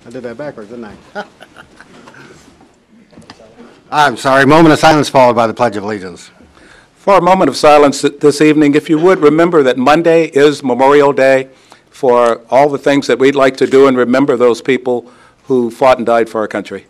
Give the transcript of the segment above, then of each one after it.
I did that backwards, didn't I? I'm sorry. Moment of silence followed by the Pledge of Allegiance. For a moment of silence this evening, if you would, remember that Monday is Memorial Day for all the things that we'd like to do and remember those people who fought and died for our country.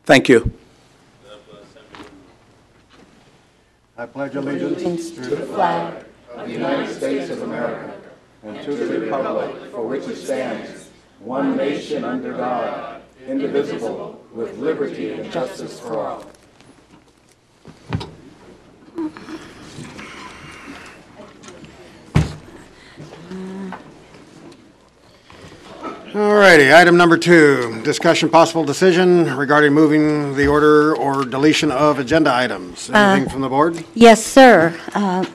Thank you. I pledge allegiance to the flag of the United States of America and to the republic for which it stands, one nation under God, indivisible, with liberty and justice for all. All righty, item number 2, discussion possible decision regarding moving the order or deletion of agenda items. Anything from the board? Yes, sir.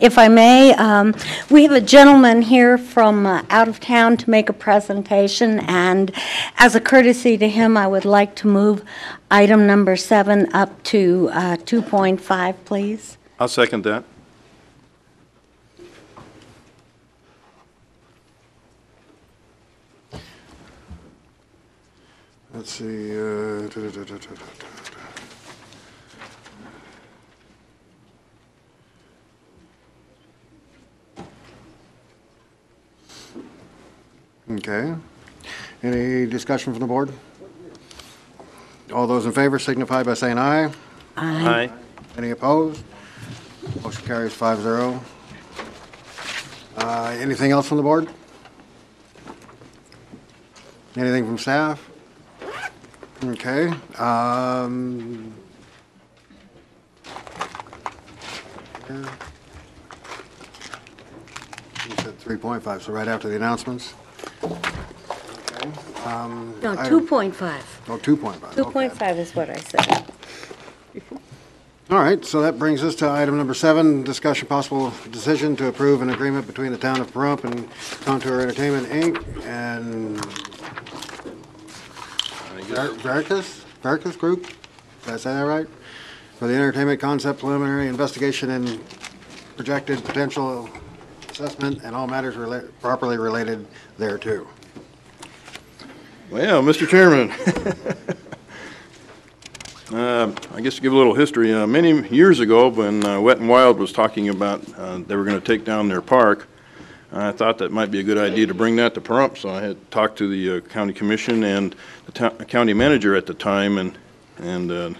If I may, we have a gentleman here from out of town to make a presentation, and as a courtesy to him, I would like to move item number 7 up to 2.5, please. I'll second that. Let's see. Okay. Any discussion from the board? All those in favor signify by saying aye. Aye. Any opposed? Motion carries 5-0. Anything else from the board? Anything from staff? Okay. You said 3.5, so right after the announcements. Okay. No, 2.5. Oh, 2.5. 2.5 is what I said. All right, so that brings us to item number 7, discussion possible decision to approve an agreement between the town of Pahrump and Contour Entertainment, Inc. and Veracruz Group, did I say that right? For the entertainment concept preliminary investigation and projected potential assessment and all matters properly related thereto. Well, Mr. Chairman, I guess to give a little history, many years ago when Wet n Wild was talking about they were going to take down their park, I thought that might be a good idea to bring that to Pahrump, so I had talked to the county commission and the county manager at the time, and no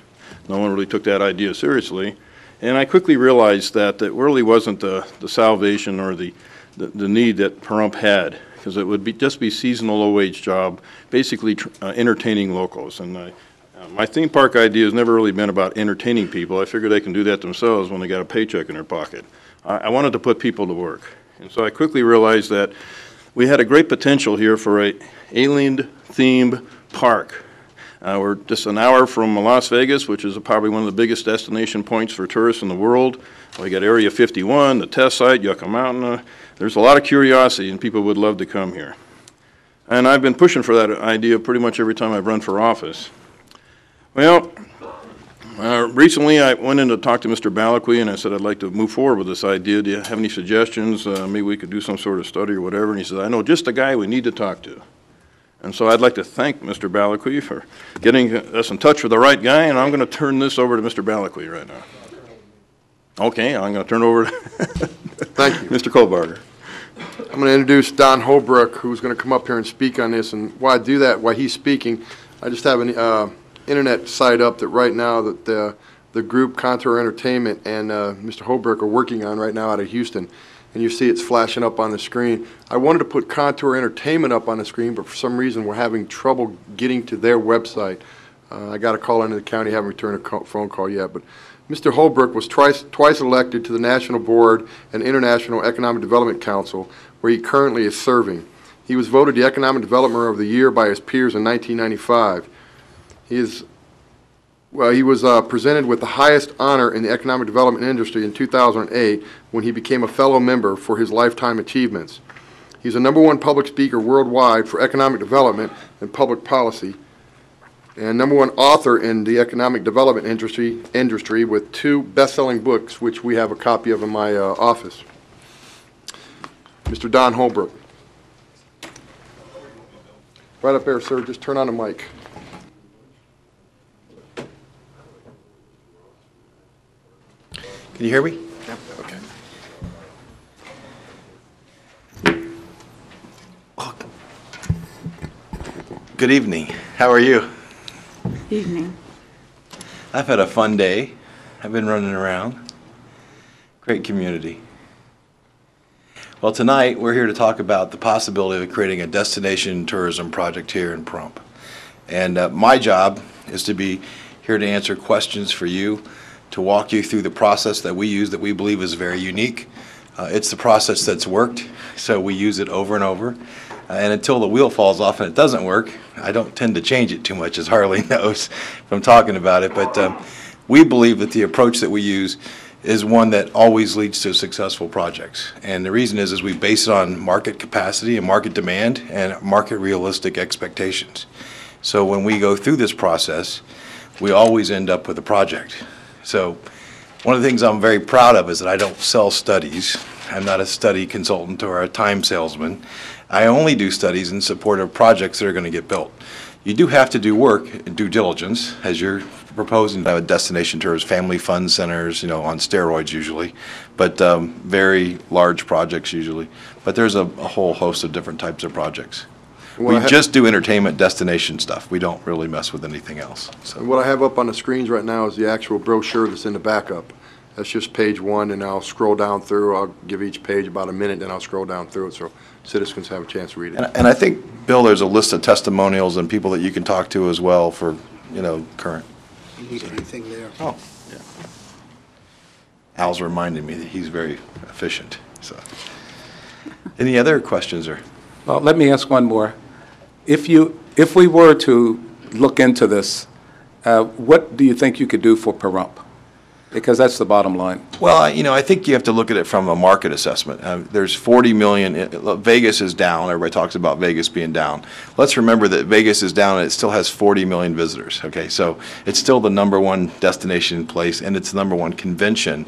one really took that idea seriously. And I quickly realized that it really wasn't the salvation or the need that Pahrump had, because it would just be seasonal low-wage job, basically entertaining locals. And my theme park idea has never really been about entertaining people. I figure they can do that themselves when they got a paycheck in their pocket. I wanted to put people to work. And so I quickly realized that we had a great potential here for a alien-themed park. We're just an hour from Las Vegas, which is probably one of the biggest destination points for tourists in the world. We got Area 51, the test site, Yucca Mountain. There's a lot of curiosity, and people would love to come here. And I've been pushing for that idea pretty much every time I've run for office. Well, recently I went in to talk to Mr. Balakwi, and I said I'd like to move forward with this idea. Do you have any suggestions? Maybe we could do some sort of study or whatever. And he said, I know just the guy we need to talk to. And so I'd like to thank Mr. Balakwi for getting us in touch with the right guy, and I'm going to turn this over to Mr. Balakwi right now. Okay, I'm going to turn it over to Thank you. Mr. Kohlbarger. I'm going to introduce Don Holbrook, who's going to come up here and speak on this. And while I do that, while he's speaking, I just have an internet site up that right now that the group Contour Entertainment and Mr. Holbrook are working on right now out of Houston. And you see it's flashing up on the screen. I wanted to put Contour Entertainment up on the screen, but for some reason we're having trouble getting to their website. I got a call into the county, haven't returned a phone call yet. But Mr. Holbrook was twice elected to the National Board and International Economic Development Council, where he currently is serving. He was voted the Economic Development of the Year by his peers in 1995. He was presented with the highest honor in the economic development industry in 2008 when he became a fellow member for his lifetime achievements. He's a #1 public speaker worldwide for economic development and public policy. and #1 author in the economic development industry with 2 best-selling books, which we have a copy of in my office. Mr. Don Holbrook. Right up there, sir. Just turn on the mic. Can you hear me? Yep. Okay. Oh. Good evening. How are you? Evening. I've had a fun day. I've been running around. Great community. Well, tonight we're here to talk about the possibility of creating a destination tourism project here in Pahrump. And my job is to be here to answer questions for you, to walk you through the process that we use that we believe is very unique. It's the process that's worked, so we use it over and over. And until the wheel falls off and it doesn't work, I don't tend to change it too much, as Harley knows from talking about it. But we believe that the approach that we use is one that always leads to successful projects. And the reason is we base it on market capacity and market demand and market realistic expectations. So when we go through this process, we always end up with a project. So one of the things I'm very proud of is that I don't sell studies. I'm not a study consultant or a time salesman. I only do studies in support of projects that are going to get built. You do have to do work and due diligence, as you're proposing to have a destination tours, family fun centers, you know, on steroids usually, but very large projects usually. But there's a whole host of different types of projects. We just do entertainment destination stuff. We don't really mess with anything else. So. What I have up on the screens right now is the actual brochure that's in the backup. That's just page 1, and I'll scroll down through. I'll give each page about a minute, then I'll scroll down through it so citizens have a chance to read it. And I think, Bill, there's a list of testimonials and people that you can talk to as well for, you know, current. You need anything there? Oh, yeah. Al's reminding me that he's very efficient. So, any other questions or? Well, let me ask one more. If we were to look into this, what do you think you could do for Pahrump? Because that's the bottom line. Well, you know, I think you have to look at it from a market assessment. There's 40 million. Vegas is down. Everybody talks about Vegas being down. Let's remember that Vegas is down and it still has 40 million visitors. Okay, so it's still the #1 destination place, and it's the #1 convention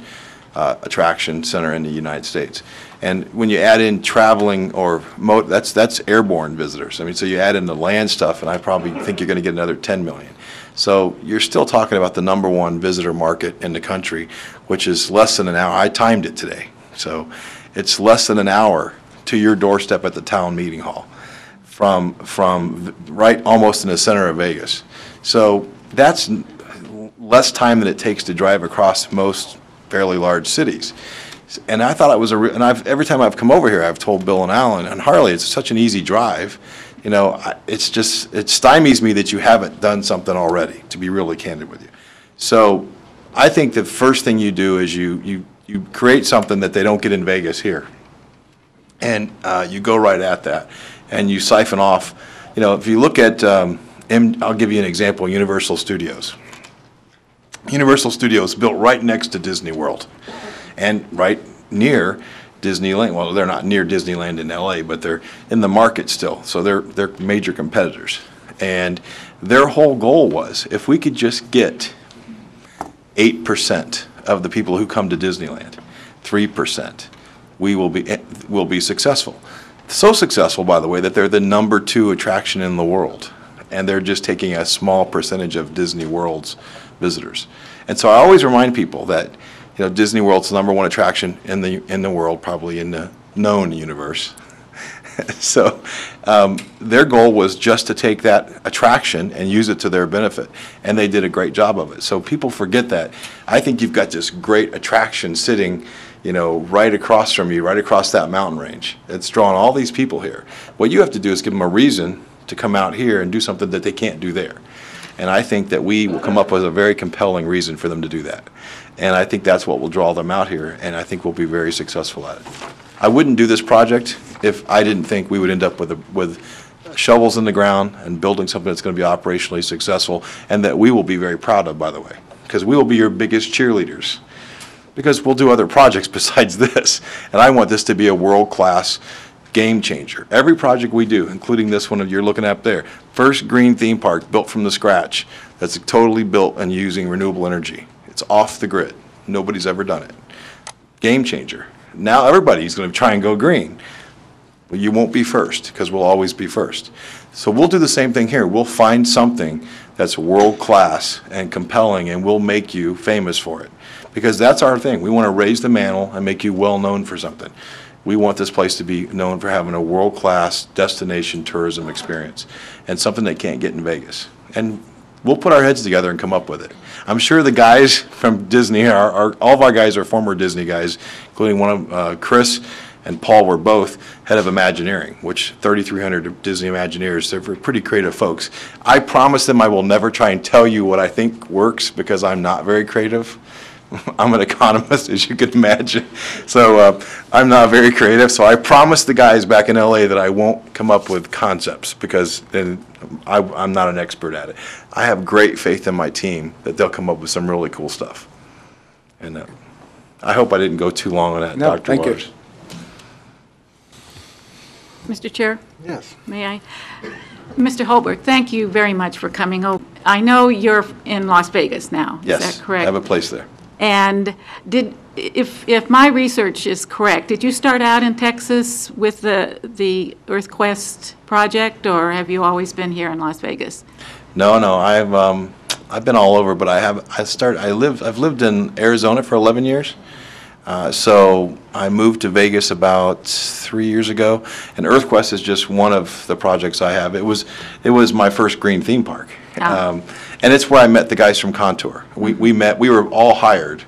attraction center in the United States. And when you add in traveling or that's airborne visitors. I mean, so you add in the land stuff, and I probably think you're going to get another 10 million. So you're still talking about the #1 visitor market in the country, which is less than an hour. I timed it today. So it's less than an hour to your doorstep at the town meeting hall from right almost in the center of Vegas. So that's less time than it takes to drive across most fairly large cities. And I thought it was every time I've come over here, I've told Bill and Alan and Harley, it's such an easy drive. You know, it stymies me that you haven't done something already, to be really candid with you. So I think the first thing you do is you create something that they don't get in Vegas here. And you go right at that. And you siphon off, you know, if you look at, I'll give you an example, Universal Studios. Universal Studios built right next to Disney World and right near Disneyland. Well, they're not near Disneyland in LA, but they're in the market still. So they're major competitors. And their whole goal was, if we could just get 8% of the people who come to Disneyland, 3%, we'll be successful. So successful, by the way, that they're the #2 attraction in the world. And they're just taking a small percentage of Disney World's visitors. And so I always remind people that, you know, Disney World's the #1 attraction in the world, probably in the known universe. So their goal was just to take that attraction and use it to their benefit, and they did a great job of it. So people forget that. I think you've got this great attraction sitting, you know, right across from you, right across that mountain range. It's drawing all these people here. What you have to do is give them a reason to come out here and do something that they can't do there. And I think that we will come up with a very compelling reason for them to do that. And I think that's what will draw them out here, and I think we'll be very successful at it. I wouldn't do this project if I didn't think we would end up with shovels in the ground and building something that's going to be operationally successful, and that we will be very proud of, by the way, because we will be your biggest cheerleaders, because we'll do other projects besides this. And I want this to be a world-class Game changer. Every project we do, including this one that you're looking at there, first green theme park built from the scratch that's totally built and using renewable energy. It's off the grid. Nobody's ever done it. Game changer. Now everybody's going to try and go green. Well, you won't be first because we'll always be first. So we'll do the same thing here. We'll find something that's world-class and compelling, and we'll make you famous for it. Because that's our thing. We want to raise the mantle and make you well-known for something. We want this place to be known for having a world-class destination tourism experience and something they can't get in Vegas. And we'll put our heads together and come up with it. I'm sure the guys from Disney, all of our guys are former Disney guys, including one of Chris and Paul were both head of Imagineering, which 3,300 Disney Imagineers, they're pretty creative folks. I promise them I will never try and tell you what I think works because I'm not very creative. I'm an economist, as you can imagine, so I'm not very creative. So I promised the guys back in LA that I won't come up with concepts because then I'm not an expert at it. I have great faith in my team that they'll come up with some really cool stuff. And I hope I didn't go too long on that, No, Dr. thank you. Lars. Mr. Chair? Yes. May I? Mr. Holbrook, thank you very much for coming over. I know you're in Las Vegas now. Yes, Is that correct? I have a place there. And if my research is correct, did you start out in Texas with the EarthQuest project, or have you always been here in Las Vegas? No, I've been all over, but I've lived in Arizona for 11 years. So I moved to Vegas about 3 years ago, and EarthQuest is just one of the projects I have. It was my first green theme park. And it's where I met the guys from Contour. We were all hired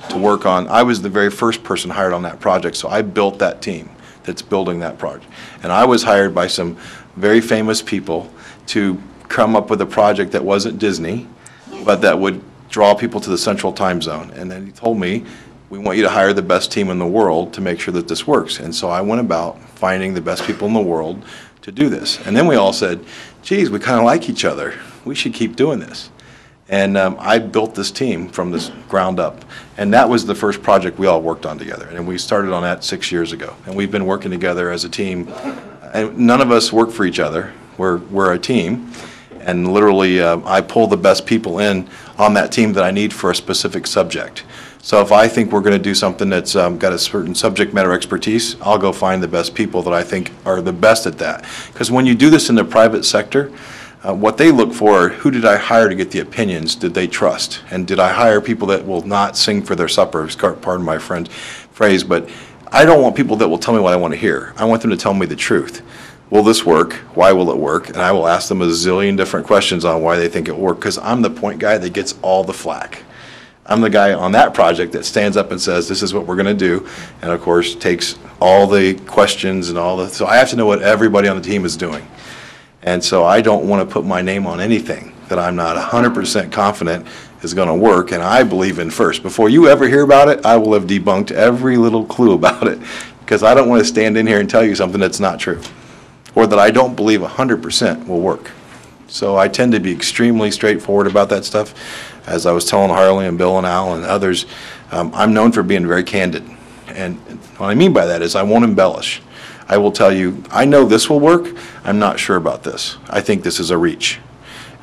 to work on, I was the very first person hired on that project, so I built that team that's building that project. And I was hired by some very famous people to come up with a project that wasn't Disney, but that would draw people to the Central Time Zone. And then he told me, we want you to hire the best team in the world to make sure that this works. And so I went about finding the best people in the world to do this. And then we all said, geez, we kind of like each other. We should keep doing this. And I built this team from this ground up. And that was the first project we all worked on together. And we started on that 6 years ago. And we've been working together as a team. And none of us work for each other. We're a team. And literally, I pull the best people in on that team that I need for a specific subject. So if I think we're going to do something that's got a certain subject matter expertise, I'll go find the best people that I think are the best at that. Because when you do this in the private sector, what they look for, who did I hire to get the opinions? Did they trust? And did I hire people that will not sing for their supper? Pardon my friend's phrase, but I don't want people that will tell me what I want to hear. I want them to tell me the truth. Will this work? Why will it work? And I will ask them a zillion different questions on why they think it will work, because I'm the point guy that gets all the flack. I'm the guy on that project that stands up and says, this is what we're going to do, and of course takes all the questions and all the, so I have to know what everybody on the team is doing. And so I don't want to put my name on anything that I'm not 100% confident is going to work, and I believe in first. Before you ever hear about it, I will have debunked every little clue about it, because I don't want to stand in here and tell you something that's not true, or that I don't believe 100% will work. So I tend to be extremely straightforward about that stuff. As I was telling Harley and Bill and Al and others, I'm known for being very candid. And what I mean by that is I won't embellish. I will tell you, I know this will work. I'm not sure about this. I think this is a reach.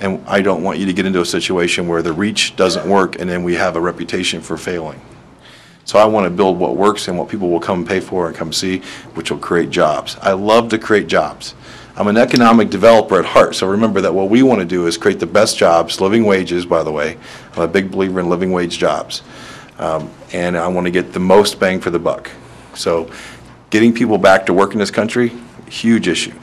And I don't want you to get into a situation where the reach doesn't work and then we have a reputation for failing. So I want to build what works and what people will come pay for and come see, which will create jobs. I love to create jobs. I'm an economic developer at heart, so remember that what we want to do is create the best jobs, living wages, by the way. I'm a big believer in living wage jobs. And I want to get the most bang for the buck. So getting people back to work in this country, huge issue.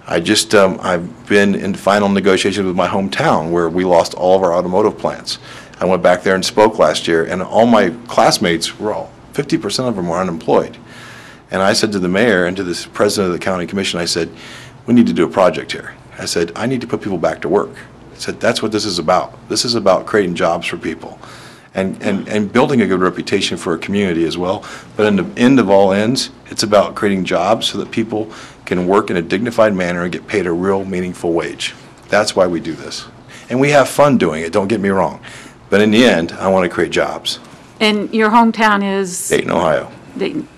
I've been in final negotiations with my hometown where we lost all of our automotive plants. I went back there and spoke last year, and all my classmates were 50% of them were unemployed. And I said to the mayor and to the president of the county commission, I said, we need to do a project here. I said, I need to put people back to work. I said, that's what this is about. This is about creating jobs for people and building a good reputation for a community as well. But in the end of all ends, it's about creating jobs so that people can work in a dignified manner and get paid a real meaningful wage. That's why we do this. And we have fun doing it, don't get me wrong. But in the end, I want to create jobs. And your hometown is? Dayton, Ohio. Dayton.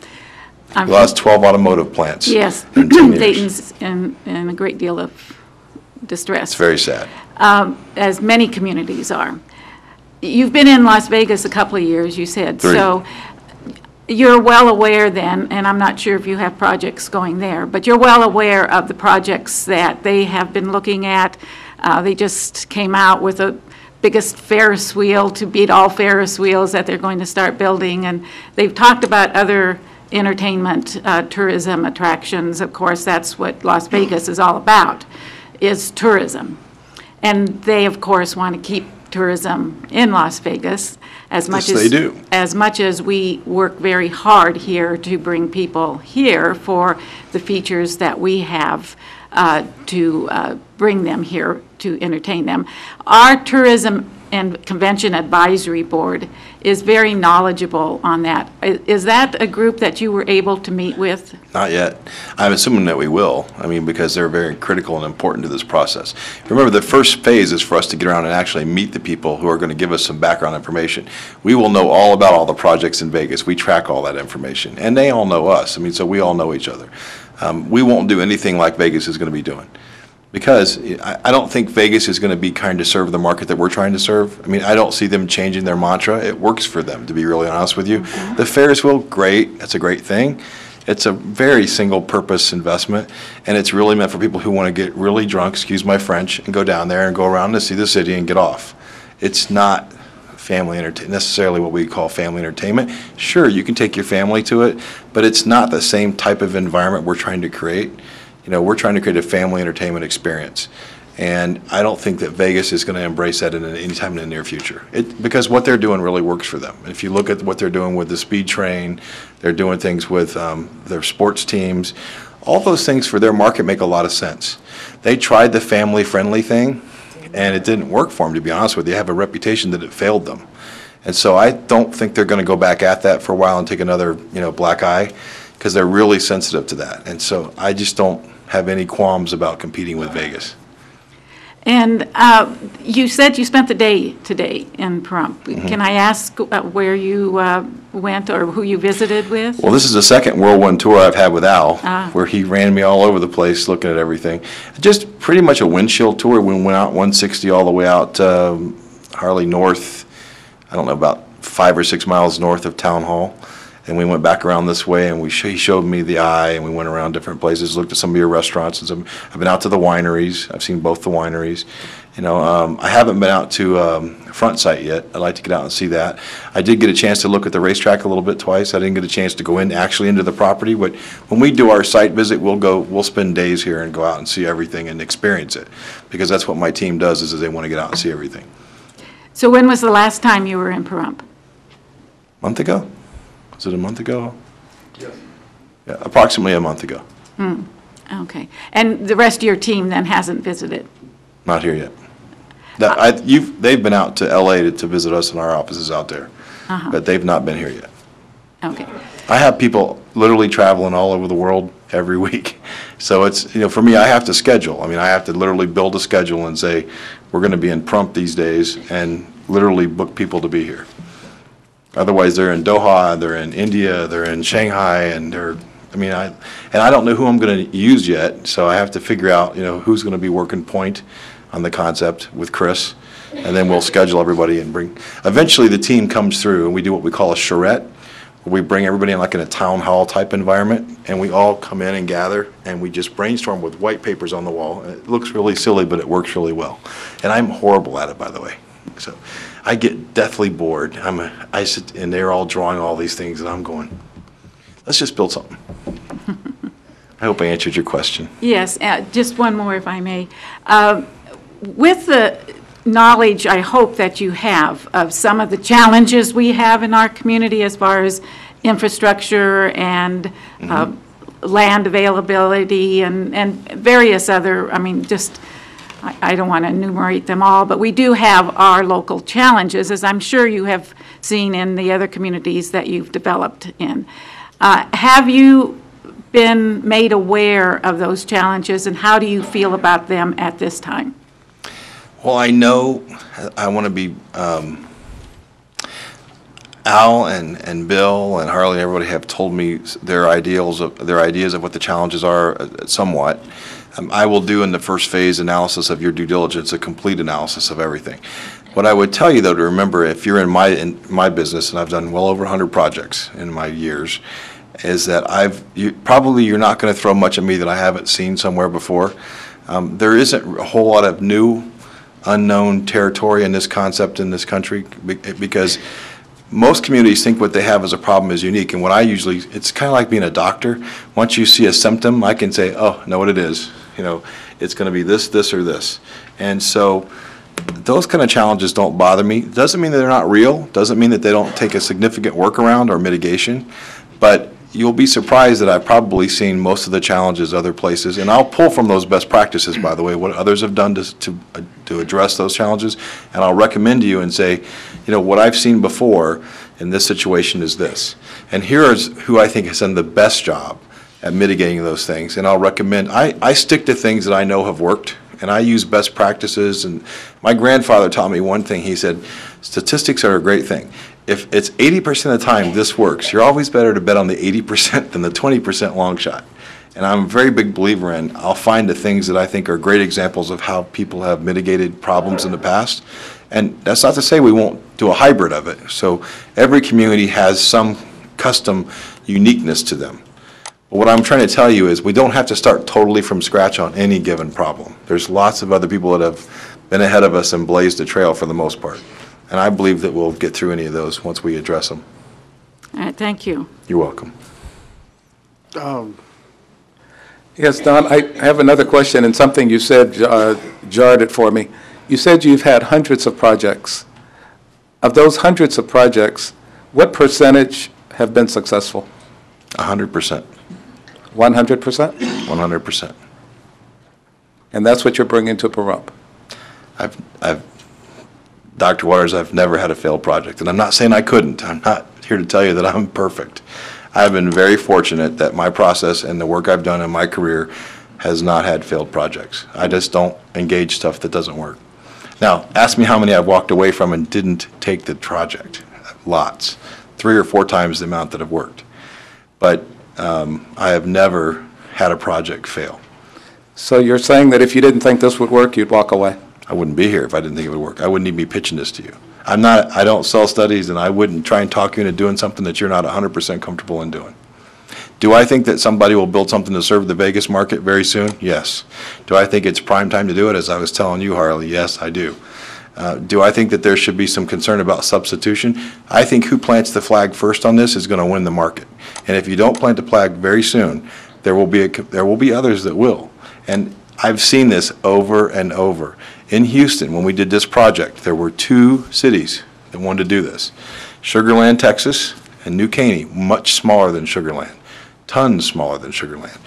We lost 12 automotive plants. Yes, in 10 years. Dayton's in a great deal of distress. It's very sad. As many communities are. You've been in Las Vegas a couple of years, you said. 3. So you're well aware then, and I'm not sure if you have projects going there, but you're well aware of the projects that they have been looking at. They just came out with a biggest Ferris wheel to beat all Ferris wheels that they're going to start building, and they've talked about other entertainment, tourism attractions. Of course, that's what Las Vegas is all about, is tourism. And they, of course, want to keep tourism in Las Vegas as much Yes, as they do. as much as we work very hard here to bring people here for the features that we have to bring them here to entertain them. Our Tourism and Convention Advisory Board is very knowledgeable on that. Is that a group that you were able to meet with? Not yet. I'm assuming that we will. I mean, because they're very critical and important to this process. Remember, the first phase is for us to get around and actually meet the people who are going to give us some background information. We will know all about all the projects in Vegas. We track all that information. And they all know us. I mean, so we all know each other. We won't do anything like Vegas is going to be doing. Because I don't think Vegas is going to be kind to serve the market that we're trying to serve. I mean, I don't see them changing their mantra. It works for them, to be really honest with you. Mm-hmm. The Ferris wheel, great. That's a great thing. It's a very single-purpose investment, and it's really meant for people who want to get really drunk, excuse my French, and go down there and go around and see the city and get off. It's not family entertainment, necessarily what we call family entertainment. Sure, you can take your family to it, but it's not the same type of environment we're trying to create. You know, we're trying to create a family entertainment experience. And I don't think that Vegas is going to embrace that any time in the near future. Because what they're doing really works for them. If you look at what they're doing with the speed train, they're doing things with their sports teams. All those things for their market make a lot of sense. They tried the family-friendly thing, and it didn't work for them, to be honest with you. They have a reputation that it failed them. And so I don't think they're going to go back at that for a while and take another, black eye, because they're really sensitive to that. And so I just don't have any qualms about competing with Vegas. And you said you spent the day today in Pahrump. Mm-hmm. Can I ask where you went or who you visited with? Well, this is the second whirlwind tour I've had with Al, where he ran me all over the place looking at everything. Just pretty much a windshield tour. We went out 160 all the way out Harley North, I don't know, about 5 or 6 miles north of Town Hall. And we went back around this way, and he showed me the eye, and we went around different places, looked at some of your restaurants. And I've been out to the wineries. I've seen both the wineries. I haven't been out to Front Site yet. I'd like to get out and see that. I did get a chance to look at the racetrack a little bit twice. I didn't get a chance to go actually into the property. But when we do our site visit, we'll spend days here and go out and see everything and experience it, because that's what my team does, is they want to get out and see everything. So when was the last time you were in Pahrump? Month ago? Was it a month ago? Yes. Yeah, approximately a month ago. Okay. And the rest of your team then hasn't visited? Not here yet. They've been out to L.A. to visit us in our offices out there, but they've not been here yet. Okay. I have people literally traveling all over the world every week. So it's, for me, I have to schedule. I mean, I have to literally build a schedule and say, we're going to be in Pahrump these days, and literally book people to be here. Otherwise, they're in Doha, they're in India, they're in Shanghai, and I don't know who I'm going to use yet, so I have to figure out, who's going to be working point on the concept with Chris, and then we'll schedule everybody and eventually the team comes through, and we do what we call a charrette, where we bring everybody in like in a town hall type environment, and we all come in and gather, and we just brainstorm with white papers on the wall. It looks really silly, but it works really well. And I'm horrible at it, by the way. So I get deathly bored. I sit, and they're all drawing all these things, and I'm going, let's just build something. I hope I answered your question. Yes, just one more, if I may. With the knowledge, I hope, that you have of some of the challenges we have in our community as far as infrastructure and land availability and various other, I don't want to enumerate them all, but we do have our local challenges, as I'm sure you have seen in the other communities that you've developed in. Have you been made aware of those challenges, and how do you feel about them at this time? Well, I know I want to be, I Al and Bill and Harley and everybody have told me their ideas of what the challenges are somewhat. I will do in the first phase analysis of your due diligence, a complete analysis of everything. What I would tell you, though, to remember, if you're in my business, and I've done well over 100 projects in my years, is that you're not going to throw much at me that I haven't seen somewhere before. There isn't a whole lot of new, unknown territory in this concept in this country, because most communities think what they have as a problem is unique. And it's kind of like being a doctor. Once you see a symptom, I can say, oh, know what it is. It's going to be this, this, or this. And so those kind of challenges don't bother me. Doesn't mean that they're not real. Doesn't mean that they don't take a significant workaround or mitigation. But you'll be surprised that I've probably seen most of the challenges other places. And I'll pull from those best practices, by the way, what others have done to address those challenges. And I'll recommend to you and say, what I've seen before in this situation is this. And here's who I think has done the best job at mitigating those things. And I'll recommend, I stick to things that I know have worked, and I use best practices. And my grandfather taught me one thing. He said, statistics are a great thing. If it's 80% of the time this works, you're always better to bet on the 80% than the 20% long shot. And I'm a very big believer in, I'll find the things that I think are great examples of how people have mitigated problems in the past. And that's not to say we won't do a hybrid of it. So every community has some custom uniqueness to them. But what I'm trying to tell you is we don't have to start totally from scratch on any given problem. There's lots of other people that have been ahead of us and blazed a trail for the most part. And I believe that we'll get through any of those once we address them. All right, thank you. You're welcome. Yes, Don, I have another question, and something you said jarred it for me. You said you've had hundreds of projects. Of those hundreds of projects, what percentage have been successful? 100%. 100%? 100%. And that's what you're bringing to Pahrump? Dr. Waters, I've never had a failed project, and I'm not saying I couldn't. I'm not here to tell you that I'm perfect. I've been very fortunate that my process and the work I've done in my career has not had failed projects. I just don't engage stuff that doesn't work. Now, ask me how many I've walked away from and didn't take the project. Lots. 3 or 4 times the amount that have worked. But I have never had a project fail. So you're saying that if you didn't think this would work, you'd walk away? I wouldn't be here if I didn't think it would work. I wouldn't even be pitching this to you. I don't sell studies, and I wouldn't try and talk you into doing something that you're not 100% comfortable in doing. Do I think that somebody will build something to serve the Vegas market very soon? Yes. Do I think it's prime time to do it, as I was telling you, Harley? Yes, I do. Do I think that there should be some concern about substitution? I think who plants the flag first on this is going to win the market. And if you don't plant the flag very soon, there will be others that will. And I've seen this over and over. In Houston, when we did this project, there were 2 cities that wanted to do this. Sugar Land, Texas, and New Caney, much smaller than Sugar Land, tons smaller than Sugar Land.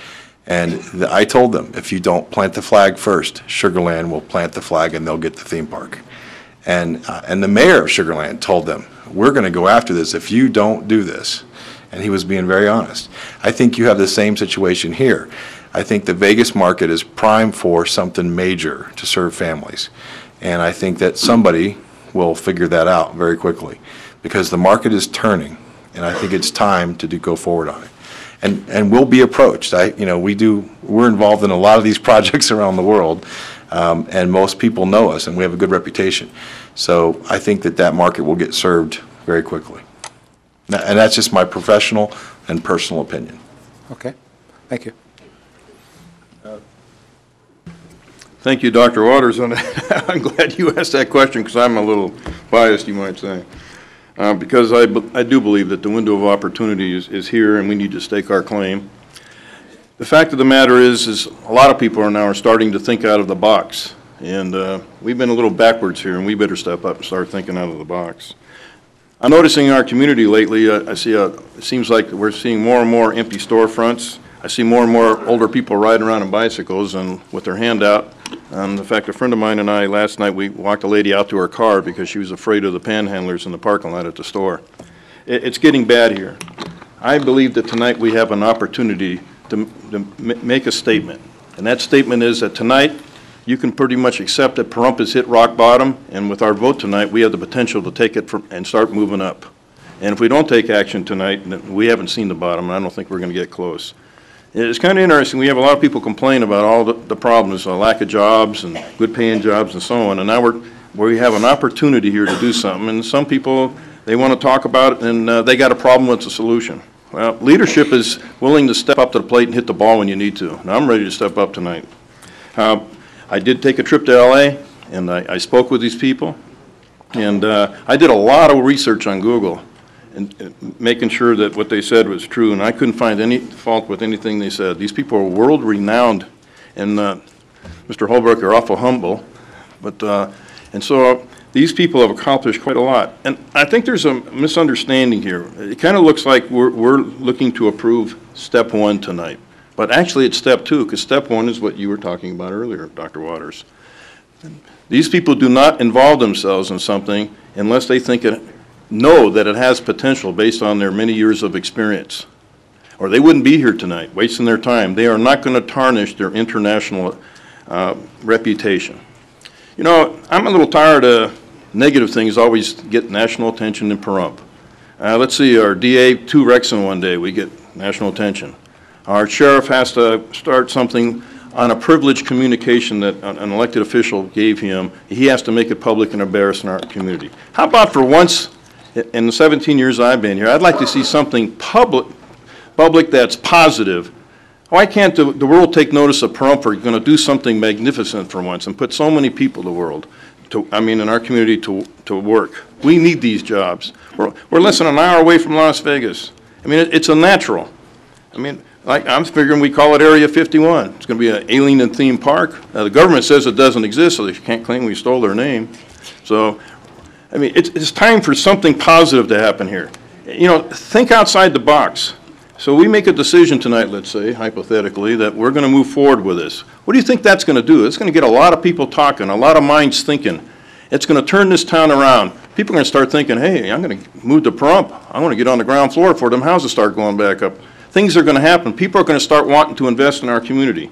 And I told them, if you don't plant the flag first, Sugar Land will plant the flag and they'll get the theme park. And the mayor of Sugar Land told them, we're going to go after this if you don't do this. And he was being very honest. I think you have the same situation here. I think the Vegas market is prime for something major to serve families. And I think that somebody will figure that out very quickly because the market is turning, and I think it's time to go forward on it. And we'll be approached. We're involved in a lot of these projects around the world, and most people know us, and we have a good reputation. So I think that market will get served very quickly. And that's just my professional and personal opinion. Okay. Thank you. Thank you, Dr. Waters. I'm glad you asked that question because I'm a little biased, you might say. Because I do believe that the window of opportunity is here and we need to stake our claim. The fact of the matter is a lot of people are starting to think out of the box. And we've been a little backwards here, and we better step up and start thinking out of the box. I'm noticing in our community lately, it seems like we're seeing more and more empty storefronts. I see more and more older people riding around on bicycles and with their hand out. In fact, a friend of mine and I, last night, we walked a lady out to her car because she was afraid of the panhandlers in the parking lot at the store. It's getting bad here. I believe that tonight we have an opportunity to make a statement. And that statement is that tonight you can pretty much accept that Pahrump has hit rock bottom, and with our vote tonight, we have the potential to take it and start moving up. And if we don't take action tonight, then we haven't seen the bottom, and I don't think we're going to get close. It's kind of interesting. We have a lot of people complain about all the problems, lack of jobs and good-paying jobs and so on. And now we have an opportunity here to do something. And some people, they want to talk about it, and they got a problem with the solution. Well, leadership is willing to step up to the plate and hit the ball when you need to. And I'm ready to step up tonight. I did take a trip to L.A., and I spoke with these people. And I did a lot of research on Google, and making sure that what they said was true, and I couldn't find any fault with anything they said. These people are world-renowned, and Mr. Holbrook are awful humble, but and so these people have accomplished quite a lot. And I think there's a misunderstanding here. It kind of looks like we're looking to approve step 1 tonight, but actually it's step 2, because step 1 is what you were talking about earlier, Dr. Waters. These people do not involve themselves in something unless they know that it has potential based on their many years of experience, or they wouldn't be here tonight wasting their time. They are not going to tarnish their international reputation. You know, I'm a little tired of negative things always get national attention in Pahrump. Let's see, our DA, 2 wrecks in one day, we get national attention. Our sheriff has to start something on a privileged communication that an elected official gave him. He has to make it public and embarrass in our community. How about for once, in the 17 years I've been here, I'd like to see something public that's positive. Why can't the world take notice of Pahrump for going to do something magnificent for once and put so many people in our community to work? We need these jobs. We're less than an hour away from Las Vegas. I mean, it's a natural. I mean, like I'm figuring we call it Area 51. It's going to be an alien and themed park. The government says it doesn't exist, so they can't claim we stole their name. So, I mean, it's time for something positive to happen here. You know, think outside the box. So we make a decision tonight, let's say, hypothetically, that we're going to move forward with this. What do you think that's going to do? It's going to get a lot of people talking, a lot of minds thinking. It's going to turn this town around. People are going to start thinking, hey, I'm going to move to Pahrump. I want to get on the ground floor before them houses start going back up. Things are going to happen. People are going to start wanting to invest in our community.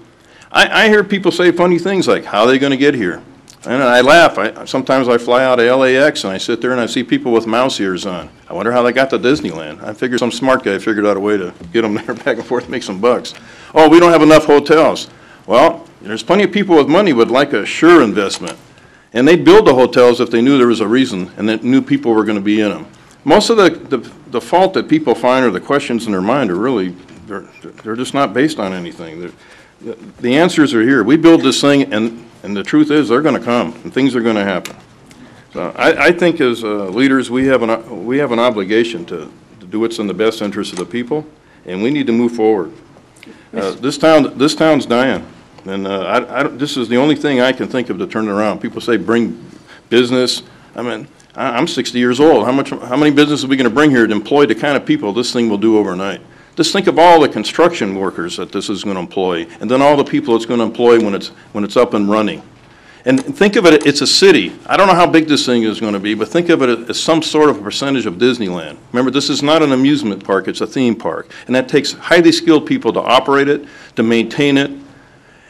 I hear people say funny things like, how are they going to get here? And I laugh. Sometimes I fly out of LAX and I sit there and I see people with mouse ears on. I wonder how they got to Disneyland. I figured some smart guy figured out a way to get them there back and forth, make some bucks. Oh, we don't have enough hotels. Well, there's plenty of people with money would like a sure investment. And they'd build the hotels if they knew there was a reason and that knew people were going to be in them. Most of the fault that people find or the questions in their mind are really, they're just not based on anything. The answers are here. We build this thing, and the truth is they're going to come, and things are going to happen. So I think as leaders, we have an obligation to do what's in the best interest of the people, and we need to move forward. This town's dying, and this is the only thing I can think of to turn it around. People say bring business. I mean, I'm 60 years old. How many businesses are we going to bring here to employ the kind of people this thing will do overnight? Just think of all the construction workers that this is going to employ, and then all the people it's going to employ when it's up and running. And think of it, it's a city. I don't know how big this thing is going to be, but think of it as some sort of a percentage of Disneyland. Remember, this is not an amusement park, it's a theme park. And that takes highly skilled people to operate it, to maintain it,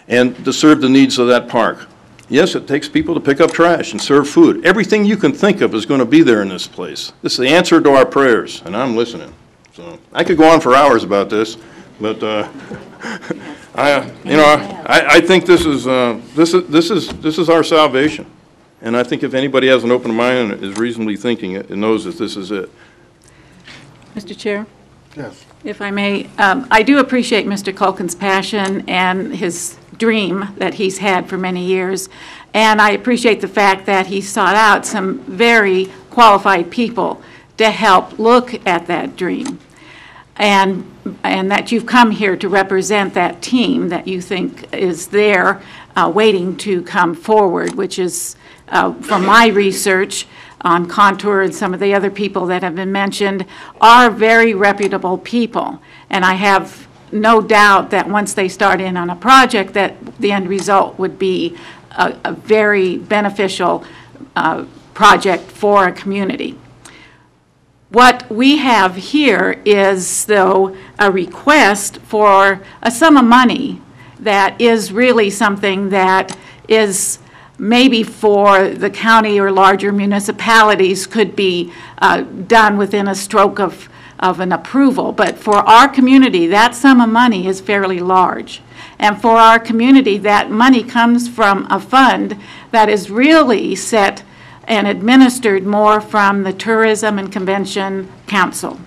and to serve the needs of that park. Yes, it takes people to pick up trash and serve food. Everything you can think of is going to be there in this place. This is the answer to our prayers, and I'm listening. So I could go on for hours about this, but I think this is our salvation, and I think if anybody has an open mind and is reasonably thinking it, and knows that this is it. Mr. Chair? Yes. If I may, I do appreciate Mr. Culkin's passion and his dream that he's had for many years, and I appreciate the fact that he sought out some very qualified people to help look at that dream, and that you've come here to represent that team that you think is there waiting to come forward, which is, from my research on Contour and some of the other people that have been mentioned, are very reputable people. And I have no doubt that once they start in on a project, that the end result would be a very beneficial project for a community. What we have here is, though, a request for a sum of money that is really something that is maybe for the county or larger municipalities could be done within a stroke of an approval. But for our community, that sum of money is fairly large. And for our community, that money comes from a fund that is really set and administered more from the Tourism and Convention Council.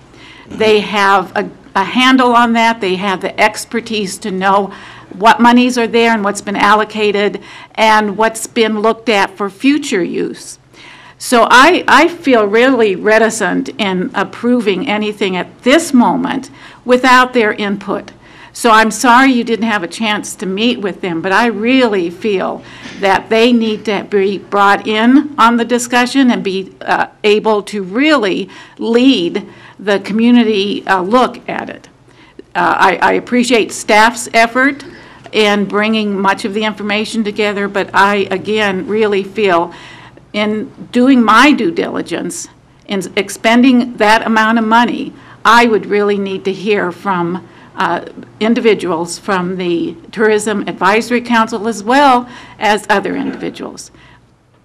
They have a handle on that. They have the expertise to know what monies are there and what's been allocated and what's been looked at for future use. So I feel really reticent in approving anything at this moment without their input. So I'm sorry you didn't have a chance to meet with them, but I really feel that they need to be brought in on the discussion and be able to really lead the community look at it. I appreciate staff's effort in bringing much of the information together, but I, again, really feel in doing my due diligence, in expending that amount of money, I would really need to hear from individuals from the Tourism Advisory Council as well as other individuals.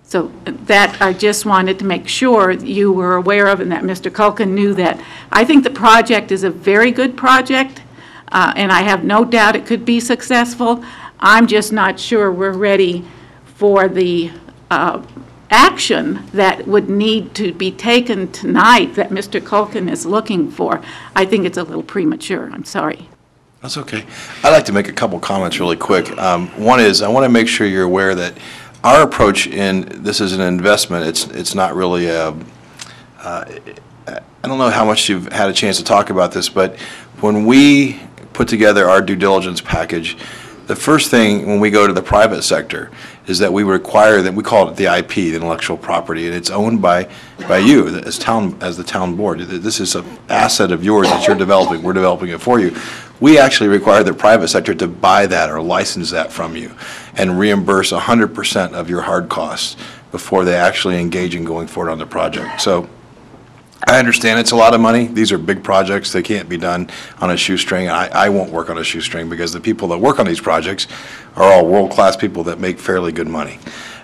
So that I just wanted to make sure you were aware of and that Mr. Culkin knew that. I think the project is a very good project, and I have no doubt it could be successful. I'm just not sure we're ready for the action that would need to be taken tonight that Mr. Culkin is looking for. I think it's a little premature. I'm sorry. That's okay. I'd like to make a couple comments really quick. One is I want to make sure you're aware that our approach in this is an investment. It's not really a, I don't know how much you've had a chance to talk about this, but when we put together our due diligence package, the first thing when we go to the private sector is that we require that we call it the IP, the intellectual property, and it's owned by you as the town board. This is an asset of yours that you're developing. We're developing it for you. We actually require the private sector to buy that or license that from you and reimburse 100% of your hard costs before they actually engage in going forward on the project. So I understand it's a lot of money. These are big projects. They can't be done on a shoestring. I won't work on a shoestring because the people that work on these projects are all world-class people that make fairly good money.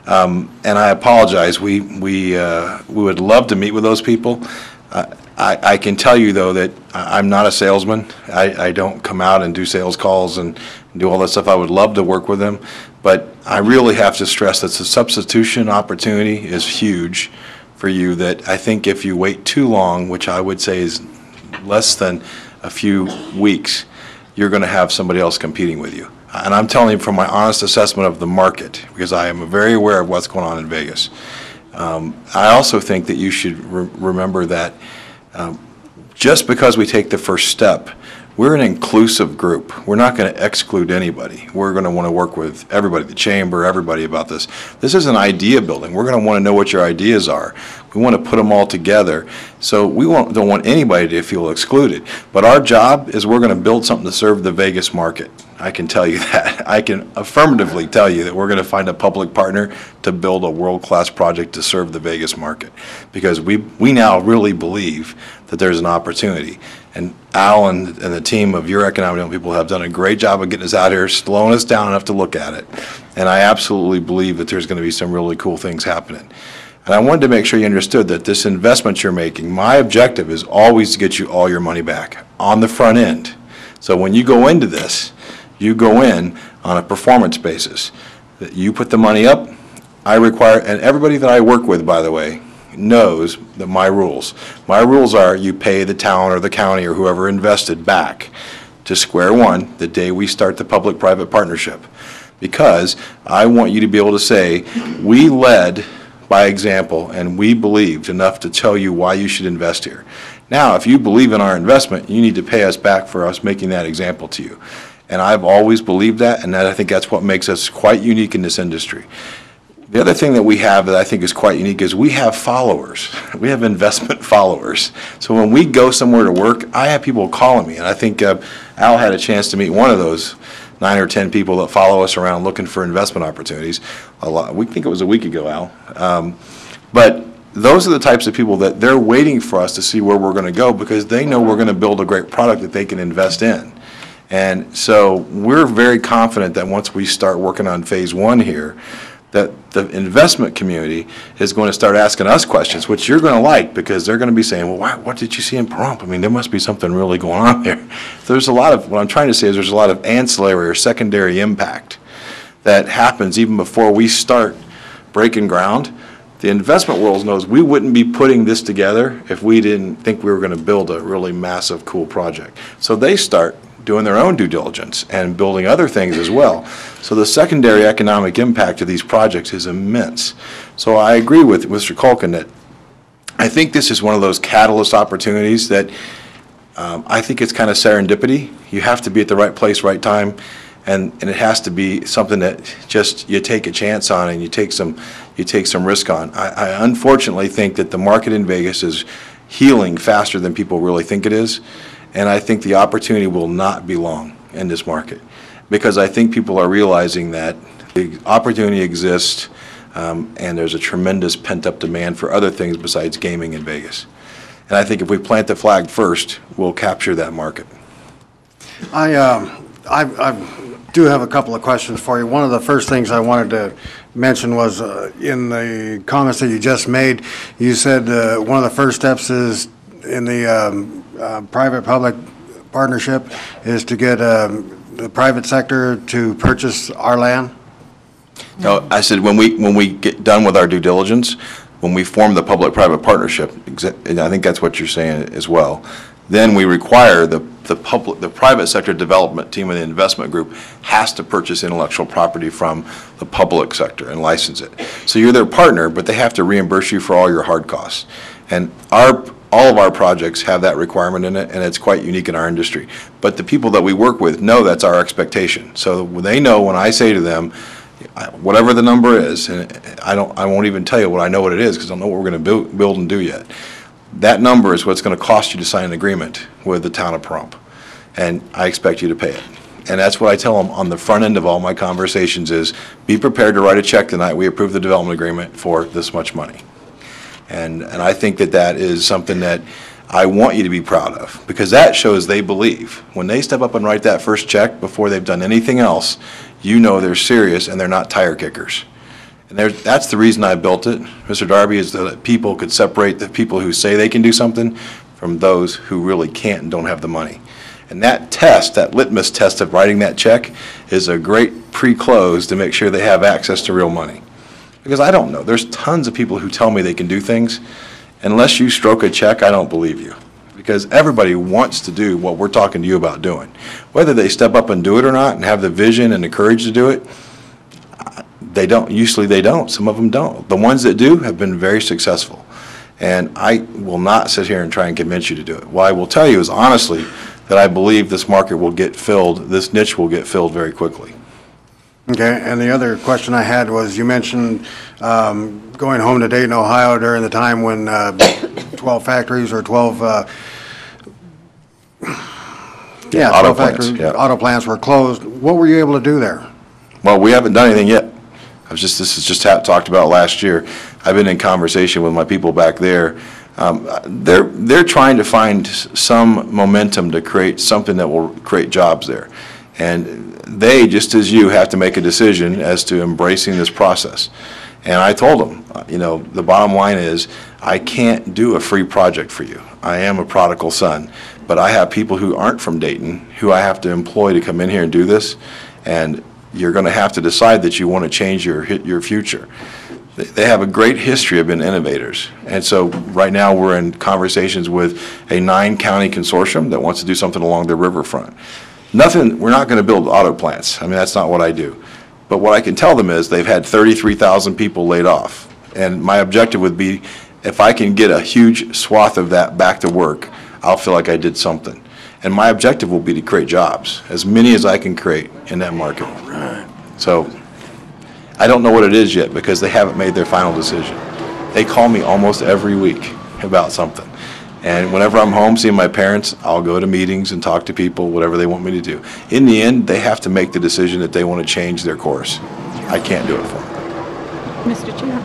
And I apologize. We would love to meet with those people. I can tell you, though, that I'm not a salesman. I don't come out and do sales calls and do all that stuff. I would love to work with them. But I really have to stress that the substitution opportunity is huge for you, that I think if you wait too long, which I would say is less than a few weeks, you're going to have somebody else competing with you. And I'm telling you from my honest assessment of the market, because I am very aware of what's going on in Vegas. I also think that you should remember that just because we take the first step, we're an inclusive group. We're not going to exclude anybody. We're going to want to work with everybody, the chamber, everybody about this. This is an idea building. We're going to want to know what your ideas are. We want to put them all together. So we don't want anybody to feel excluded. But our job is we're going to build something to serve the Vegas market. I can tell you that. I can affirmatively tell you that we're going to find a public partner to build a world-class project to serve the Vegas market, because we now really believe that there's an opportunity. And Al and the team of your economic development people have done a great job of getting us out here, slowing us down enough to look at it. And I absolutely believe that there's going to be some really cool things happening. And I wanted to make sure you understood that this investment you're making, my objective is always to get you all your money back on the front end. So when you go into this, you go in on a performance basis. That you put the money up, I require, and everybody that I work with, by the way, knows that my rules are you pay the town or the county or whoever invested back to square one the day we start the public-private partnership, because I want you to be able to say we led by example and we believed enough to tell you why you should invest here. Now if you believe in our investment, you need to pay us back for us making that example to you. And I've always believed that, and I think that's what makes us quite unique in this industry. The other thing that we have that I think is quite unique is we have followers. We have investment followers. So when we go somewhere to work, I have people calling me, and I think Al had a chance to meet one of those 9 or 10 people that follow us around looking for investment opportunities. We think it was a week ago, Al. But those are the types of people that they're waiting for us to see where we're going to go, because they know we're going to build a great product that they can invest in. And so we're very confident that once we start working on phase 1 here, that the investment community is going to start asking us questions, which you're going to like, because they're going to be saying, well, what did you see in Pahrump? I mean, there must be something really going on there. There's a lot of, what I'm trying to say is there's a lot of ancillary or secondary impact that happens even before we start breaking ground. The investment world knows we wouldn't be putting this together if we didn't think we were going to build a really massive, cool project. So they start doing their own due diligence and building other things as well. So the secondary economic impact of these projects is immense. So I agree with Mr. Culkin that I think this is one of those catalyst opportunities that I think it's kind of serendipity. You have to be at the right place, right time, and it has to be something that just you take a chance on and you take some risk on. I unfortunately think that the market in Vegas is healing faster than people really think it is. And I think the opportunity will not be long in this market, because I think people are realizing that the opportunity exists, and there's a tremendous pent-up demand for other things besides gaming in Vegas. And I think if we plant the flag first, we'll capture that market. I do have a couple of questions for you. One of the first things I wanted to mention was in the comments that you just made, you said one of the first steps is in the private-public partnership is to get the private sector to purchase our land? No, I said when we get done with our due diligence, when we form the public-private partnership, and I think that's what you're saying as well, then we require the private sector development team of the investment group has to purchase intellectual property from the public sector and license it. So you're their partner, but they have to reimburse you for all your hard costs. And all of our projects have that requirement in it, and it's quite unique in our industry. But the people that we work with know that's our expectation. So they know when I say to them, whatever the number is, and I won't even tell you what it is, because I don't know what we're going to build and do yet. That number is what's going to cost you to sign an agreement with the town of Pahrump, and I expect you to pay it. And that's what I tell them on the front end of all my conversations is, be prepared to write a check tonight. We approve the development agreement for this much money. And I think that is something that I want you to be proud of, because that shows they believe. When they step up and write that first check before they've done anything else, you know they're serious and they're not tire kickers. And that's the reason I built it, Mr. Darby, is that people could separate the people who say they can do something from those who really can't and don't have the money. And that test, that litmus test of writing that check, is a great pre-close to make sure they have access to real money. Because I don't know. There's tons of people who tell me they can do things. Unless you stroke a check, I don't believe you. Because everybody wants to do what we're talking to you about doing. Whether they step up and do it or not and have the vision and the courage to do it, they don't. Usually they don't. Some of them don't. The ones that do have been very successful. And I will not sit here and try and convince you to do it. What I will tell you is honestly that I believe this market will get filled, this niche will get filled very quickly. Okay, and the other question I had was, you mentioned going home to Dayton, Ohio during the time when 12 factories or 12 auto plants, yeah. Auto plants were closed. What were you able to do there? Well, we haven't done anything yet. This is just talked about last year. I've been in conversation with my people back there. They're trying to find some momentum to create something that will create jobs there. And they, just as you, have to make a decision as to embracing this process. And I told them, the bottom line is, I can't do a free project for you. I am a prodigal son, but I have people who aren't from Dayton who I have to employ to come in here and do this, and you're going to have to decide that you want to change your future. They have a great history of being innovators, and so right now we're in conversations with a 9-county consortium that wants to do something along the riverfront. We're not going to build auto plants. I mean, that's not what I do. But what I can tell them is they've had 33,000 people laid off. And my objective would be, if I can get a huge swath of that back to work, I'll feel like I did something. And my objective will be to create jobs, as many as I can create in that market. So I don't know what it is yet, because they haven't made their final decision. They call me almost every week about something. And whenever I'm home seeing my parents, I'll go to meetings and talk to people, whatever they want me to do. In the end, they have to make the decision that they want to change their course. I can't do it for them. Mr. Chair,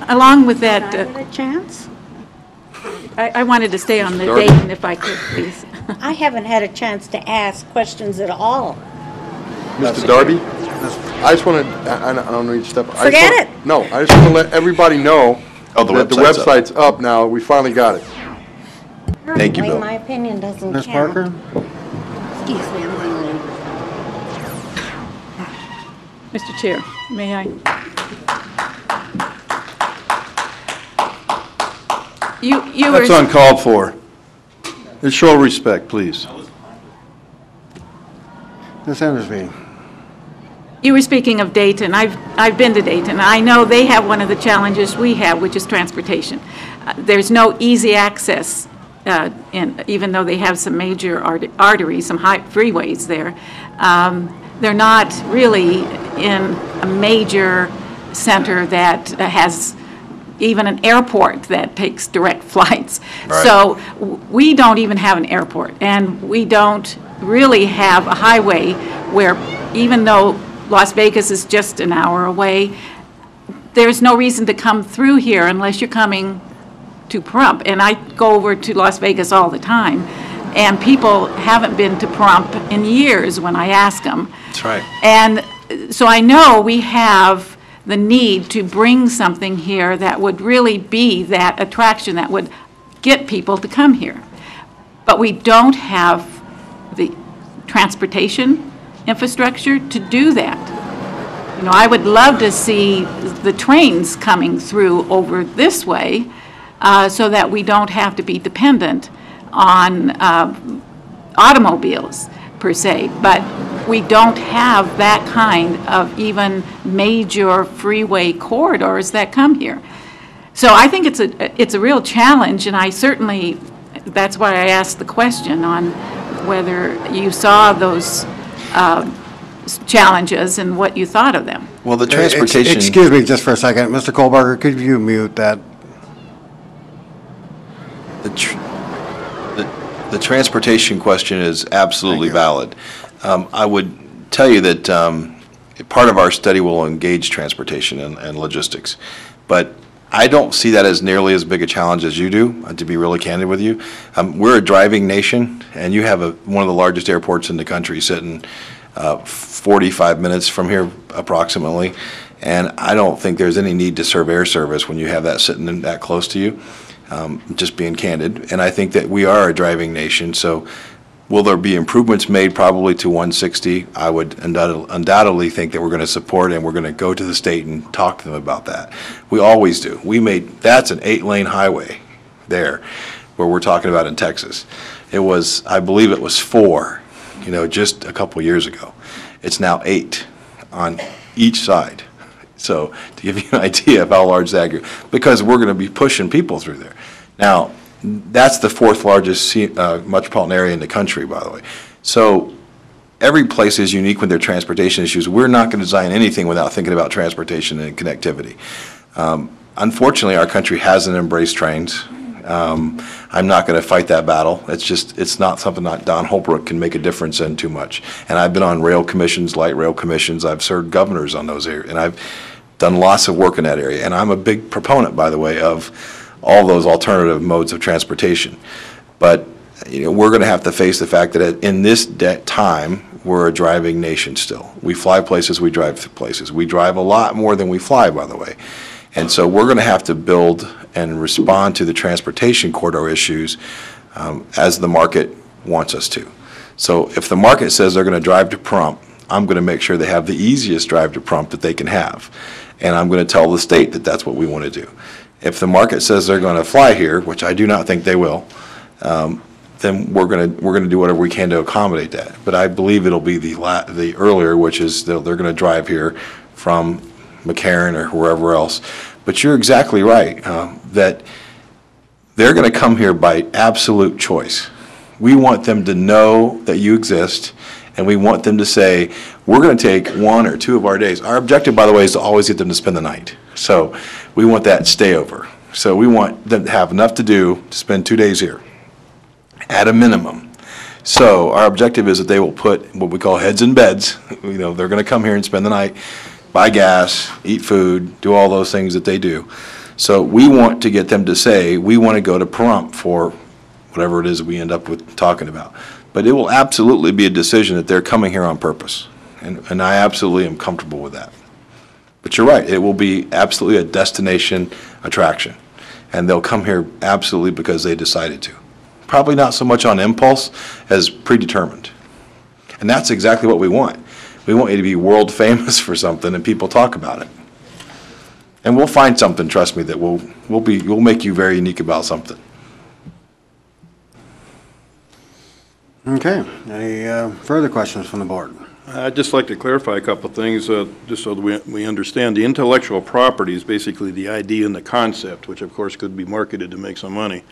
along with that, Can I get a chance? I wanted to stay on the Dayton if I could, please. I haven't had a chance to ask questions at all. Mr. Darby? I just want to, I don't need to step. Forget it. No, I just want to let everybody know Oh, the that the website's website's up now. We finally got it. Thank you, Apparently, Bill. my opinion doesn't Ms. count. Parker? Excuse me, I'm going to Mr. Chair, may I? You were... That's uncalled for. Let's show respect, please. Ms. Endersby? You were speaking of Dayton. I've been to Dayton. I know they have one of the challenges we have, which is transportation. There's no easy access, even though they have some major arteries, some high freeways there. They're not really in a major center that has even an airport that takes direct flights. Right. So we don't even have an airport, and we don't really have a highway where, even though Las Vegas is just an hour away, there's no reason to come through here unless you're coming to Pahrump. And I go over to Las Vegas all the time, and people haven't been to Pahrump in years when I ask them. That's right. And so I know we have the need to bring something here that would really be that attraction that would get people to come here. But we don't have the transportation infrastructure to do that. You know, I would love to see the trains coming through over this way so that we don't have to be dependent on automobiles per se, but we don't have that kind of even major freeway corridors that come here. So I think it's a real challenge, and I certainly, that's why I asked the question on whether you saw those challenges and what you thought of them. Well, the transportation. Excuse me just for a second. Mr. Kohlberger, could you mute that? The transportation question is absolutely valid. I would tell you that part of our study will engage transportation and logistics, but I don't see that as nearly as big a challenge as you do, to be really candid with you. We're a driving nation, and you have one of the largest airports in the country sitting 45 minutes from here approximately, and I don't think there's any need to serve air service when you have that sitting that close to you, just being candid. And I think that we are a driving nation, so will there be improvements made probably to 160? I would undoubtedly think that we're going to support, and we're going to go to the state and talk to them about that. We always do. That's an 8-lane highway there where we're talking about in Texas. It was, I believe it was 4, just a couple years ago. It's now 8 on each side. So to give you an idea of how large that grew, because we're going to be pushing people through there. Now, that's the 4th largest metropolitan area in the country, by the way. So every place is unique with their transportation issues. We're not going to design anything without thinking about transportation and connectivity. Unfortunately, our country hasn't embraced trains. I'm not going to fight that battle. It's not something that Don Holbrook can make a difference in too much. And I've been on rail commissions, light rail commissions. I've served governors on those areas, and I've done lots of work in that area. And I'm a big proponent, by the way, of all those alternative modes of transportation. But we're going to have to face the fact that in this time, we're a driving nation still. We fly places, we drive places. We drive a lot more than we fly, by the way. And so we're going to have to build and respond to the transportation corridor issues as the market wants us to. So if the market says they're going to drive to Pahrump, I'm going to make sure they have the easiest drive to Pahrump that they can have. And I'm going to tell the state that that's what we want to do. If the market says they're going to fly here, which I do not think they will, then we're going to do whatever we can to accommodate that. But I believe it'll be the earlier, which is they're going to drive here from McCarran or wherever else. But you're exactly right that they're going to come here by absolute choice. We want them to know that you exist, and we want them to say, we're going to take 1 or 2 of our days. Our objective, by the way, is to always get them to spend the night. So we want that stay over. So we want them to have enough to do to spend 2 days here at a minimum. So our objective is that they will put what we call heads in beds. They're going to come here and spend the night, buy gas, eat food, do all those things that they do. So we want to get them to say, we want to go to Pahrump for whatever it is we end up with talking about. But it will absolutely be a decision that they're coming here on purpose. and I absolutely am comfortable with that. But you're right, it will be absolutely a destination attraction, and they'll come here absolutely because they decided to. Probably not so much on impulse as predetermined. And that's exactly what we want. We want you to be world famous for something and people talk about it. And we'll find something, trust me, that we'll make you very unique about something. Okay. Any further questions from the board? I'd just like to clarify a couple of things, just so that we understand. The intellectual property is basically the idea and the concept, which of course could be marketed to make some money.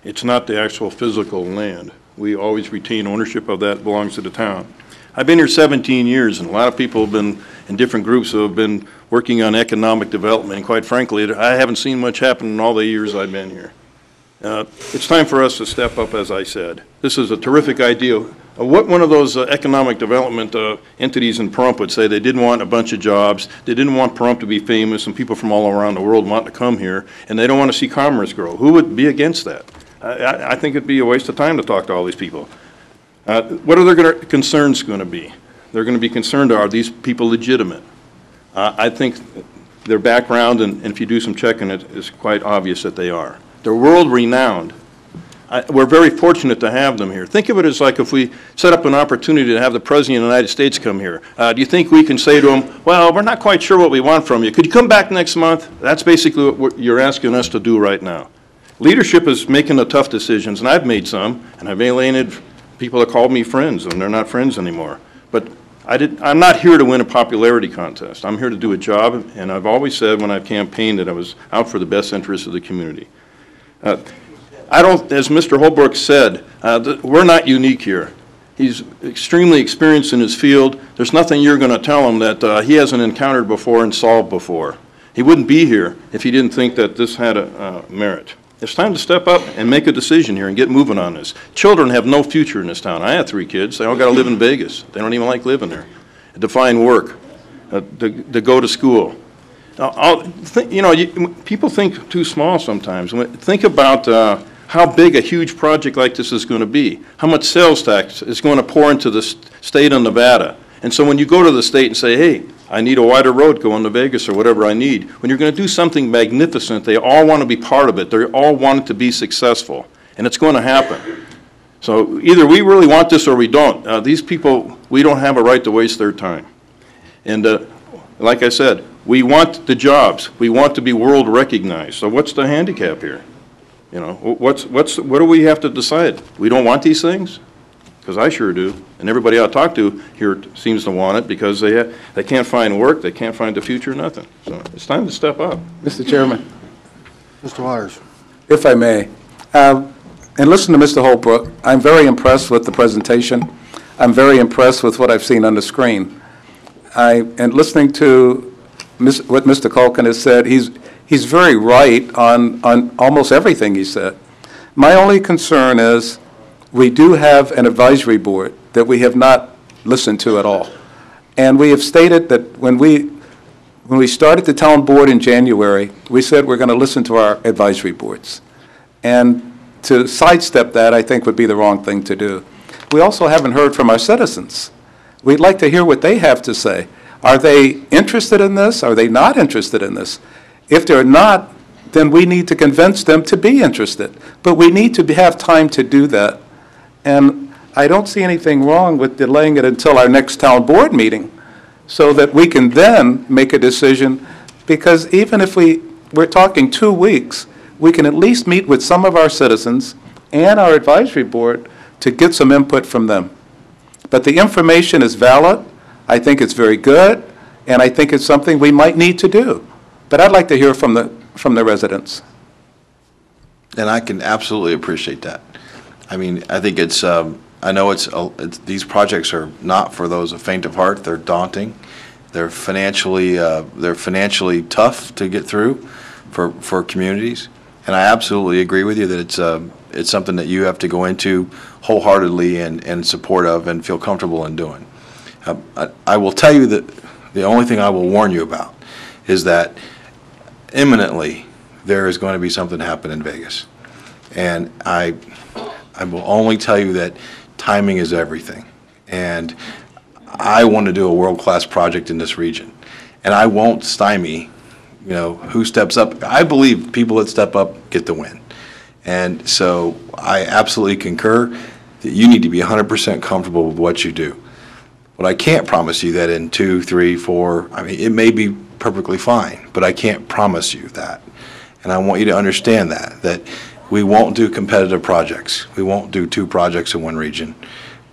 It's not the actual physical land. We always retain ownership of that, belongs to the town. I've been here 17 years, and a lot of people have been in different groups who have been working on economic development, and quite frankly, I haven't seen much happen in all the years I've been here. It's time for us to step up, as I said. This is a terrific idea. What one of those economic development entities in Pahrump would say, they didn't want a bunch of jobs, they didn't want Pahrump to be famous and people from all around the world want to come here, and they don't want to see commerce grow. Who would be against that? I think it'd be a waste of time to talk to all these people. What are their concerns going to be? They're going to be concerned, are these people legitimate? I think their background, and if you do some checking, it is quite obvious that they are. They're world-renowned. We're very fortunate to have them here. Think of it as like if we set up an opportunity to have the President of the United States come here. Do you think we can say to him, well, we're not quite sure what we want from you. Could you come back next month? That's basically what you're asking us to do right now. Leadership is making the tough decisions, and I've made some, and I've alienated people that called me friends, and they're not friends anymore. But I'm not here to win a popularity contest. I'm here to do a job, and I've always said when I've campaigned that I was out for the best interests of the community. I don't, as Mr. Holbrook said, we're not unique here. He's extremely experienced in his field. There's nothing you're going to tell him that he hasn't encountered before and solved before. He wouldn't be here if he didn't think that this had a merit. It's time to step up and make a decision here and get moving on this. Children have no future in this town. I have 3 kids. They all got to live in Vegas. They don't even like living there. To find work, to go to school. People think too small sometimes. Think about how big a huge project like this is going to be, how much sales tax is going to pour into the state of Nevada. And so when you go to the state and say, hey, I need a wider road going to Vegas or whatever I need, when you're going to do something magnificent, they all want to be part of it. They all want it to be successful, and it's going to happen. So either we really want this or we don't. These people, we don't have a right to waste their time. And like I said, we want the jobs. We want to be world recognized. So what's the handicap here? You know, what do we have to decide? We don't want these things? Because I sure do, and everybody I talk to here seems to want it because they can't find work, they can't find the future, nothing. So it's time to step up. Mr. Chairman. Mr. Waters. If I may, and listen to Mr. Holbrook, I'm very impressed with the presentation. I'm very impressed with what I've seen on the screen. And listening to what Mr. Culkin has said, he's very right on almost everything he said. My only concern is we do have an advisory board that we have not listened to at all. And we have stated that when we started the town board in January, we said we're going to listen to our advisory boards. And to sidestep that, I think, would be the wrong thing to do. We also haven't heard from our citizens. We'd like to hear what they have to say. Are they interested in this? Are they not interested in this? If they're not, then we need to convince them to be interested. But we need to have time to do that. And I don't see anything wrong with delaying it until our next town board meeting so that we can then make a decision, because even if we're talking 2 weeks, we can at least meet with some of our citizens and our advisory board to get some input from them. But the information is valid. I think it's very good, and I think it's something we might need to do. But I'd like to hear from the residents. And I can absolutely appreciate that. I mean, I think it's, I know these projects are not for those of faint of heart. They're daunting. They're financially tough to get through for communities. And I absolutely agree with you that it's something that you have to go into wholeheartedly and in support of and feel comfortable in doing. I will tell you that the only thing I will warn you about is that imminently there is going to be something happen in Vegas. And I will only tell you that timing is everything. And I want to do a world-class project in this region, and I won't stymie, you know, who steps up. I believe people that step up get the win. And so I absolutely concur that you need to be 100% comfortable with what you do. But I can't promise you that in 2, 3, 4, I mean, it may be perfectly fine, but I can't promise you that. And I want you to understand that we won't do competitive projects. We won't do 2 projects in one region.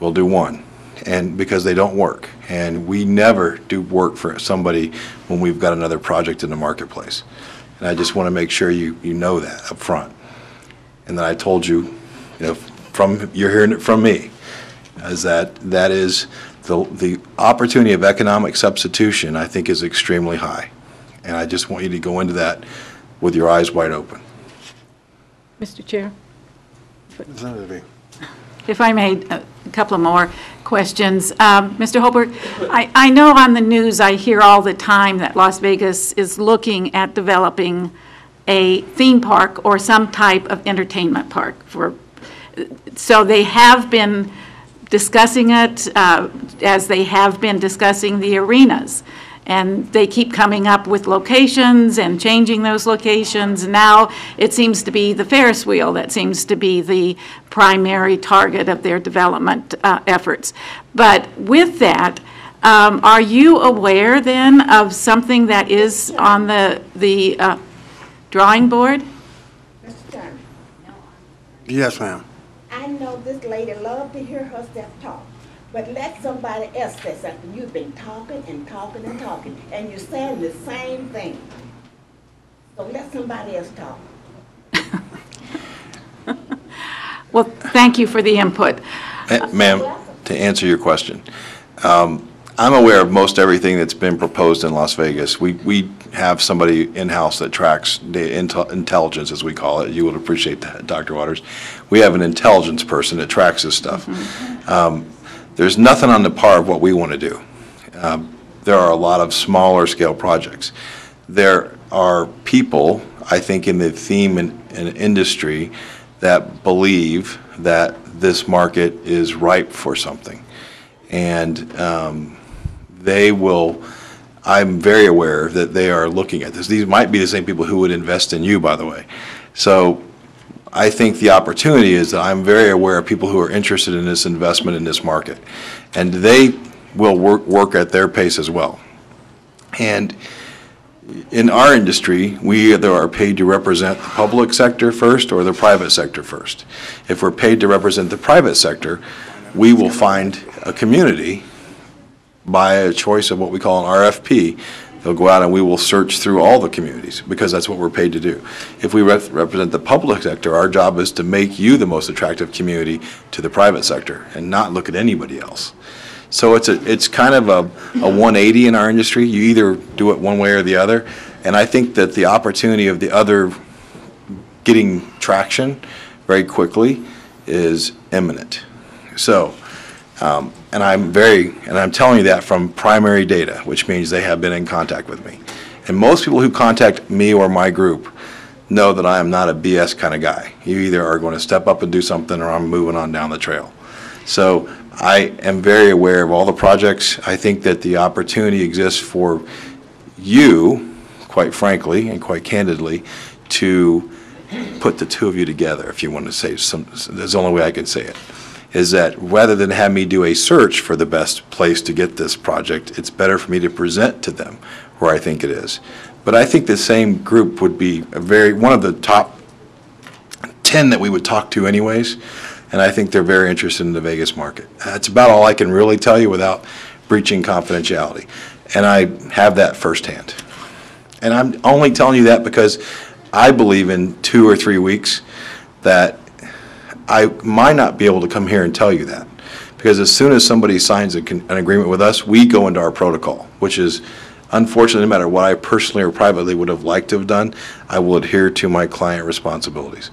We'll do 1, and because they don't work. And we never do work for somebody when we've got another project in the marketplace. And I just want to make sure you know that up front. And then I told you, you know, you're hearing it from me, is that is the opportunity of economic substitution, I think, is extremely high. And I just want you to go into that with your eyes wide open. Mr. Chair? Representative. If I made a couple of more questions. Mr. Holbrook, I know on the news I hear all the time that Las Vegas is looking at developing a theme park or some type of entertainment park. So they have been discussing it as they have been discussing the arenas. And they keep coming up with locations and changing those locations. Now it seems to be the Ferris wheel that seems to be the primary target of their development efforts. But with that, are you aware then of something that is on the drawing board? Mr. Chairman, Yes, ma'am. I know this lady loved to hear herself talk, but let somebody else say something. You've been talking and talking and talking, and you're saying the same thing. So let somebody else talk. Well, thank you for the input. Ma'am, to answer your question, I'm aware of most everything that's been proposed in Las Vegas. We have somebody in-house that tracks data intelligence, as we call it. You would appreciate that, Dr. Waters. We have an intelligence person that tracks this stuff. There's nothing on the par of what we want to do. There are a lot of smaller scale projects. There are people, I think, in the theme and industry that believe that this market is ripe for something. And they will, I'm very aware that they are looking at this. These might be the same people who would invest in you, by the way. So I think the opportunity is that I'm very aware of people who are interested in this investment in this market. And they will work at their pace as well. And in our industry, we either are paid to represent the public sector first or the private sector first. If we're paid to represent the private sector, we will find a community by a choice of what we call an RFP. They'll go out and we will search through all the communities because that's what we're paid to do. If we represent the public sector, our job is to make you the most attractive community to the private sector and not look at anybody else. So it's kind of a 180 in our industry. You either do it one way or the other. And I think that the opportunity of the other getting traction very quickly is imminent. So, and I'm telling you that from primary data, which means they have been in contact with me. And most people who contact me or my group know that I am not a BS kind of guy. You either are going to step up and do something or I'm moving on down the trail. So I am very aware of all the projects. I think that the opportunity exists for you, quite frankly and quite candidly, to put the two of you together, if you want to say some. That's the only way I can say it. Is that rather than have me do a search for the best place to get this project, it's better for me to present to them where I think it is. But I think the same group would be one of the top 10 that we would talk to anyways, and I think they're very interested in the Vegas market. That's about all I can really tell you without breaching confidentiality, and I have that firsthand. And I'm only telling you that because I believe in 2 or 3 weeks that I might not be able to come here and tell you that, because as soon as somebody signs an agreement with us, we go into our protocol, which is, unfortunately, no matter what I personally or privately would have liked to have done, I will adhere to my client responsibilities.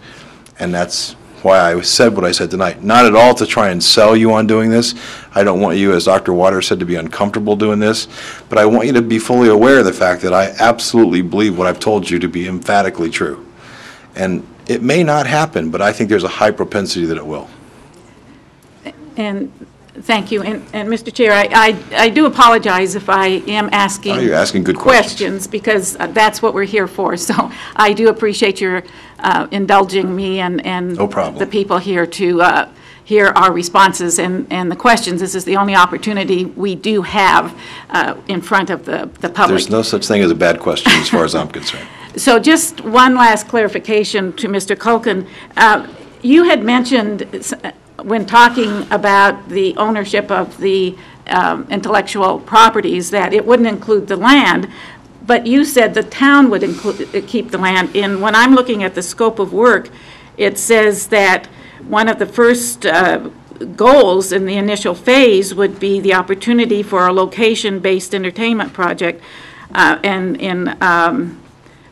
And that's why I said what I said tonight. Not at all to try and sell you on doing this. I don't want you, as Dr. Waters said, to be uncomfortable doing this, but I want you to be fully aware of the fact that I absolutely believe what I've told you to be emphatically true. And it may not happen, but I think there's a high propensity that it will. And Thank you. And Mr. Chair, I do apologize if I am asking. Oh, you're asking good questions because that's what we're here for. So I do appreciate your indulging me and no problem. The people here to hear our responses and the questions. This is the only opportunity we do have in front of the public. There's no such thing as a bad question as far as I'm concerned. So just one last clarification to Mr. Culkin. You had mentioned when talking about the ownership of the intellectual properties that it wouldn't include the land, but you said the town would keep the land. When I'm looking at the scope of work, it says that one of the first goals in the initial phase would be the opportunity for a location-based entertainment project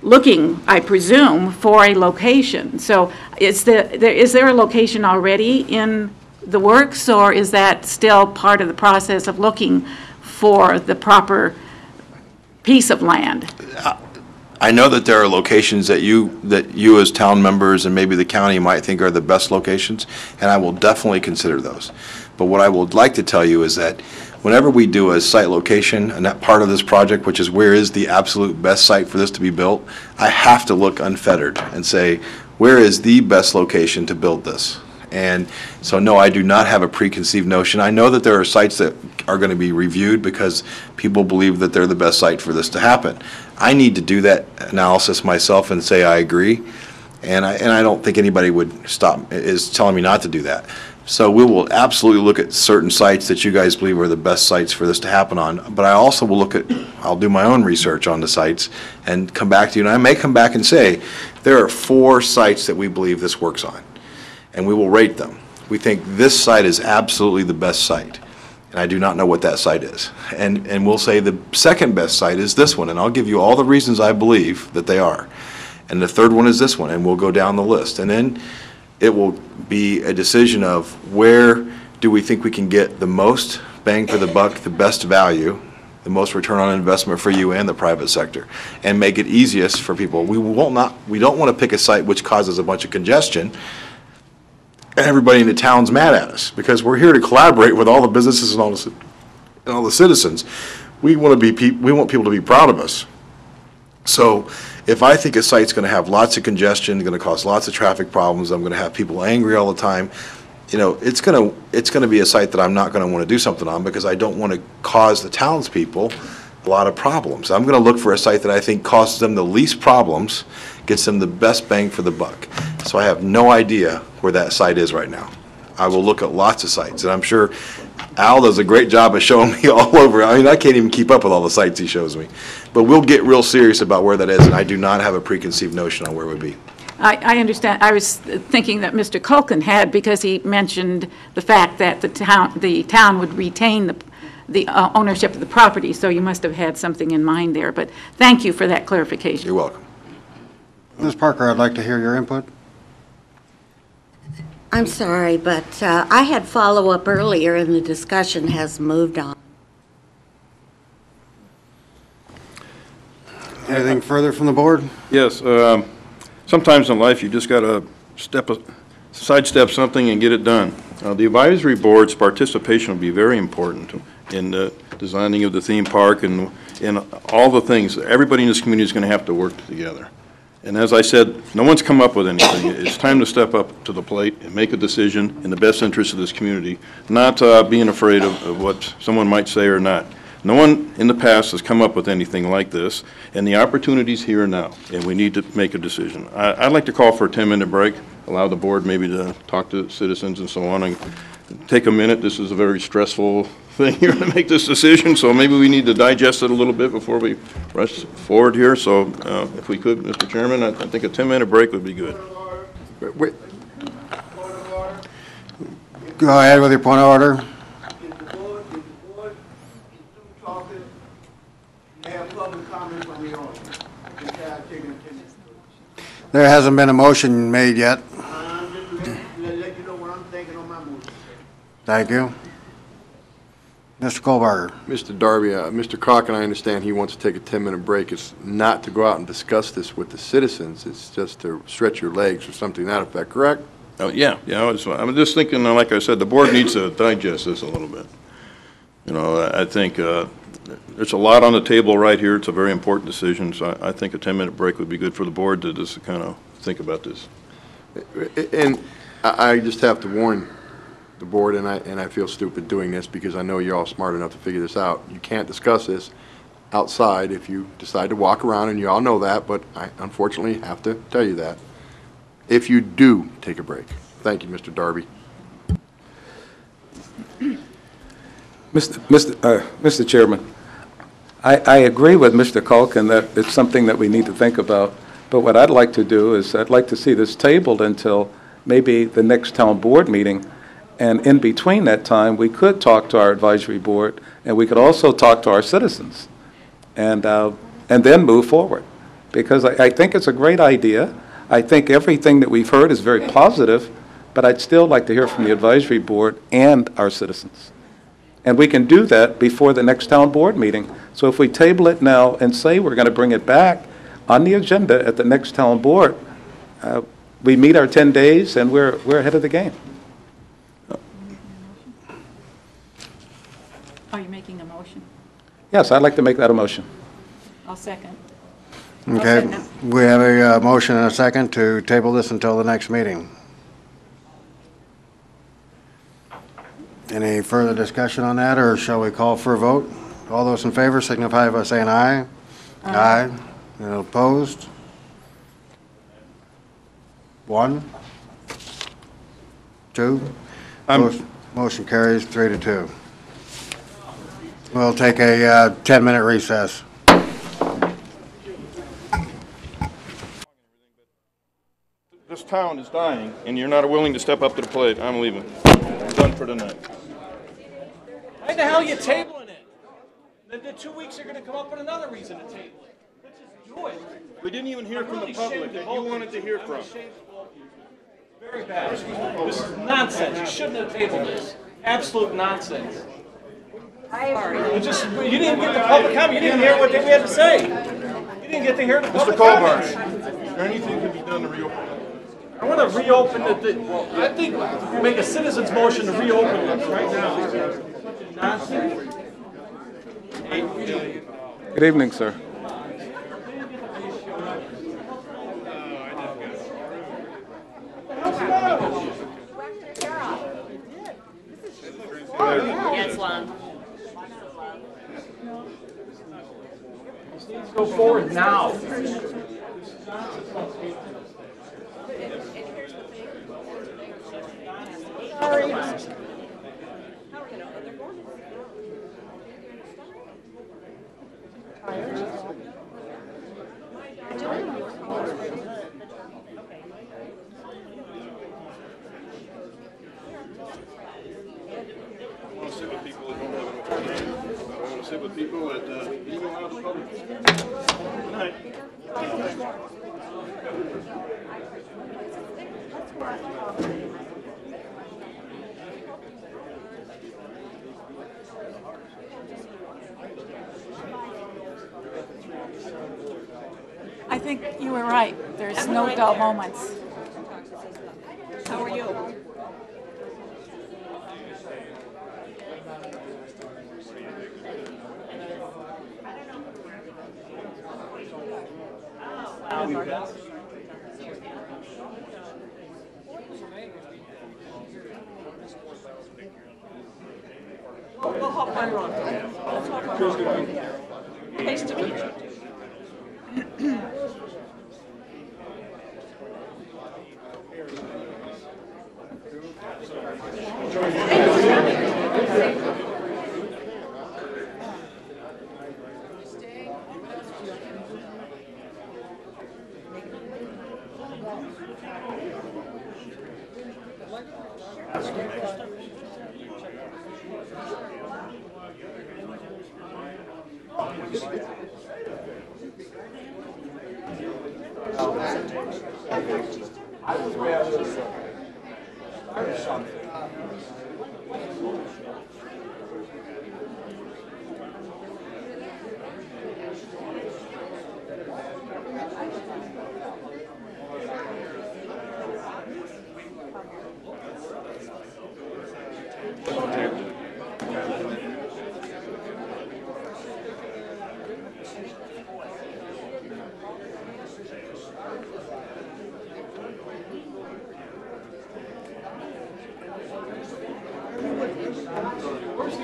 looking, I presume, for a location. So is there a location already in the works, or is that still part of the process of looking for the proper piece of land? I know that there are locations that you as town members and maybe the county might think are the best locations, and I will definitely consider those. But what I would like to tell you is that whenever we do a site location and that part of this project, which is where is the absolute best site for this to be built, I have to look unfettered and say, where is the best location to build this? And so, no, I do not have a preconceived notion. I know that there are sites that are going to be reviewed because people believe that they're the best site for this to happen. I need to do that analysis myself and say I agree, and I don't think anybody is telling me not to do that. So we will absolutely look at certain sites that you guys believe are the best sites for this to happen on, but I also will I'll do my own research on the sites and come back to you, and I may come back and say, there are 4 sites that we believe this works on, and we will rate them. We think this site is absolutely the best site, and I do not know what that site is. And we'll say the second best site is this one, and I'll give you all the reasons I believe that they are. And the third one is this one, and we'll go down the list. And then it will be a decision of where do we think we can get the most bang for the buck, the best value, the most return on investment for you and the private sector, and make it easiest for people. We don't want to pick a site which causes a bunch of congestion and everybody in the town's mad at us, because we're here to collaborate with all the businesses and all the citizens. We want people to be proud of us. So if I think a site's going to have lots of congestion, going to cause lots of traffic problems, I'm going to have people angry all the time, it's going to be a site that I'm not going to want to do something on, because I don't want to cause the townspeople a lot of problems. I'm going to look for a site that I think causes them the least problems, gets them the best bang for the buck. So I have no idea where that site is right now. I will look at lots of sites, and I'm sure Al does a great job of showing me all over. I mean, I can't even keep up with all the sites he shows me. But we'll get real serious about where that is, and I do not have a preconceived notion on where it would be. I understand. I was thinking that Mr. Culkin had, because he mentioned the fact that the town would retain the ownership of the property, so you must have had something in mind there. But thank you for that clarification. You're welcome. Ms. Parker, I'd like to hear your input. I'm sorry, but I had follow-up earlier and the discussion has moved on. Anything further from the board? Yes. Sometimes in life, you just got to sidestep something and get it done. The advisory board's participation will be very important in the designing of the theme park and all the things. Everybody in this community is going to have to work together. And as I said, no one's come up with anything. It's time to step up to the plate and make a decision in the best interest of this community, not being afraid of what someone might say or not. No one in the past has come up with anything like this, and the opportunity's here now, and we need to make a decision. I'd like to call for a 10-minute break, allow the board maybe to talk to citizens and so on, and take a minute. This is a very stressful thing here to make this decision, so maybe we need to digest it a little bit before we rush forward here. So if we could, Mr. Chairman, I think a 10-minute break would be good. Wait. Go ahead with your point of order. There hasn't been a motion made yet. Thank you. Mr. Kohlberger. Mr. Darby, Mr. Cock, I understand he wants to take a 10-minute break. It's not to go out and discuss this with the citizens. It's just to stretch your legs or something to that effect, correct? Yeah, I'm just thinking, like I said, the board needs to digest this a little bit. You know, I think there's a lot on the table right here. It's a very important decision, so I think a 10-minute break would be good for the board to just kind of think about this. And I just have to warn the board, and I feel stupid doing this because I know you're all smart enough to figure this out. You can't discuss this outside if you decide to walk around, and you all know that, but I unfortunately have to tell you that. If you do take a break. Thank you, Mr. Darby. Mr. Chairman, I agree with Mr. Culkin that it's something that we need to think about, but what I'd like to do is I'd like to see this tabled until maybe the next town board meeting, and in between that time, we could talk to our advisory board, and we could also talk to our citizens, and then move forward, because I think it's a great idea. I think everything that we've heard is very positive, but I'd still like to hear from the advisory board and our citizens. And we can do that before the next town board meeting. So if we table it now and say we're going to bring it back on the agenda at the next town board, we meet our 10 days and we're ahead of the game. Are you making a motion? Yes, I'd like to make that a motion. I'll second. Okay, we have a motion and a second to table this until the next meeting. Any further discussion on that, or shall we call for a vote? All those in favor signify by saying aye. Aye. And opposed? 1, 2. Motion carries 3-2. We'll take a 10-minute recess. This town is dying, and you're not willing to step up to the plate. I'm leaving. I'm done for tonight. Why the hell are you tabling it? Then in 2 weeks you're going to come up with another reason to table it. Let's just do it. We didn't even hear from the public that you wanted to hear from. Very bad. This is nonsense. You shouldn't have tabled this. Absolute nonsense. You didn't even get the public comment. You didn't hear what we had to say. You didn't get to hear the public comments. Mr. Colbart, is there anything that can be done to reopen it? I want to reopen I think make a citizen's motion to reopen it right now. Nonsense. Good evening, sir. Yes, Lon. This needs to go forward now. Sit with people that even allow the public. Good night. I think you were right. There's no dull moments. How are you? We'll hop right on. Let's hop on. Nice to meet you.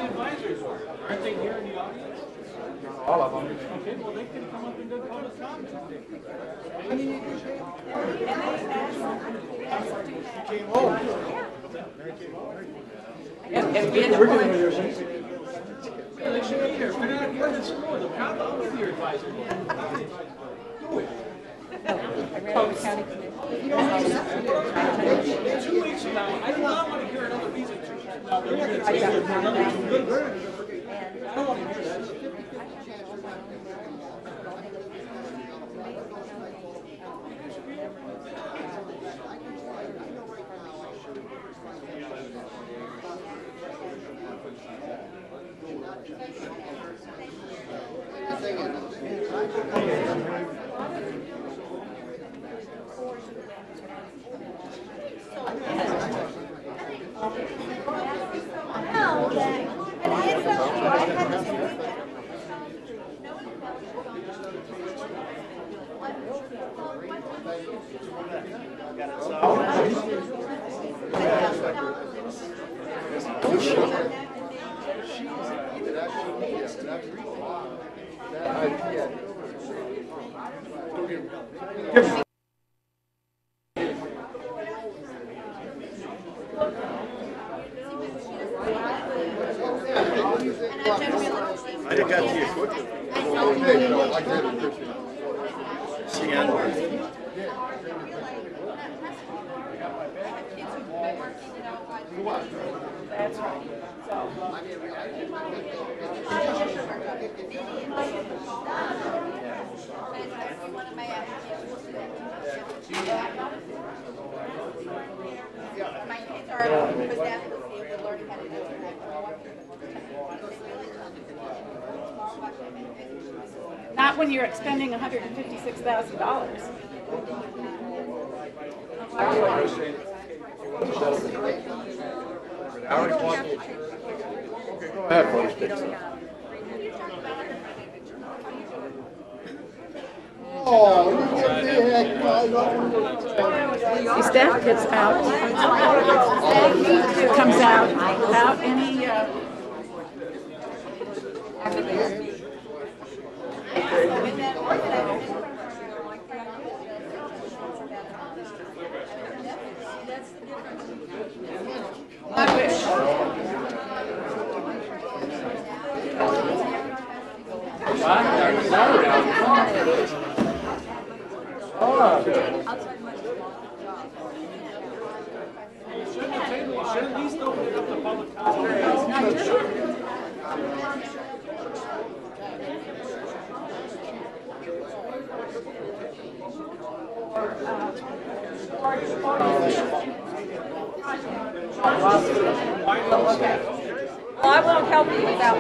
advisory board? Aren't they here in the audience? All of them. Okay, well, they can come up and do public comment. Yeah, they should be here. If they're not here, then screw them. Come on with your advisory board. Do it. 2 weeks from now, I do not want to hear another reason. Now, they're going to take it for another 2 weeks. I don't want to hear that. I got to you quickly. See you. That's right. My kids are learning how to do it. Not when you're expending $156,000. Go ahead, buddy. The staff gets out, comes out without any, I wish. Shouldn't at least open it up to public comment. Well, I won't help you with that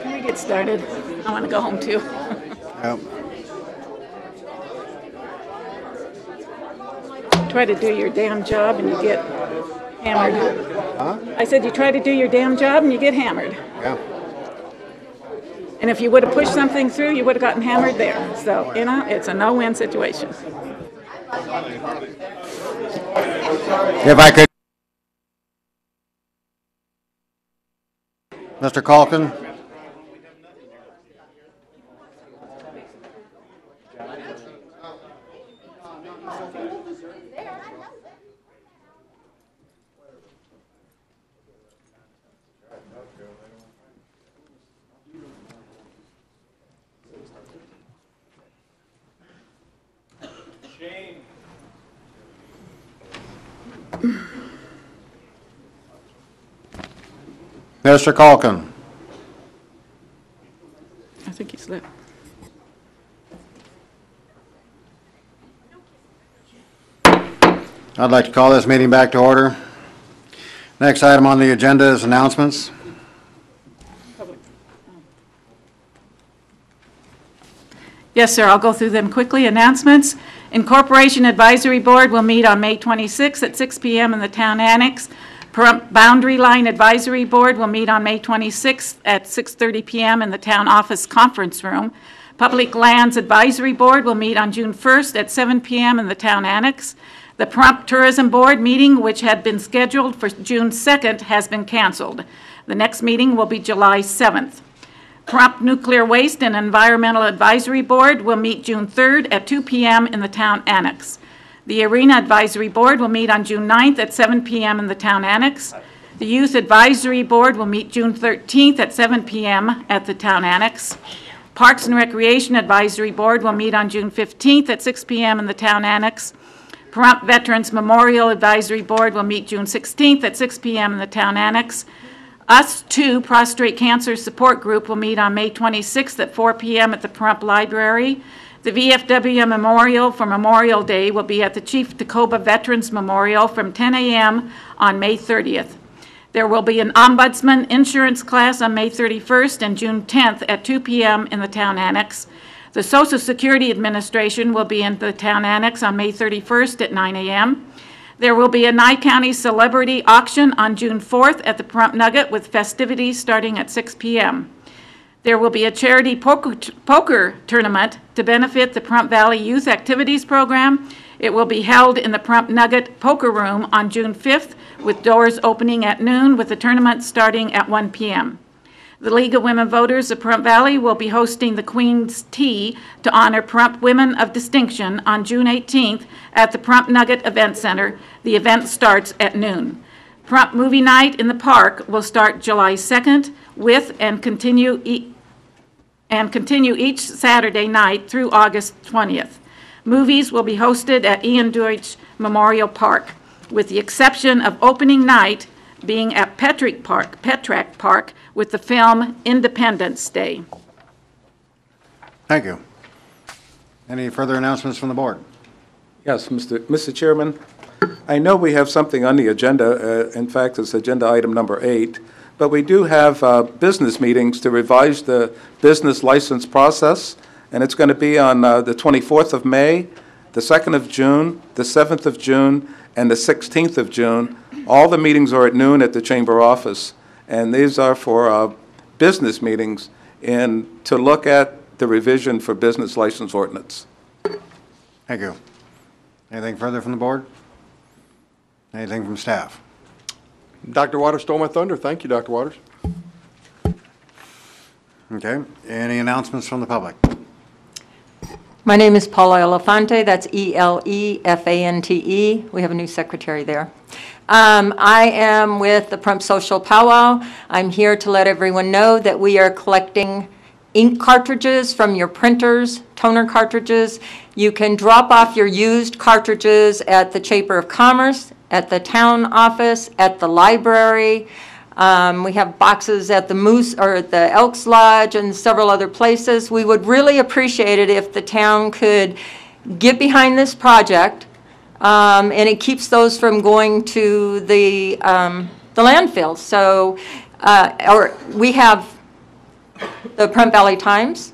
Can we get started? I want to go home too. Yep. Try to do your damn job and you get hammered. Huh? I said you try to do your damn job and you get hammered. Yeah. And if you would have pushed something through, you would have gotten hammered there. So, you know, it's a no-win situation. If I could. Mr. Calkin? Mr. Calkin? I think he's left. I'd like to call this meeting back to order. Next item on the agenda is announcements. Yes, sir, I'll go through them quickly. Announcements. Incorporation Advisory Board will meet on May 26 at 6 p.m. in the Town Annex. Boundary Line Advisory Board will meet on May 26th at 6:30 p.m. in the Town Office Conference Room. Public Lands Advisory Board will meet on June 1st at 7 p.m. in the Town Annex. The Pahrump Tourism Board meeting, which had been scheduled for June 2nd, has been canceled. The next meeting will be July 7th. Pahrump Nuclear Waste and Environmental Advisory Board will meet June 3rd at 2 p.m. in the Town Annex. The Arena Advisory Board will meet on June 9th at 7 p.m. in the Town Annex. The Youth Advisory Board will meet June 13th at 7 p.m. at the Town Annex. Parks and Recreation Advisory Board will meet on June 15th at 6 p.m. in the Town Annex. Pahrump Veterans Memorial Advisory Board will meet June 16th at 6 p.m. in the Town Annex. Us Too Prostate Cancer Support Group will meet on May 26th at 4 p.m. at the Pahrump Library. The VFW Memorial for Memorial Day will be at the Chief Tacoba Veterans Memorial from 10 a.m. on May 30th. There will be an Ombudsman Insurance class on May 31st and June 10th at 2 p.m. in the Town Annex. The Social Security Administration will be in the Town Annex on May 31st at 9 a.m. There will be a Nye County Celebrity Auction on June 4th at the Pahrump Nugget with festivities starting at 6 p.m. There will be a charity poker tournament to benefit the Pahrump Valley Youth Activities Program. It will be held in the Pahrump Nugget Poker Room on June 5th with doors opening at noon with the tournament starting at 1 p.m. The League of Women Voters of Pahrump Valley will be hosting the Queen's Tea to honor Pahrump Women of Distinction on June 18th at the Pahrump Nugget Event Center. The event starts at noon. Pahrump Movie Night in the Park will start July 2nd with and continue each Saturday night through August 20th. Movies will be hosted at Ian Deutsch Memorial Park, with the exception of opening night being at Petrack Park with the film Independence Day. Thank you. Any further announcements from the board? Yes, Mr. Chairman, I know we have something on the agenda. In fact, it's agenda item number 8, but we do have business meetings to revise the business license process, and it's going to be on the 24th of May, the 2nd of June, the 7th of June, and the 16th of June. All the meetings are at noon at the Chamber office, and these are for business meetings and to look at the revision for business license ordinance. Thank you. Anything further from the board? Anything from staff? Dr. Waters stole my thunder. Thank you, Dr. Waters. Okay. Any announcements from the public? My name is Paula Elefante. That's E-L-E-F-A-N-T-E. We have a new secretary there. I am with the Pahrump Social Powwow. I'm here to let everyone know that we are collecting ink cartridges from your printers, toner cartridges. You can drop off your used cartridges at the Chamber of Commerce, at the town office, at the library. We have boxes at the Moose or at the Elks Lodge and several other places. We would really appreciate it if the town could get behind this project, and it keeps those from going to the landfill. So, or we have the Pahrump Valley Times.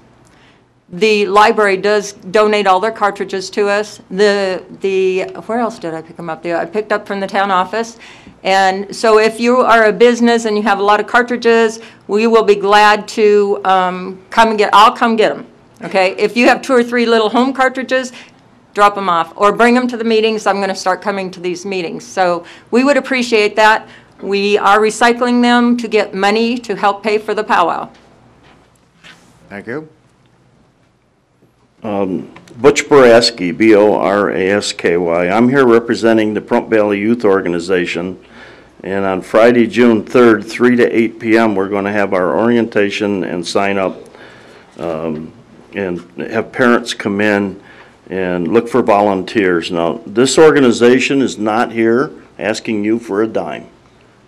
The library does donate all their cartridges to us. Where else did I pick them up? I picked up from the town office. And so if you are a business and you have a lot of cartridges, we will be glad to I'll come get them, okay? If you have 2 or 3 little home cartridges, drop them off or bring them to the meetings. I'm going to start coming to these meetings. So we would appreciate that. We are recycling them to get money to help pay for the powwow. Thank you. Butch Boraski, B-O-R-A-S-K-Y. I'm here representing the Pahrump Valley Youth Organization, and on Friday, June 3rd, 3 to 8 p.m., we're going to have our orientation and sign up and have parents come in and look for volunteers. Now, this organization is not here asking you for a dime.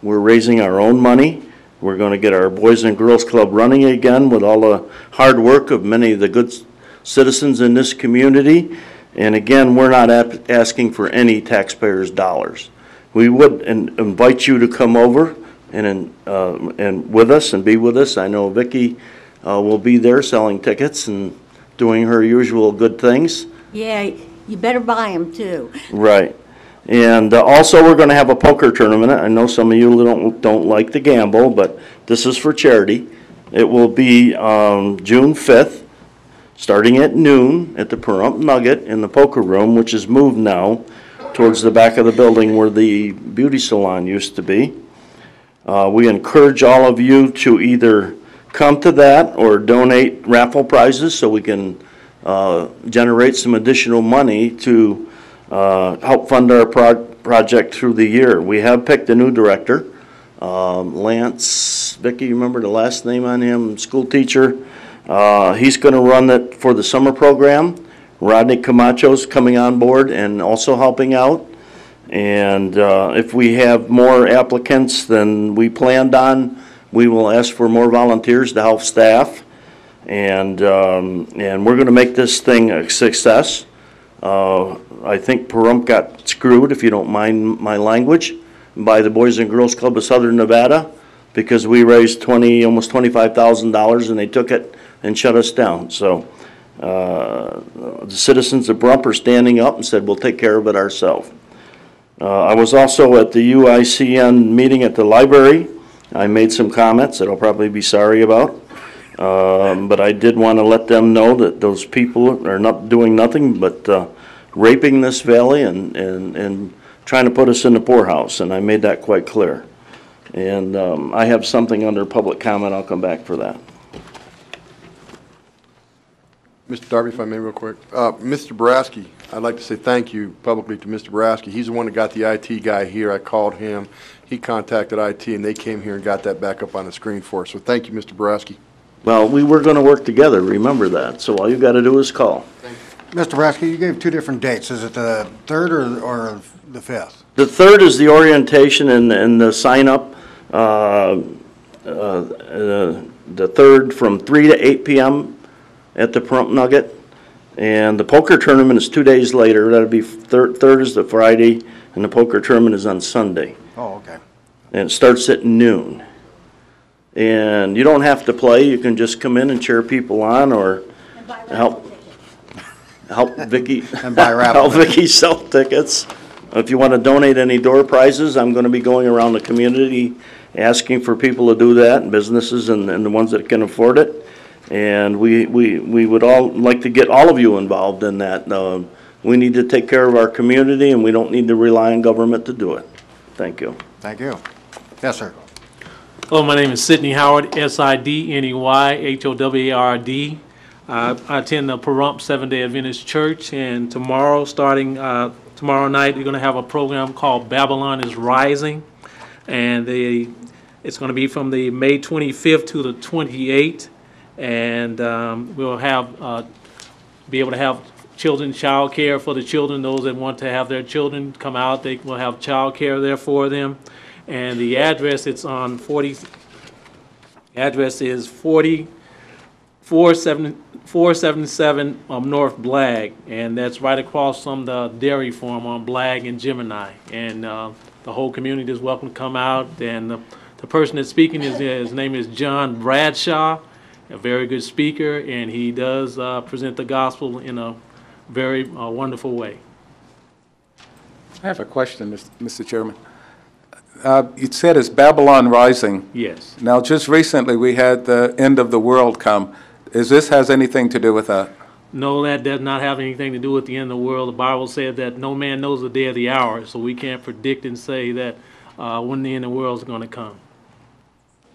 We're raising our own money. We're going to get our Boys and Girls Club running again with all the hard work of many of the good citizens in this community. And again, we're not asking for any taxpayers' dollars. we would invite you to come over and with us and be with us. I know Vicki will be there selling tickets and doing her usual good things. Yeah, you better buy them too. Right. And also, we're going to have a poker tournament. I know some of you don't like to gamble, but this is for charity. It will be June 5th, starting at noon at the Pahrump Nugget in the poker room, which is moved now towards the back of the building where the beauty salon used to be. We encourage all of you to either come to that or donate raffle prizes so we can generate some additional money to help fund our project through the year. We have picked a new director, Lance, Vicki, you remember the last name on him, school teacher. He's going to run it for the summer program. Rodney Camacho's coming on board and also helping out. And if we have more applicants than we planned on, we will ask for more volunteers to help staff. And we're going to make this thing a success. I think Pahrump got screwed, if you don't mind my language, by the Boys and Girls Club of Southern Nevada, because we raised almost $25,000 and they took it and shut us down. So the citizens of Pahrump are standing up and said, we'll take care of it ourselves. I was also at the UICN meeting at the library. I made some comments that I'll probably be sorry about. But I did want to let them know that those people are not doing nothing but raping this valley and trying to put us in the poorhouse, and I made that quite clear. And I have something under public comment. I'll come back for that. Mr. Darby, if I may real quick. Mr. Boraski, I'd like to say thank you publicly to Mr. Boraski. He's the one that got the IT guy here. I called him. He contacted IT, and they came here and got that back up on the screen for us. So thank you, Mr. Boraski. Well, we were going to work together, remember that. So all you got to do is call. Mr. Boraski, you gave two different dates. Is it the 3rd or the 5th? The 3rd is the orientation and the sign-up. The 3rd from 3 to 8 p.m. at the Pahrump Nugget. And the poker tournament is 2 days later. That'll be 3rd is the Friday, and the poker tournament is on Sunday. Oh, okay. And it starts at noon. And you don't have to play. You can just come in and cheer people on or help Vicki and buy raffle help Vicki sell tickets. If you want to donate any door prizes, I'm going to be going around the community asking for people to do that, and businesses and the ones that can afford it. And we would all like to get all of you involved in that. We need to take care of our community, and we don't need to rely on government to do it. Thank you. Thank you. Yes, sir. Hello, my name is Sidney Howard, S-I-D-N-E-Y-H-O-W-A-R-D. I attend the Pahrump Seventh-day Adventist Church, and tomorrow, starting tomorrow night, we're going to have a program called Babylon is Rising, and it's going to be from the May 25th to the 28th, and we'll have be able to have child care for the children. Those that want to have their children come out, they will have child care there for them. And the address, it's on 477 North Blag, and that's right across from the dairy farm on Blag and Gemini. And the whole community is welcome to come out. And the person that's speaking, his name is John Bradshaw, a very good speaker, and he does present the gospel in a very wonderful way. I have a question, Mr. Chairman. You said it's Babylon Rising. Yes. Now, just recently we had the end of the world come. Has anything to do with that? No, that does not have anything to do with the end of the world. The Bible said that no man knows the day or the hour, so we can't predict and say that when the end of the world is going to come.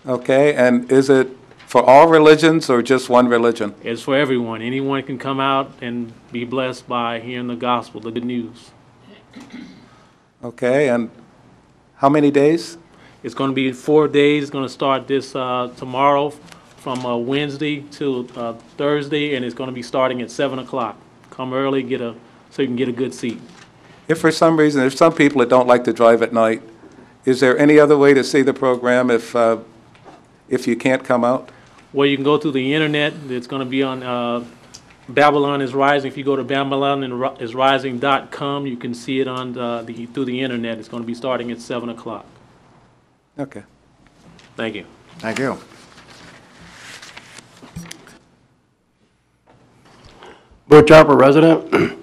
Okay, and is it for all religions or just one religion? It's for everyone. Anyone can come out and be blessed by hearing the gospel, the good news. Okay, and how many days? It's going to be 4 days. It's going to start this tomorrow from Wednesday to Thursday, and it's going to be starting at 7 o'clock. Come early, so you can get a good seat. If for some reason, there's some people that don't like to drive at night, is there any other way to see the program if you can't come out? Well, you can go through the internet. It's going to be on Babylon is Rising. If you go to babylonisrising.com, you can see it on through the internet. It's going to be starting at 7 o'clock. Okay. Thank you. Thank you. Butch Harper, resident.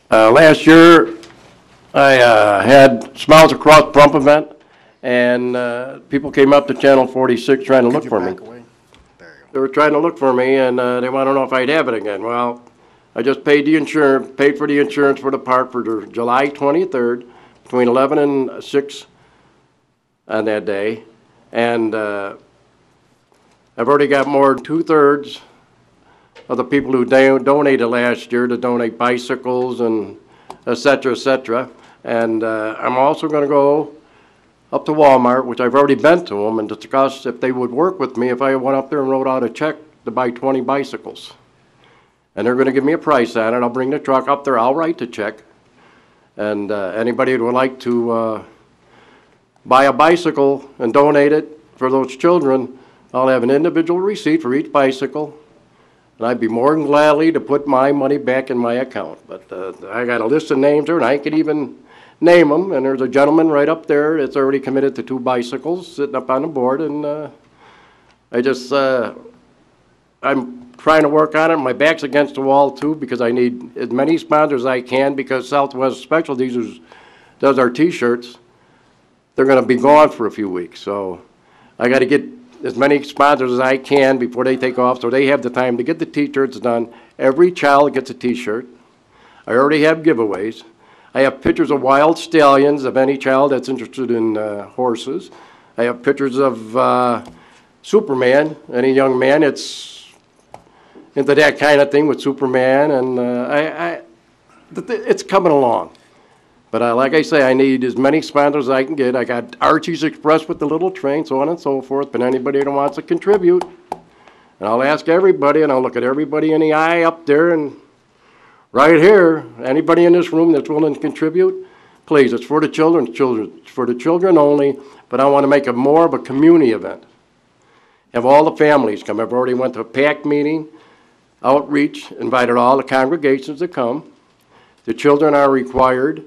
Last year, I had Smiles Across Prump event, and people came up to Channel 46 trying to look for me. They were trying to look for me, and they want to know if I'd have it again. Well, I just paid for the insurance for the park for July 23rd, between 11 and 6 on that day, and I've already got more than 2/3 of the people who donated last year to donate bicycles and et cetera, et cetera. And I'm also going to go up to Walmart, which I've already been to them, and discuss if they would work with me if I went up there and wrote out a check to buy 20 bicycles. And they're going to give me a price on it. I'll bring the truck up there. I'll write the check. And anybody who would like to buy a bicycle and donate it for those children, I'll have an individual receipt for each bicycle. And I'd be more than gladly to put my money back in my account. But I got a list of names there, and I could even name them. And there's a gentleman right up there that's already committed to 2 bicycles sitting up on the board. And I'm trying to work on it. My back's against the wall, too, because I need as many sponsors as I can, because Southwest Specialties, who does our T-shirts, they're going to be gone for a few weeks. So I got to get as many sponsors as I can before they take off, so they have the time to get the T-shirts done. Every child gets a T-shirt. I already have giveaways. I have pictures of wild stallions of any child that's interested in horses. I have pictures of Superman, any young man that's into that kind of thing with Superman, and it's coming along. But like I say, I need as many sponsors as I can get. I got Archie's Express with the little train, so on and so forth. But anybody that wants to contribute, and I'll ask everybody, and I'll look at everybody in the eye up there and right here, anybody in this room that's willing to contribute, please, it's for the children, it's for the children only, but I want to make it more of a community event. Have all the families come. I've already went to a PAC meeting, outreach, invited all the congregations to come. The children are required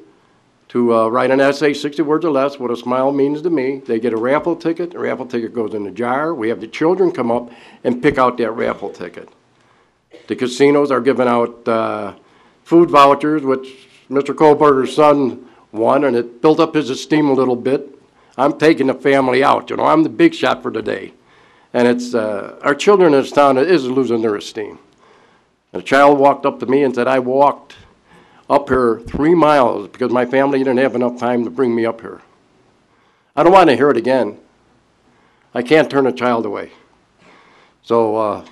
to write an essay, 60 words or less, what a smile means to me. They get a raffle ticket. The raffle ticket goes in a jar. We have the children come up and pick out that raffle ticket. The casinos are giving out food vouchers, which Mr. Kohlberger's son won, and it built up his esteem a little bit. I'm taking the family out. You know, I'm the big shot for today. And it's our children in this town is losing their esteem. A child walked up to me and said, I walked up here 3 miles because my family didn't have enough time to bring me up here. I don't want to hear it again. I can't turn a child away. So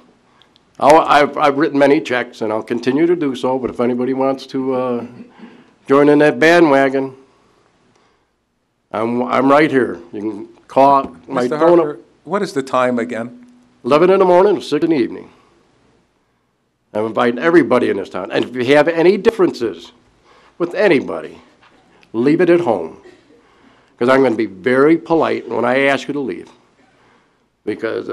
I've written many checks, and I'll continue to do so, but if anybody wants to join in that bandwagon, I'm right here. You can call my Mr. phone Harper, up. what is the time again? 11 in the morning to 6 in the evening. I'm inviting everybody in this town. And if you have any differences with anybody, leave it at home. Because I'm going to be very polite when I ask you to leave. Because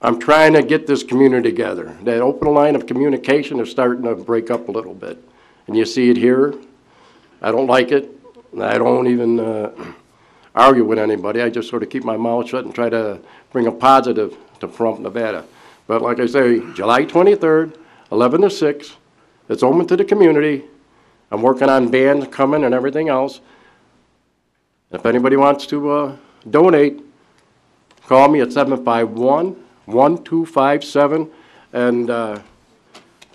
I'm trying to get this community together. That open line of communication is starting to break up a little bit. And you see it here. I don't like it. I don't even argue with anybody. I just sort of keep my mouth shut and try to bring a positive to Pahrump, Nevada. But like I say, July 23rd, 11 to 6, it's open to the community. I'm working on bands coming and everything else. If anybody wants to donate, call me at 751-1257. And the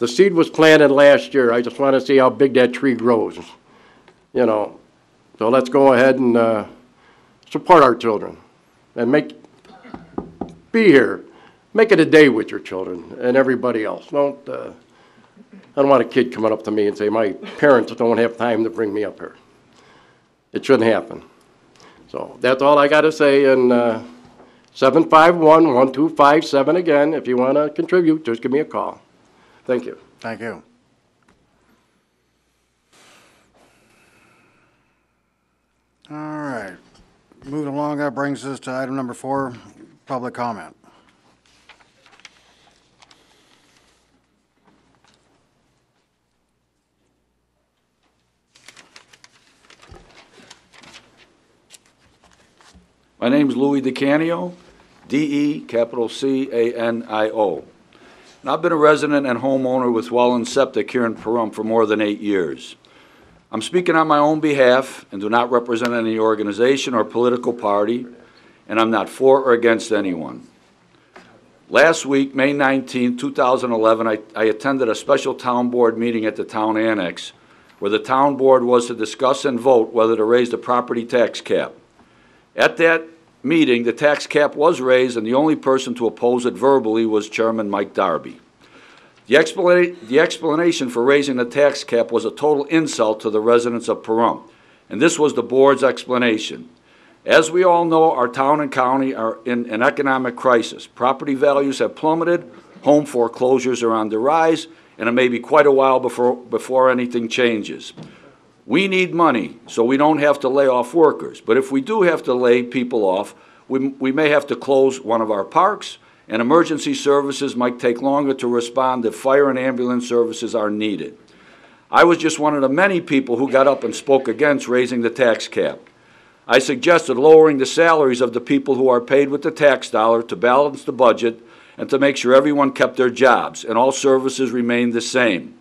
seed was planted last year. I just want to see how big that tree grows. You know, so let's go ahead and support our children and be here. Make it a day with your children and everybody else. I don't want a kid coming up to me and say, my parents don't have time to bring me up here. It shouldn't happen. So that's all I got to say. And 751-1257 again. If you want to contribute, just give me a call. Thank you. Thank you. All right. Moving along, that brings us to item number 4, public comment. My name's Louis DeCanio, D-E-C-A-N-I-O. And I've been a resident and homeowner with well and septic here in Pahrump for more than 8 years. I'm speaking on my own behalf and do not represent any organization or political party, and I'm not for or against anyone. Last week, May 19, 2011, I attended a special town board meeting at the town annex where the town board was to discuss and vote whether to raise the property tax cap. At that meeting, the tax cap was raised, and the only person to oppose it verbally was Chairman Mike Darby. The explanation for raising the tax cap was a total insult to the residents of Pahrump, and this was the board's explanation. As we all know, our town and county are in an economic crisis. Property values have plummeted, home foreclosures are on the rise, and it may be quite a while before anything changes. We need money so we don't have to lay off workers, but if we do have to lay people off, we may have to close one of our parks, and emergency services might take longer to respond if fire and ambulance services are needed. I was just one of the many people who got up and spoke against raising the tax cap. I suggested lowering the salaries of the people who are paid with the tax dollar to balance the budget and to make sure everyone kept their jobs and all services remained the same.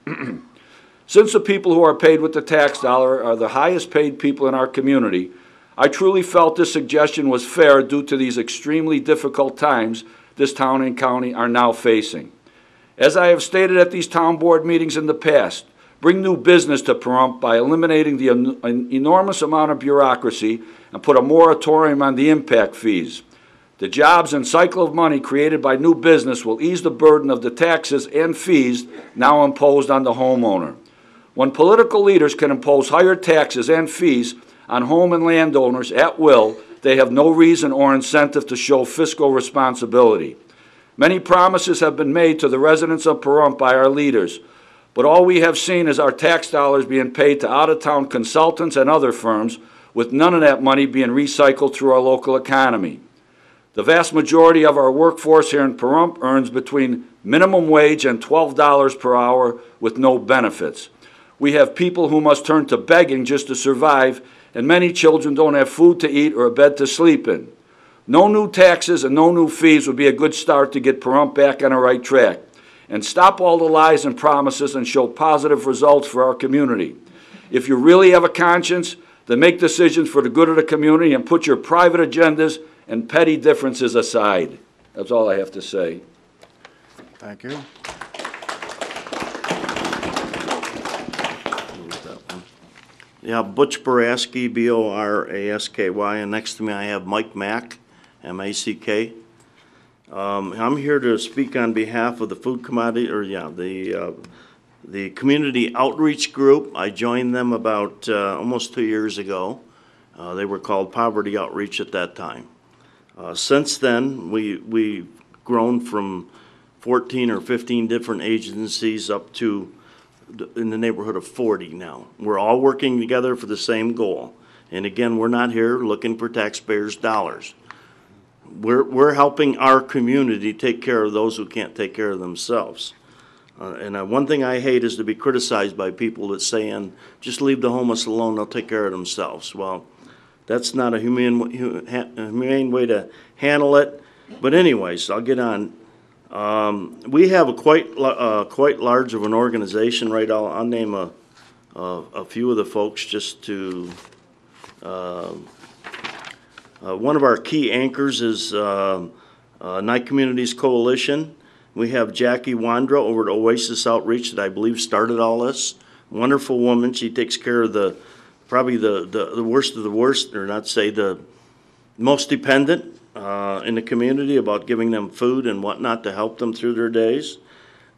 Since the people who are paid with the tax dollar are the highest paid people in our community, I truly felt this suggestion was fair due to these extremely difficult times this town and county are now facing. As I have stated at these town board meetings in the past, bring new business to Pahrump by eliminating the enormous amount of bureaucracy and put a moratorium on the impact fees. The jobs and cycle of money created by new business will ease the burden of the taxes and fees now imposed on the homeowner. When political leaders can impose higher taxes and fees on home and landowners at will, they have no reason or incentive to show fiscal responsibility. Many promises have been made to the residents of Pahrump by our leaders, but all we have seen is our tax dollars being paid to out-of-town consultants and other firms, with none of that money being recycled through our local economy. The vast majority of our workforce here in Pahrump earns between minimum wage and $12 per hour with no benefits. We have people who must turn to begging just to survive, and many children don't have food to eat or a bed to sleep in. No new taxes and no new fees would be a good start to get Pahrump back on the right track and stop all the lies and promises and show positive results for our community. If you really have a conscience, then make decisions for the good of the community and put your private agendas and petty differences aside. That's all I have to say. Thank you. Yeah, Butch Boraski, B-O-R-A-S-K-Y, and next to me I have Mike Mack, M-A-C-K. I'm here to speak on behalf of the food commodity, the community outreach group. I joined them about almost 2 years ago. They were called Poverty Outreach at that time. Since then, we've grown from 14 or 15 different agencies up to in the neighborhood of 40 now. We're all working together for the same goal. And again, we're not here looking for taxpayers' dollars. We're helping our community take care of those who can't take care of themselves. And one thing I hate is to be criticized by people that saying, just leave the homeless alone, they'll take care of themselves. Well, that's not a humane way to handle it. But anyways, I'll get on. We have a quite large of an organization, right? I'll name a few of the folks just to. One of our key anchors is Night Communities Coalition. We have Jackie Wandra over at Oasis Outreach that I believe started all this. Wonderful woman. She takes care of probably the worst of the worst, or not say the most dependent in the community, about giving them food and whatnot to help them through their days.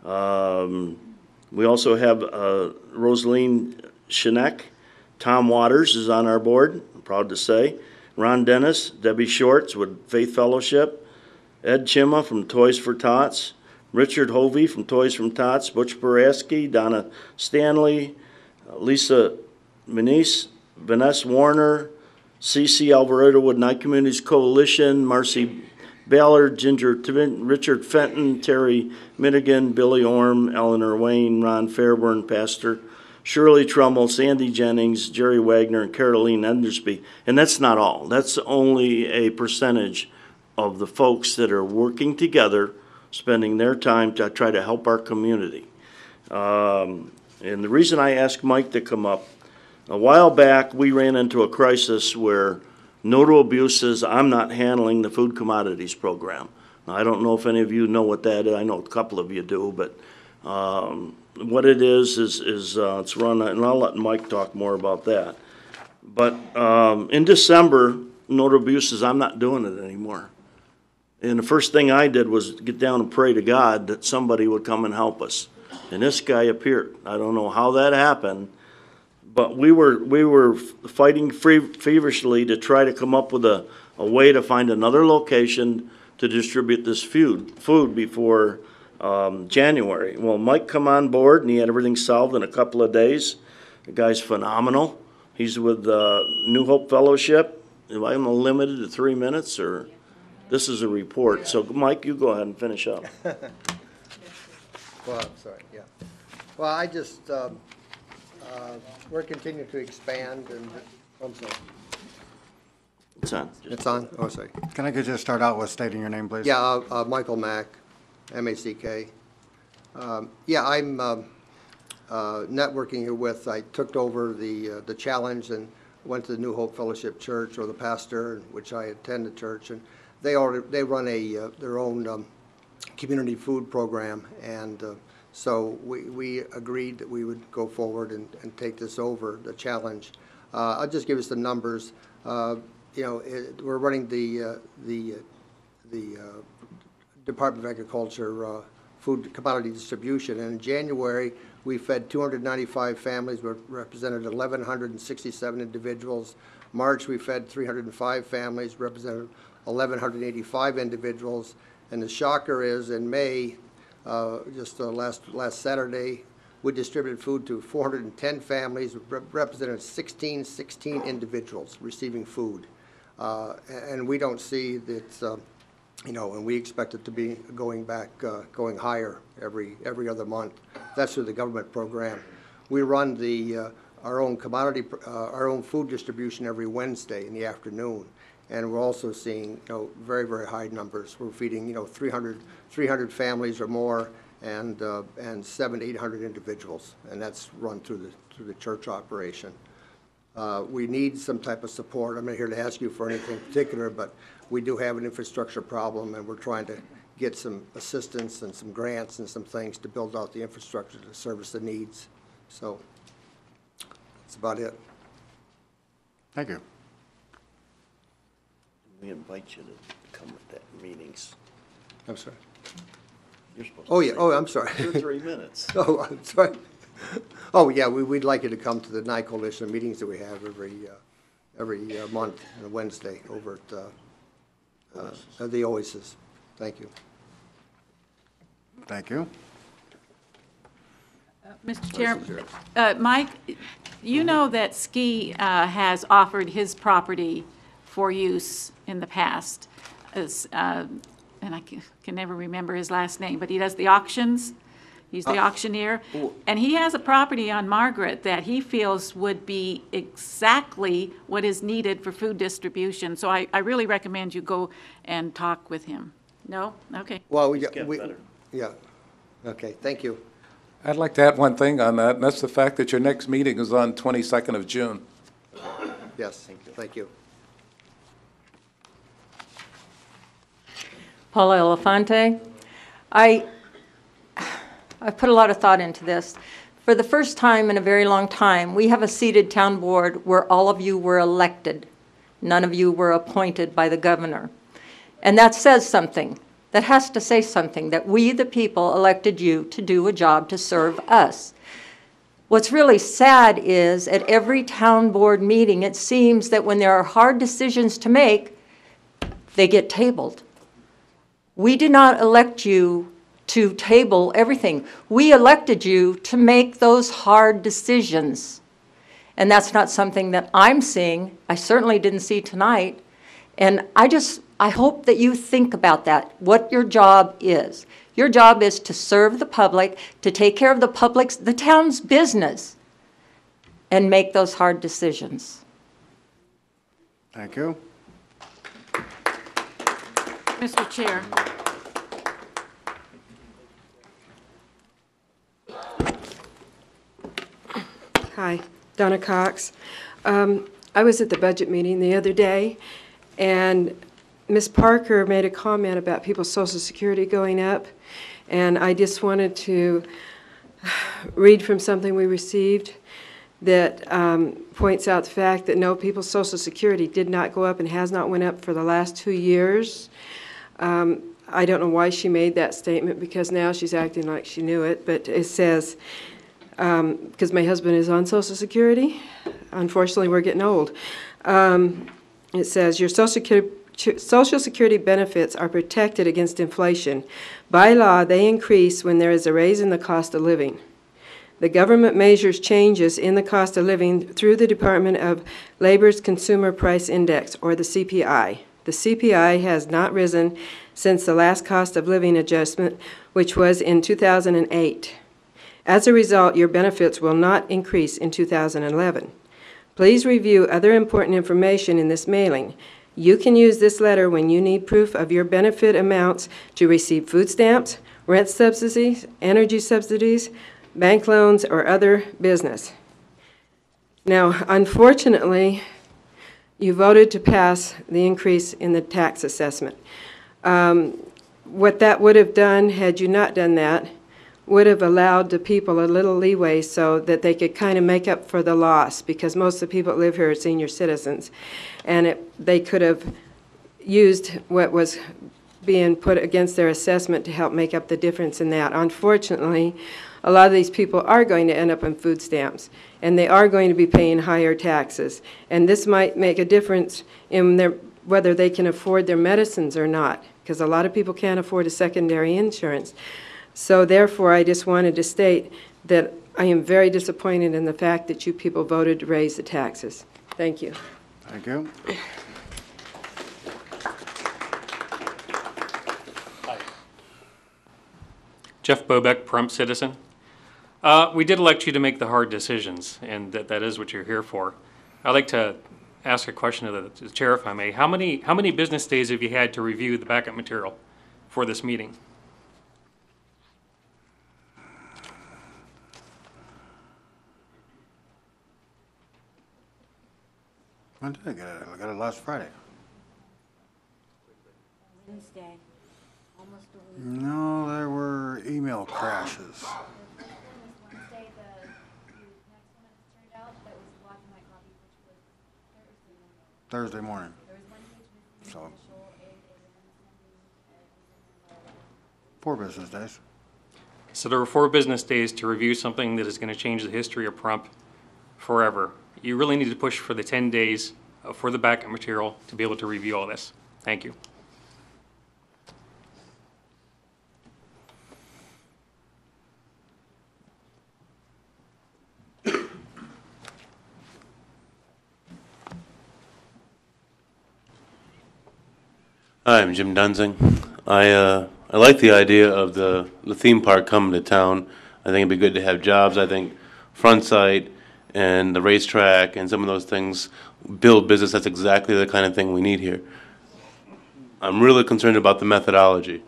We also have Rosaline Shinek. Tom Waters is on our board, I'm proud to say. Ron Dennis, Debbie Shorts with Faith Fellowship, Ed Chima from Toys for Tots, Richard Hovey from Toys for Tots, Butch Boraski, Donna Stanley, Lisa Manise, Vanessa Warner, C.C. Alvarado with Night Communities Coalition, Marcy Ballard, Ginger Richard Fenton, Terry Minigan, Billy Orm, Eleanor Wayne, Ron Fairburn, Pastor Shirley Trummel, Sandy Jennings, Jerry Wagner, and Caroline Endersby. And that's not all. That's only a percentage of the folks that are working together, spending their time to try to help our community. And the reason I asked Mike to come up, a while back we ran into a crisis where nodal abuse says, I'm not handling the food commodities program. Now, I don't know if any of you know what that is. I know a couple of you do, but what it is it's run, and I'll let Mike talk more about that. But in December, nodal abuse says, I'm not doing it anymore. And the first thing I did was get down and pray to God that somebody would come and help us. And this guy appeared. I don't know how that happened, but we were fighting feverishly to try to come up with a way to find another location to distribute this food before January. Well, Mike come on board, and he had everything solved in a couple of days. The guy's phenomenal. He's with New Hope Fellowship. Am I limited to 3 minutes, or this is a report? So, Mike, you go ahead and finish up. Well, I'm sorry, yeah. Well, I just, we're continuing to expand, and, I'm sorry. It's on. It's on? Oh, sorry. Can I just start out with stating your name, please? Yeah, Michael Mack, M-A-C-K. Yeah, I'm networking here with, I took over the challenge and went to the New Hope Fellowship Church, or the pastor, which I attend the church, and they run their own community food program, and so we agreed that we would go forward and take this over, the challenge. I'll just give you some numbers. You know, we're running the Department of Agriculture food commodity distribution, and in January we fed 295 families, represented 1,167 individuals. March we fed 305 families, represented 1,185 individuals. And the shocker is, in May, just last Saturday, we distributed food to 410 families, represented 16 individuals receiving food. And we don't see that, you know, and we expect it to be going going higher every other month. That's through the government program. We run our own food distribution every Wednesday in the afternoon. And we're also seeing, you know, very, very high numbers. We're feeding, you know, 300 families or more, and 700 to 800 individuals, and that's run through the church operation. We need some type of support. I'm not here to ask you for anything particular, but we do have an infrastructure problem, and we're trying to get some assistance and some grants and some things to build out the infrastructure to service the needs. So that's about it. Thank you. We invite you to come at that meetings. I'm sorry. You're supposed Oh, to yeah. say Oh, I'm sorry. 2 or 3 minutes. Oh, I'm sorry. Oh, yeah, we'd like you to come to the Nye Coalition meetings that we have every month on a Wednesday over at the Oasis. Thank you. Thank you. Mr. Chairman, Mike, you know that Ski has offered his property for use in the past, and I can never remember his last name, but he does the auctions. He's the auctioneer, and he has a property on Margaret that he feels would be exactly what is needed for food distribution. So I really recommend you go and talk with him. No? Okay. Well, yeah. Okay, thank you. I'd like to add one thing on that, and that's the fact that your next meeting is on 22nd of June. Yes, thank you. Paula Elefante. I've put a lot of thought into this. For the first time in a very long time, we have a seated town board where all of you were elected. None of you were appointed by the governor. And that says something. That has to say something, that we, the people, elected you to do a job to serve us. What's really sad is at every town board meeting, it seems that when there are hard decisions to make, they get tabled. We did not elect you to table everything. We elected you to make those hard decisions. And that's not something that I'm seeing. I certainly didn't see tonight. And I hope that you think about that, what your job is. Your job is to serve the public, to take care of the town's business. and make those hard decisions. Thank you. Mr. Chair. Hi, Donna Cox. I was at the budget meeting the other day, and Ms. Parker made a comment about people's Social Security going up, and I just wanted to read from something we received that points out the fact that no, people's Social Security did not go up and has not went up for the last 2 years. I don't know why she made that statement, because now she's acting like she knew it, but it says, because my husband is on Social Security, unfortunately we're getting old. It says, your Social Security benefits are protected against inflation. By law, they increase when there is a raise in the cost of living. The government measures changes in the cost of living through the Department of Labor's Consumer Price Index, or the CPI. The CPI has not risen since the last cost of living adjustment, which was in 2008. As a result, your benefits will not increase in 2011. Please review other important information in this mailing. You can use this letter when you need proof of your benefit amounts to receive food stamps, rent subsidies, energy subsidies, bank loans, or other business. Now, unfortunately, you voted to pass the increase in the tax assessment. What that would have done, had you not done that, would have allowed the people a little leeway so that they could kind of make up for the loss, because most of the people that live here are senior citizens. And they could have used what was being put against their assessment to help make up the difference in that. Unfortunately, a lot of these people are going to end up on food stamps, and they are going to be paying higher taxes. And this might make a difference in whether they can afford their medicines or not, because a lot of people can't afford a secondary insurance. So therefore, I just wanted to state that I am very disappointed in the fact that you people voted to raise the taxes. Thank you. Thank you. Jeff Bobeck, Pahrump citizen. We did elect you to make the hard decisions, and that is what you're here for. I'd like to ask a question of the chair, if I may. How many business days have you had to review the backup material for this meeting? When did I get it? I got it last Friday. Wednesday. Almost a week. No, there were email crashes. Thursday morning. So 4 business days. So there were 4 business days to review something that is going to change the history of Pahrump forever. You really need to push for the 10 days for the backup material to be able to review all this. Thank you. Hi, I'm Jim Dunsing. I like the idea of the theme park coming to town. I think it'd be good to have jobs. I think Front Sight and the racetrack and some of those things build business. That's exactly the kind of thing we need here. I'm really concerned about the methodology,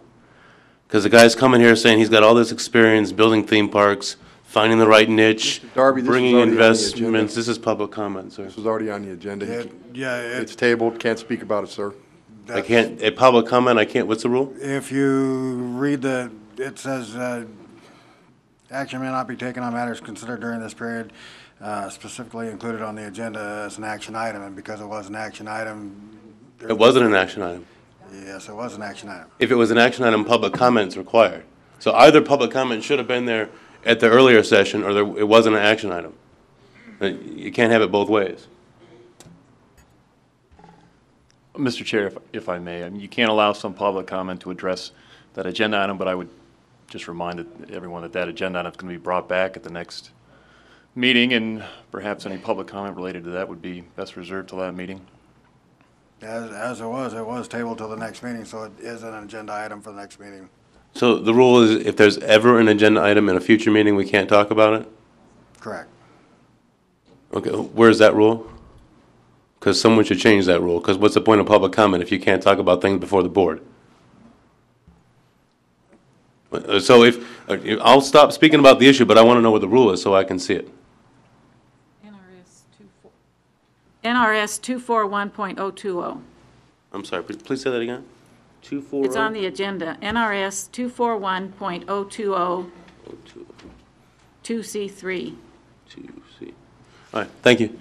because the guy's coming here saying he's got all this experience building theme parks, finding the right niche, Darby, this bringing was already on the investments. agenda. This is public comment, sir. This was already on the agenda. Yeah, It's tabled, can't speak about it, sir. I can't, a public comment, I can't, what's the rule? If you read it says, action may not be taken on matters considered during this period, specifically included on the agenda as an action item, and because it was an action item. It wasn't an action item. Yes, it was an action item. If it was an action item, public comment is required. So either public comment should have been there at the earlier session, or it wasn't an action item. You can't have it both ways. Mr. Chair, if I may, I mean, you can't allow some public comment to address that agenda item, but I would just remind everyone that that agenda item is going to be brought back at the next meeting, and perhaps any public comment related to that would be best reserved till that meeting. As it was tabled till the next meeting, so it is an agenda item for the next meeting. So the rule is if there's ever an agenda item in a future meeting, we can't talk about it? Correct. Okay, where's that rule? Because someone should change that rule, because what's the point of public comment if you can't talk about things before the board? So I'll stop speaking about the issue, but I want to know what the rule is so I can see it. NRS 241.020. I'm sorry, please say that again? 240? It's on the agenda. NRS 241.020 2C3. 2C. All right, thank you.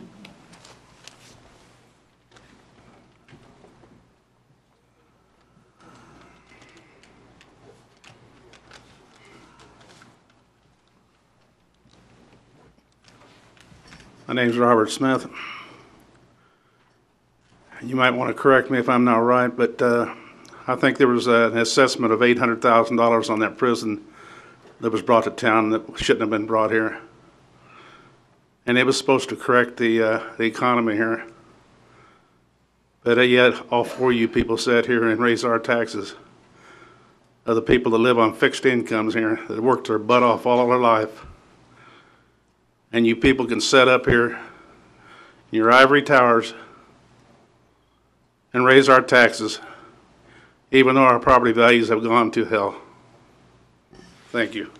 My name's Robert Smith. You might want to correct me if I'm not right, but I think there was an assessment of $800,000 on that prison that was brought to town that shouldn't have been brought here. And it was supposed to correct the economy here. But yet, all four of you people sat here and raised our taxes of the people that live on fixed incomes here, that worked their butt off all of their life. And you people can set up here in your ivory towers and raise our taxes, even though our property values have gone to hell. Thank you.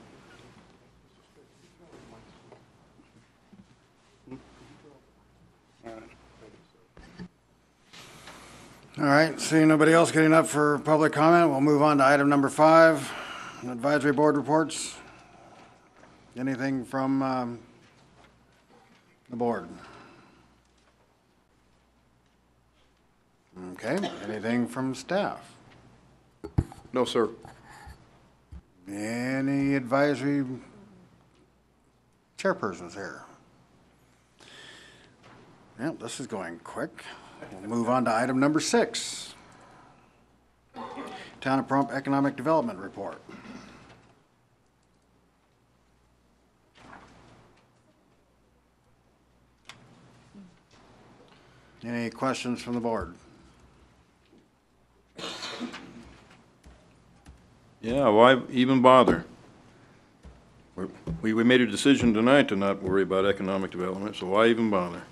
All right, seeing nobody else getting up for public comment, we'll move on to item number 5, advisory board reports. Anything from the board? Okay, anything from staff? No, sir. Any advisory chairpersons here? Yeah, this is going quick. We'll move on to item number 6. Town of Pahrump Economic Development Report. Any questions from the board? Yeah, why even bother? We made a decision tonight to not worry about economic development, so why even bother?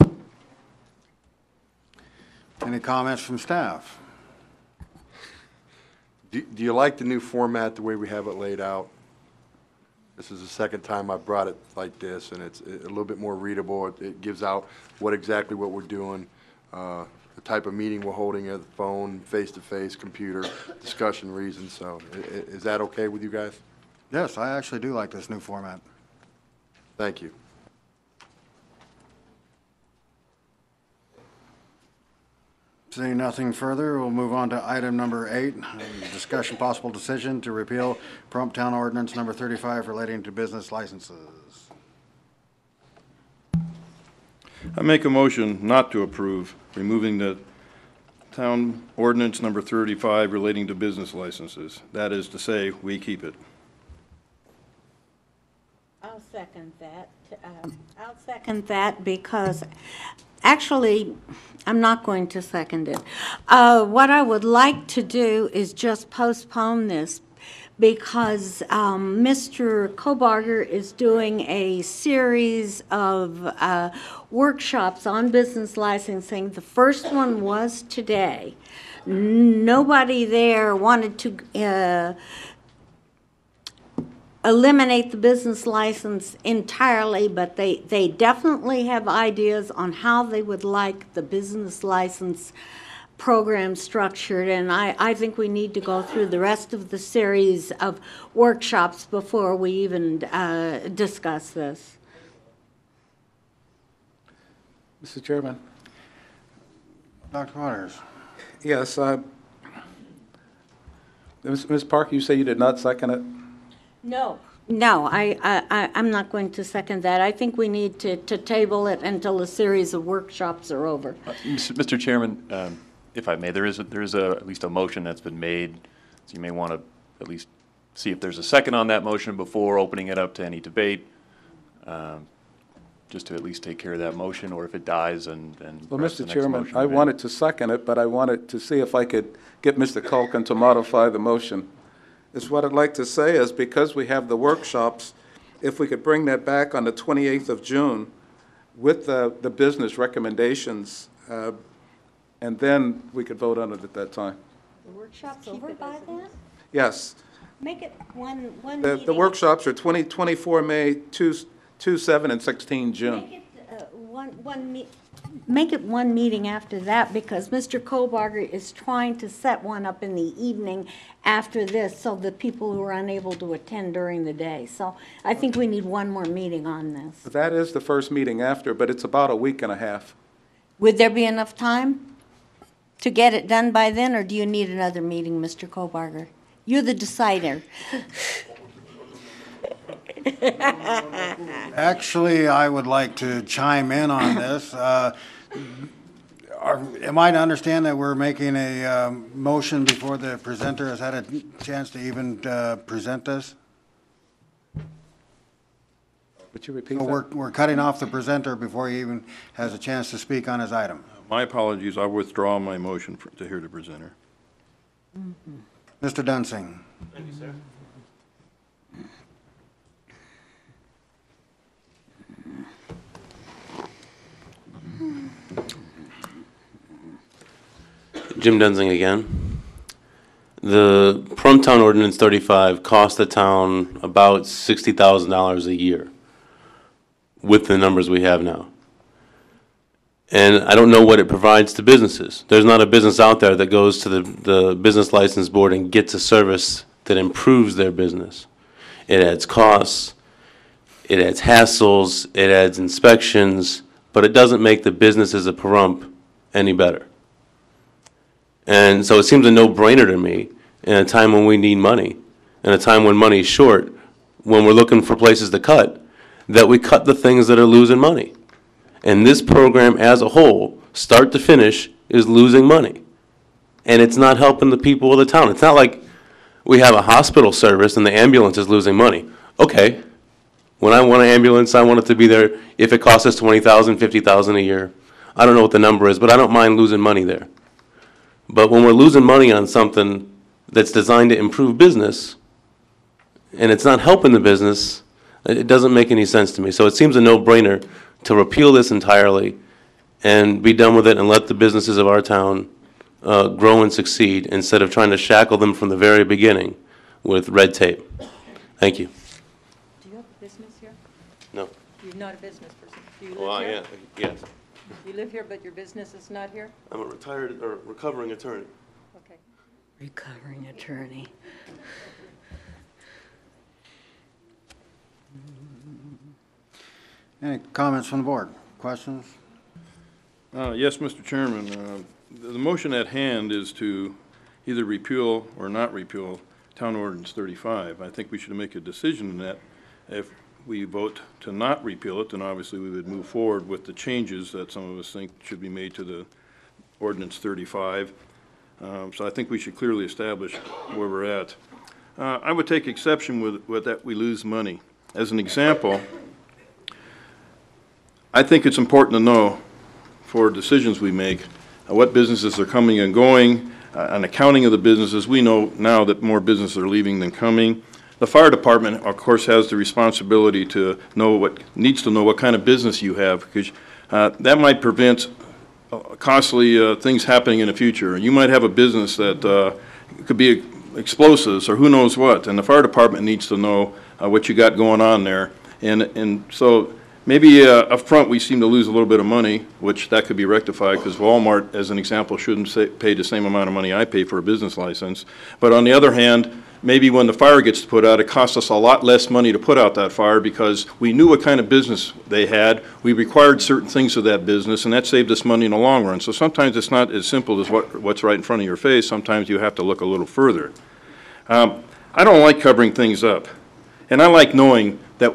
Any comments from staff? Do you like the new format, the way we have it laid out? This is the second time I've brought it like this, and it's a little bit more readable. It gives out exactly what we're doing, the type of meeting we're holding, at the phone, face-to-face, computer, discussion reasons. So is that okay with you guys? Yes, I actually do like this new format. Thank you. Seeing nothing further, we'll move on to item number 8, discussion possible decision to repeal Pahrump Town Ordinance number 35 relating to business licenses. I make a motion not to approve removing the town ordinance number 35 relating to business licenses. That is to say, we keep it. I'll second that. I'll second that because actually, I'm not going to second it. What I would like to do is just postpone this because Mr. Kobarger is doing a series of workshops on business licensing. The first one was today. Nobody there wanted to eliminate the business license entirely, but they definitely have ideas on how they would like the business license program structured, and I think we need to go through the rest of the series of workshops before we even discuss this. Mr. Chairman. Dr. Waters. Yes. Ms. Park, you say you did not second it? No, I'm not going to second that. I think we need to table it until a series of workshops are over. Mr. Chairman, if I may, there is at least a motion that's been made, so you may want to at least see if there's a second on that motion before opening it up to any debate, just to at least take care of that motion, or if it dies and well, Mr. Chairman, I wanted to second it, but I wanted to see if I could get Mr. Culkin to modify the motion. Is what I'd like to say is because we have the workshops, if we could bring that back on the 28th of June, with the business recommendations, and then we could vote on it at that time. The workshop's over by then? Yes. Make it one The meeting. workshops are 24 May, 2, 7, and 16 June. Make it make it one meeting after that, because Mr. Kohlbarger is trying to set one up in the evening after this, so the people who are unable to attend during the day. So I think we need one more meeting on this. That is the first meeting after, but it's about a week and a half. Would there be enough time to get it done by then, or do you need another meeting, Mr. Kohlbarger? You're the decider. Actually, I would like to chime in on this. Am I to understand that we're making a motion before the presenter has had a chance to even present this? Would you repeat So that? we're cutting off the presenter before he even has a chance to speak on his item. My apologies, I withdraw my motion to hear the presenter. Mr. Dunsing. Thank you, sir. Jim Dunsing again. The Town Ordinance 35 cost the town about $60,000 a year with the numbers we have now. And I don't know what it provides to businesses. There's not a business out there that goes to the business license board and gets a service that improves their business. It adds costs, it adds hassles, it adds inspections, but it doesn't make the businesses of Pahrump any better. And so it seems a no-brainer to me in a time when we need money, in a time when money is short, when we're looking for places to cut, that we cut the things that are losing money. And this program as a whole, start to finish, is losing money. And it's not helping the people of the town. It's not like we have a hospital service and the ambulance is losing money. Okay, when I want an ambulance, I want it to be there if it costs us $20,000, $50,000 a year. I don't know what the number is, but I don't mind losing money there. But when we're losing money on something that's designed to improve business, and it's not helping the business, it doesn't make any sense to me. So it seems a no-brainer to repeal this entirely and be done with it and let the businesses of our town grow and succeed instead of trying to shackle them from the very beginning with red tape. Thank you. Do you have a business here? No. You're not a business person. Do you live Well, I here? am, yes. You live here, but your business is not here? I'm a retired or recovering attorney. Okay. Recovering attorney. Any comments from the board? Questions? Yes, Mr. Chairman. The motion at hand is to either repeal or not repeal Town Ordinance 35. I think we should make a decision on that. If we vote to not repeal it, then obviously we would move forward with the changes that some of us think should be made to the Ordinance 35. So I think we should clearly establish where we're at. I would take exception with that we lose money. As an example, I think it's important to know for decisions we make what businesses are coming and going, an accounting of the businesses. We know now that more businesses are leaving than coming. The fire department, of course, has the responsibility to know needs to know what kind of business you have, because that might prevent costly things happening in the future. You might have a business that could be explosives or who knows what, and the fire department needs to know what you got going on there. And so maybe up front we seem to lose a little bit of money, which that could be rectified, because Walmart, as an example, shouldn't pay the same amount of money I pay for a business license. But on the other hand, maybe when the fire gets put out, it costs us a lot less money to put out that fire because we knew what kind of business they had. We required certain things of that business, and that saved us money in the long run. So sometimes it's not as simple as what's right in front of your face. Sometimes you have to look a little further. I don't like covering things up, and I like knowing that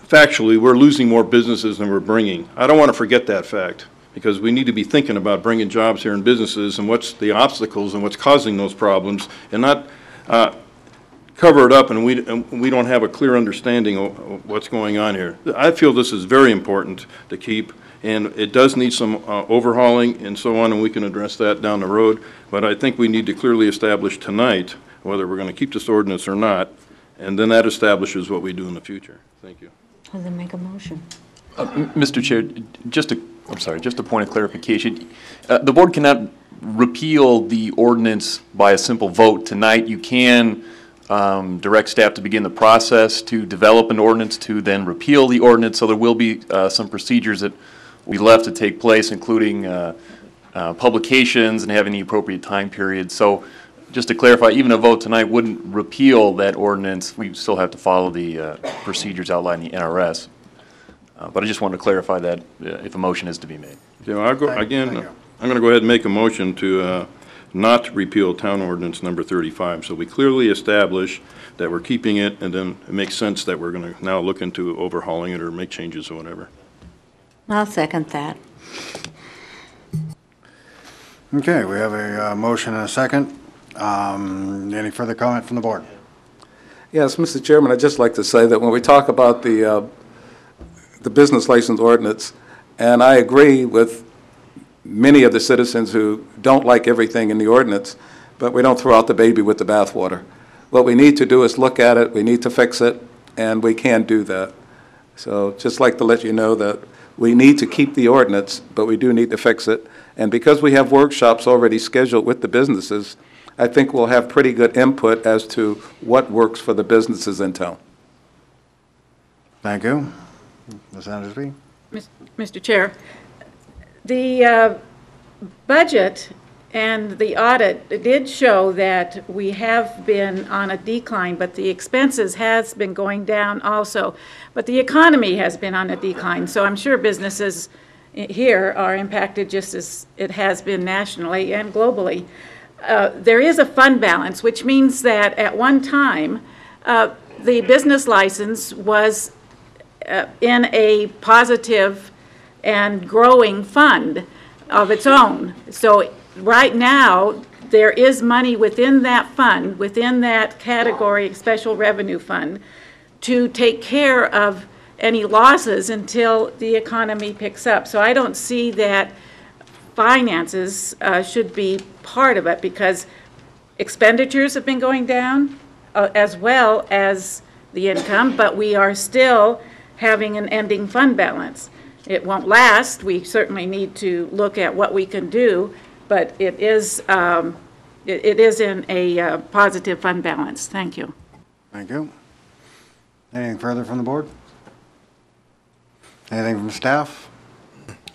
factually we're losing more businesses than we're bringing. I don't want to forget that fact, because we need to be thinking about bringing jobs here in businesses and what's the obstacles and what's causing those problems, and not cover it up and we don't have a clear understanding of what's going on here. I feel this is very important to keep, and it does need some overhauling and so on, and we can address that down the road. But I think we need to clearly establish tonight whether we're going to keep this ordinance or not, and then that establishes what we do in the future. Thank you. Well, then make a motion. Mr. Chair, just a point of clarification. The board cannot repeal the ordinance by a simple vote tonight. You can direct staff to begin the process to develop an ordinance to then repeal the ordinance. So there will be some procedures that will be left to take place, including publications and having the appropriate time period. So just to clarify, even a vote tonight wouldn't repeal that ordinance. We still have to follow the procedures outlined in the NRS. But I just wanted to clarify that if a motion is to be made. Okay, well, I'm going to go ahead and make a motion to not repeal Town Ordinance number 35. So we clearly establish that we're keeping it, and then it makes sense that we're going to now look into overhauling it or make changes or whatever. I'll second that. Okay, we have a motion and a second. Any further comment from the board? Yes, Mr. Chairman, I'd just like to say that when we talk about the business license ordinance, and I agree with many of the citizens who don't like everything in the ordinance, but we don't throw out the baby with the bathwater. What we need to do is look at it, we need to fix it, and we can do that. So just like to let you know that we need to keep the ordinance, but we do need to fix it. And because we have workshops already scheduled with the businesses, I think we'll have pretty good input as to what works for the businesses in town. Thank you. Ms. Andersby? Mr. Chair, the budget and the audit did show that we have been on a decline, but the expenses has been going down also. But the economy has been on a decline, so I'm sure businesses here are impacted just as it has been nationally and globally. There is a fund balance, which means that at one time, the business license was in a positive and growing fund of its own. So right now, there is money within that fund, within that category, special revenue fund, to take care of any losses until the economy picks up. So I don't see that finances should be part of it, because expenditures have been going down as well as the income, but we are still having an ending fund balance. It won't last. We certainly need to look at what we can do, but it is in a positive fund balance. Thank you. Thank you. Anything further from the board? Anything from staff?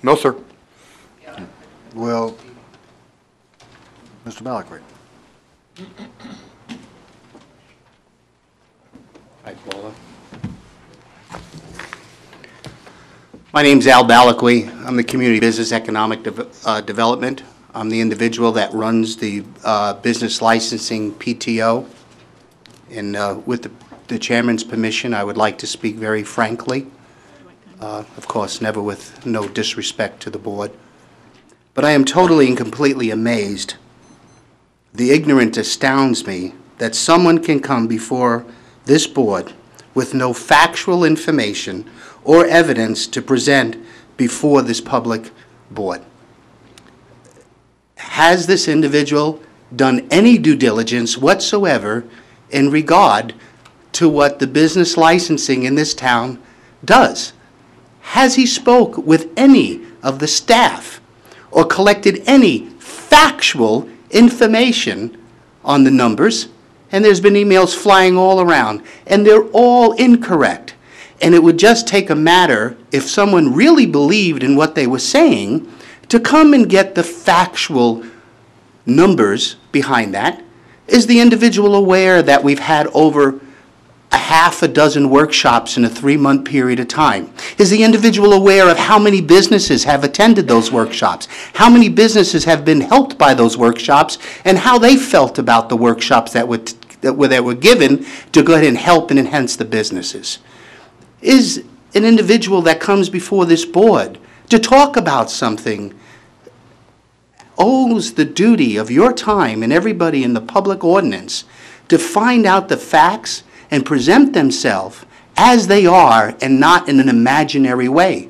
No, sir. Will Mr. Balakwi? Hi, Paula. My name's Al Balakwi. I'm the Community Business Economic Development. I'm the individual that runs the business licensing PTO. And with the chairman's permission, I would like to speak very frankly. Of course, never with no disrespect to the board. But I am totally and completely amazed. The ignorance astounds me that someone can come before this board with no factual information or evidence to present before this public board. Has this individual done any due diligence whatsoever in regard to what the business licensing in this town does? Has he spoke with any of the staff or collected any factual information on the numbers? And there's been emails flying all around, and they're all incorrect. And it would just take a matter, if someone really believed in what they were saying, to come and get the factual numbers behind that. Is the individual aware that we've had over a half a dozen workshops in a 3-month period of time? Is the individual aware of how many businesses have attended those workshops? How many businesses have been helped by those workshops, and how they felt about the workshops that were given to go ahead and help and enhance the businesses? Is an individual that comes before this board to talk about something owes the duty of your time and everybody in the public ordinance to find out the facts and present themselves as they are and not in an imaginary way,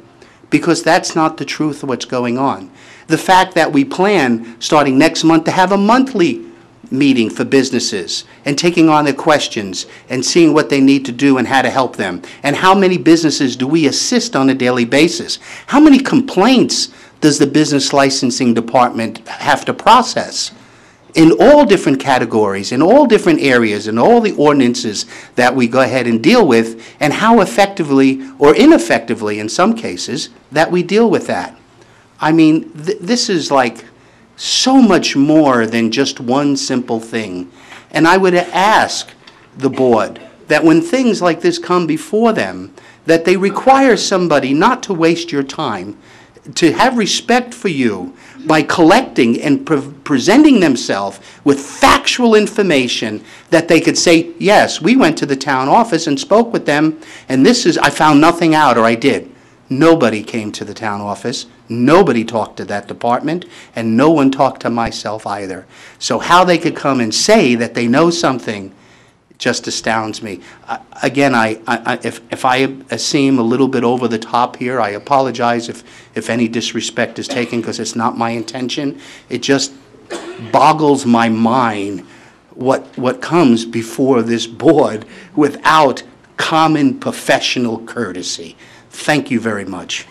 because that's not the truth of what's going on. The fact that we plan starting next month to have a monthly meeting for businesses and taking on their questions and seeing what they need to do and how to help them? And how many businesses do we assist on a daily basis? How many complaints does the business licensing department have to process? In all different categories, in all different areas, in all the ordinances that we go ahead and deal with, and how effectively or ineffectively in some cases that we deal with that. I mean, this is like so much more than just one simple thing. And I would ask the board that when things like this come before them, that they require somebody not to waste your time, to have respect for you by collecting and presenting themselves with factual information that they could say, yes, we went to the town office and spoke with them, and I found nothing out, or I did. Nobody came to the town office, nobody talked to that department, and no one talked to myself either. So how they could come and say that they know something just astounds me. Again, if I seem a little bit over the top here, I apologize if any disrespect is taken, because it's not my intention. It just boggles my mind what comes before this board without common professional courtesy. Thank you very much.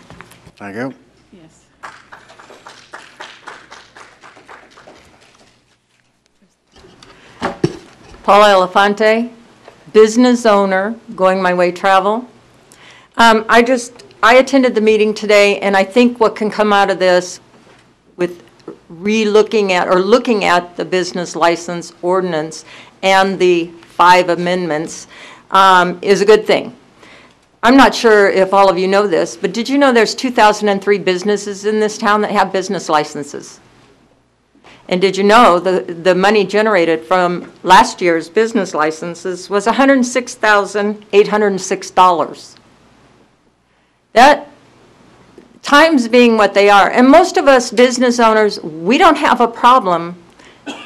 Thank you. Yes. Paula Elefante, business owner, Going My Way Travel. I attended the meeting today, and I think what can come out of this with looking at the business license ordinance and the 5 amendments is a good thing. I'm not sure if all of you know this, but did you know there's 2,003 businesses in this town that have business licenses? And did you know the money generated from last year's business licenses was $106,806? That, times being what they are, and most of us business owners, we don't have a problem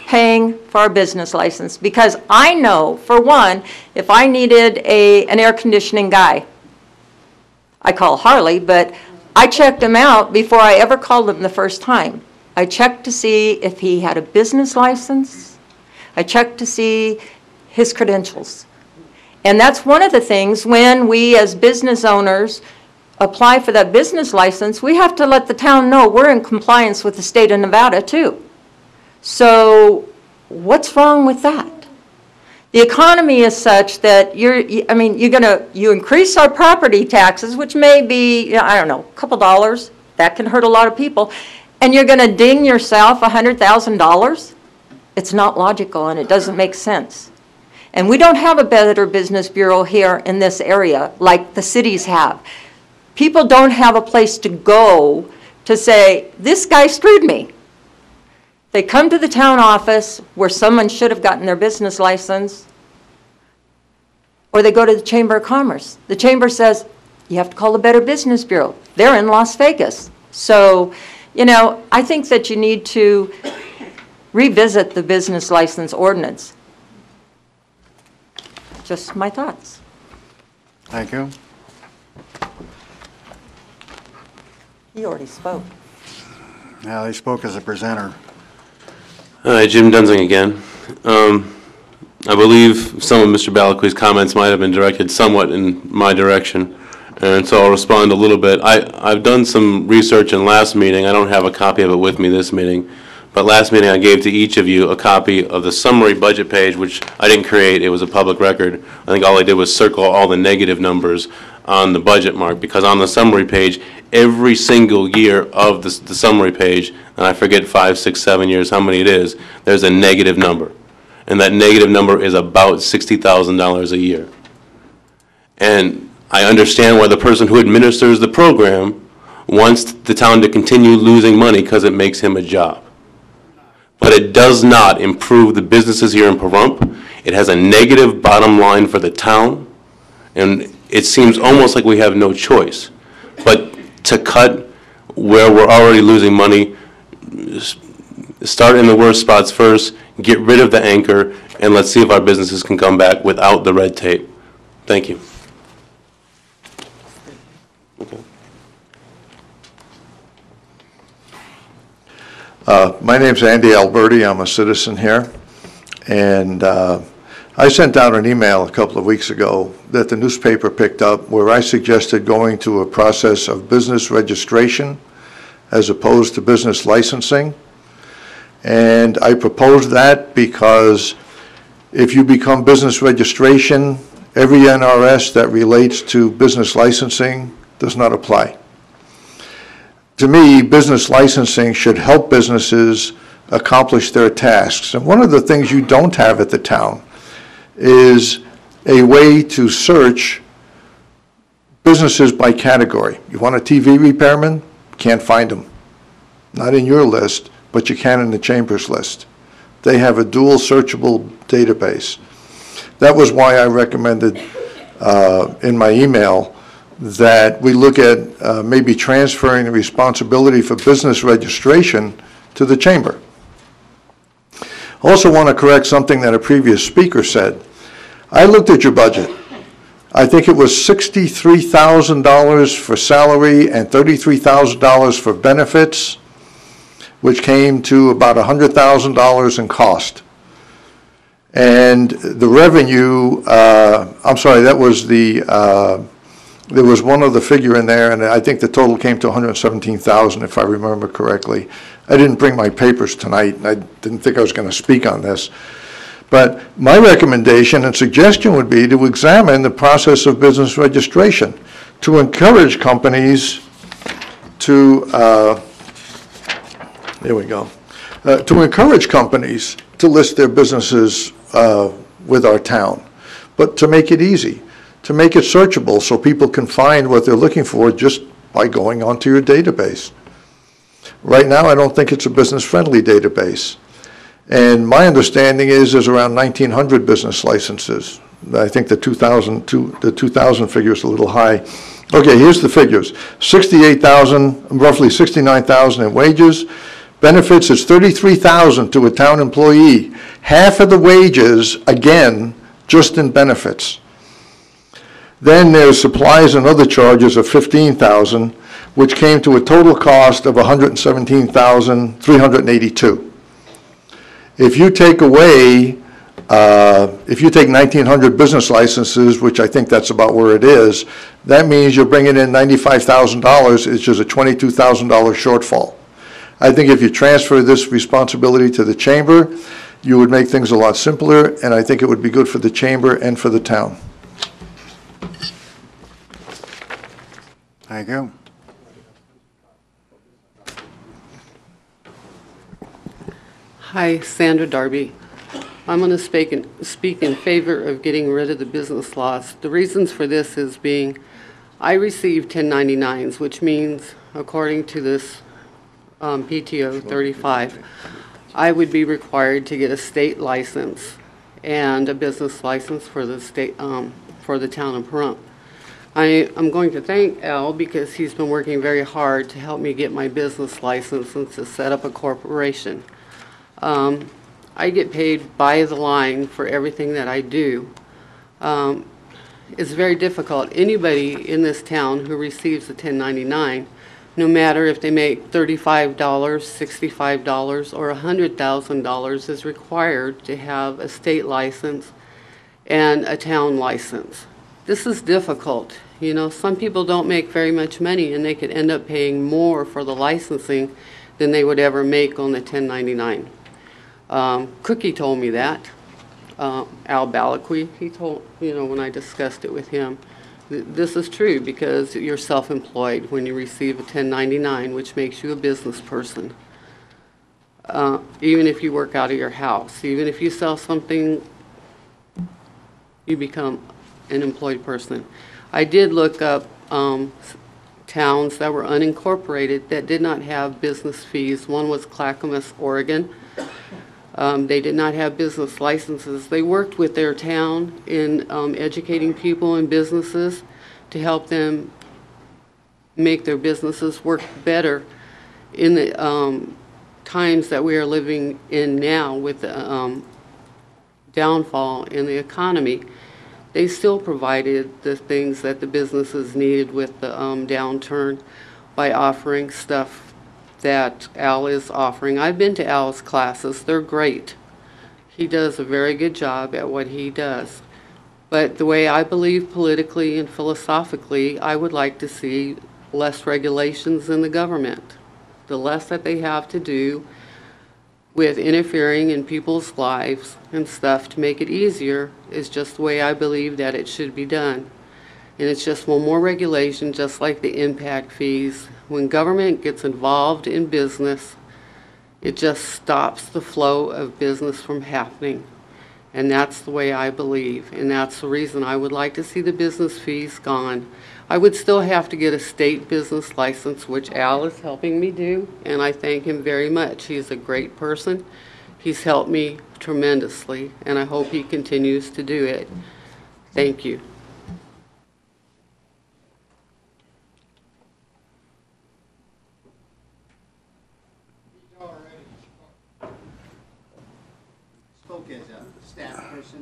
paying for our business license, because I know, for one, if I needed an air conditioning guy, I call Harley, but I checked him out before I ever called him the first time. I checked to see if he had a business license. I checked to see his credentials. And that's one of the things when we as business owners apply for that business license, we have to let the town know we're in compliance with the state of Nevada too. So what's wrong with that? The economy is such that you increase our property taxes, which may be, I don't know, a couple dollars. That can hurt a lot of people. And you're going to ding yourself $100,000? It's not logical, and it doesn't make sense. And we don't have a Better Business Bureau here in this area like the cities have. People don't have a place to go to say, this guy screwed me. They come to the town office where someone should have gotten their business license, or they go to the Chamber of Commerce. The Chamber says, you have to call the Better Business Bureau. They're in Las Vegas. So, I think that you need to revisit the business license ordinance. Just my thoughts. Thank you. He already spoke. Yeah, he spoke as a presenter. Hi, Jim Dunsing again. I believe some of Mr. Balaqui's comments might have been directed somewhat in my direction, and so I'll respond a little bit. I've done some research in last meeting. I don't have a copy of it with me this meeting, but last meeting I gave to each of you a copy of the summary budget page, which I didn't create. It was a public record. I think all I did was circle all the negative numbers on the budget mark, because on the summary page, every single year of the summary page, and I forget 5, 6, 7 years how many it is, there's a negative number. And that negative number is about $60,000 a year. And I understand why the person who administers the program wants the town to continue losing money, because it makes him a job. But it does not improve the businesses here in Pahrump. It has a negative bottom line for the town, and it seems almost like we have no choice but to cut where we're already losing money, start in the worst spots first, get rid of the anchor, and let's see if our businesses can come back without the red tape. Thank you. Okay. My name's Andy Alberti. I'm a citizen here. And I sent out an email a couple of weeks ago that the newspaper picked up where I suggested going to a process of business registration as opposed to business licensing. And I proposed that because if you become business registration, every NRS that relates to business licensing does not apply. To me, business licensing should help businesses accomplish their tasks. And one of the things you don't have at the town is a way to search businesses by category. You want a TV repairman? Can't find them. Not in your list, but you can in the Chamber's list. They have a dual searchable database. That was why I recommended in my email that we look at maybe transferring the responsibility for business registration to the Chamber. Also want to correct something that a previous speaker said. I looked at your budget. I think it was $63,000 for salary and $33,000 for benefits, which came to about $100,000 in cost. And the revenue, I'm sorry, that was the, there was one other figure in there, and I think the total came to $117,000, if I remember correctly. I didn't bring my papers tonight, and I didn't think I was going to speak on this. But my recommendation and suggestion would be to examine the process of business registration, to encourage companies to, there we go, to encourage companies to list their businesses with our town, but to make it easy, to make it searchable so people can find what they're looking for just by going onto your database. Right now, I don't think it's a business-friendly database. And my understanding is there's around 1,900 business licenses. I think the 2,000 figure is a little high. Okay, here's the figures. 68,000, roughly 69,000 in wages. Benefits is 33,000 to a town employee. Half of the wages, again, just in benefits. Then there's supplies and other charges of 15,000, which came to a total cost of 117,382. If you take away, if you take 1,900 business licenses, which I think that's about where it is, that means you're bringing in $95,000, which is a $22,000 shortfall. I think if you transfer this responsibility to the Chamber, you would make things a lot simpler, and I think it would be good for the Chamber and for the town. Thank you. Hi, Sandra Darby. I'm going to speak in favor of getting rid of the business laws. The reasons for this is being, I receive 1099s, which means, according to this PTO 35, I would be required to get a state license and a business license for the state, for the town of Pahrump. I'm going to thank Al because he's been working very hard to help me get my business license and to set up a corporation. I get paid by the line for everything that I do. It's very difficult. Anybody in this town who receives a 1099, no matter if they make $35, $65, or $100,000, is required to have a state license and a town license. This is difficult. You know, some people don't make very much money and they could end up paying more for the licensing than they would ever make on the 1099. Cookie told me that. Al Balaqui, he told, you know, when I discussed it with him, this is true because you're self-employed when you receive a 1099, which makes you a business person. Even if you work out of your house, even if you sell something, you become an employed person. I did look up towns that were unincorporated that did not have business fees. One was Clackamas, Oregon. They did not have business licenses. They worked with their town in educating people and businesses to help them make their businesses work better in the times that we are living in now with the downfall in the economy. They still provided the things that the businesses needed with the downturn by offering stuff that Al is offering. I've been to Al's classes. They're great. He does a very good job at what he does. But the way I believe politically and philosophically, I would like to see less regulations in the government. The less that they have to do with interfering in people's lives and stuff to make it easier is just the way I believe that it should be done. And it's just one more regulation, just like the impact fees. When government gets involved in business, it just stops the flow of business from happening. And that's the way I believe. And that's the reason I would like to see the business fees gone. I would still have to get a state business license, which Al is helping me do, and I thank him very much. He's a great person. He's helped me tremendously, and I hope he continues to do it. Thank you.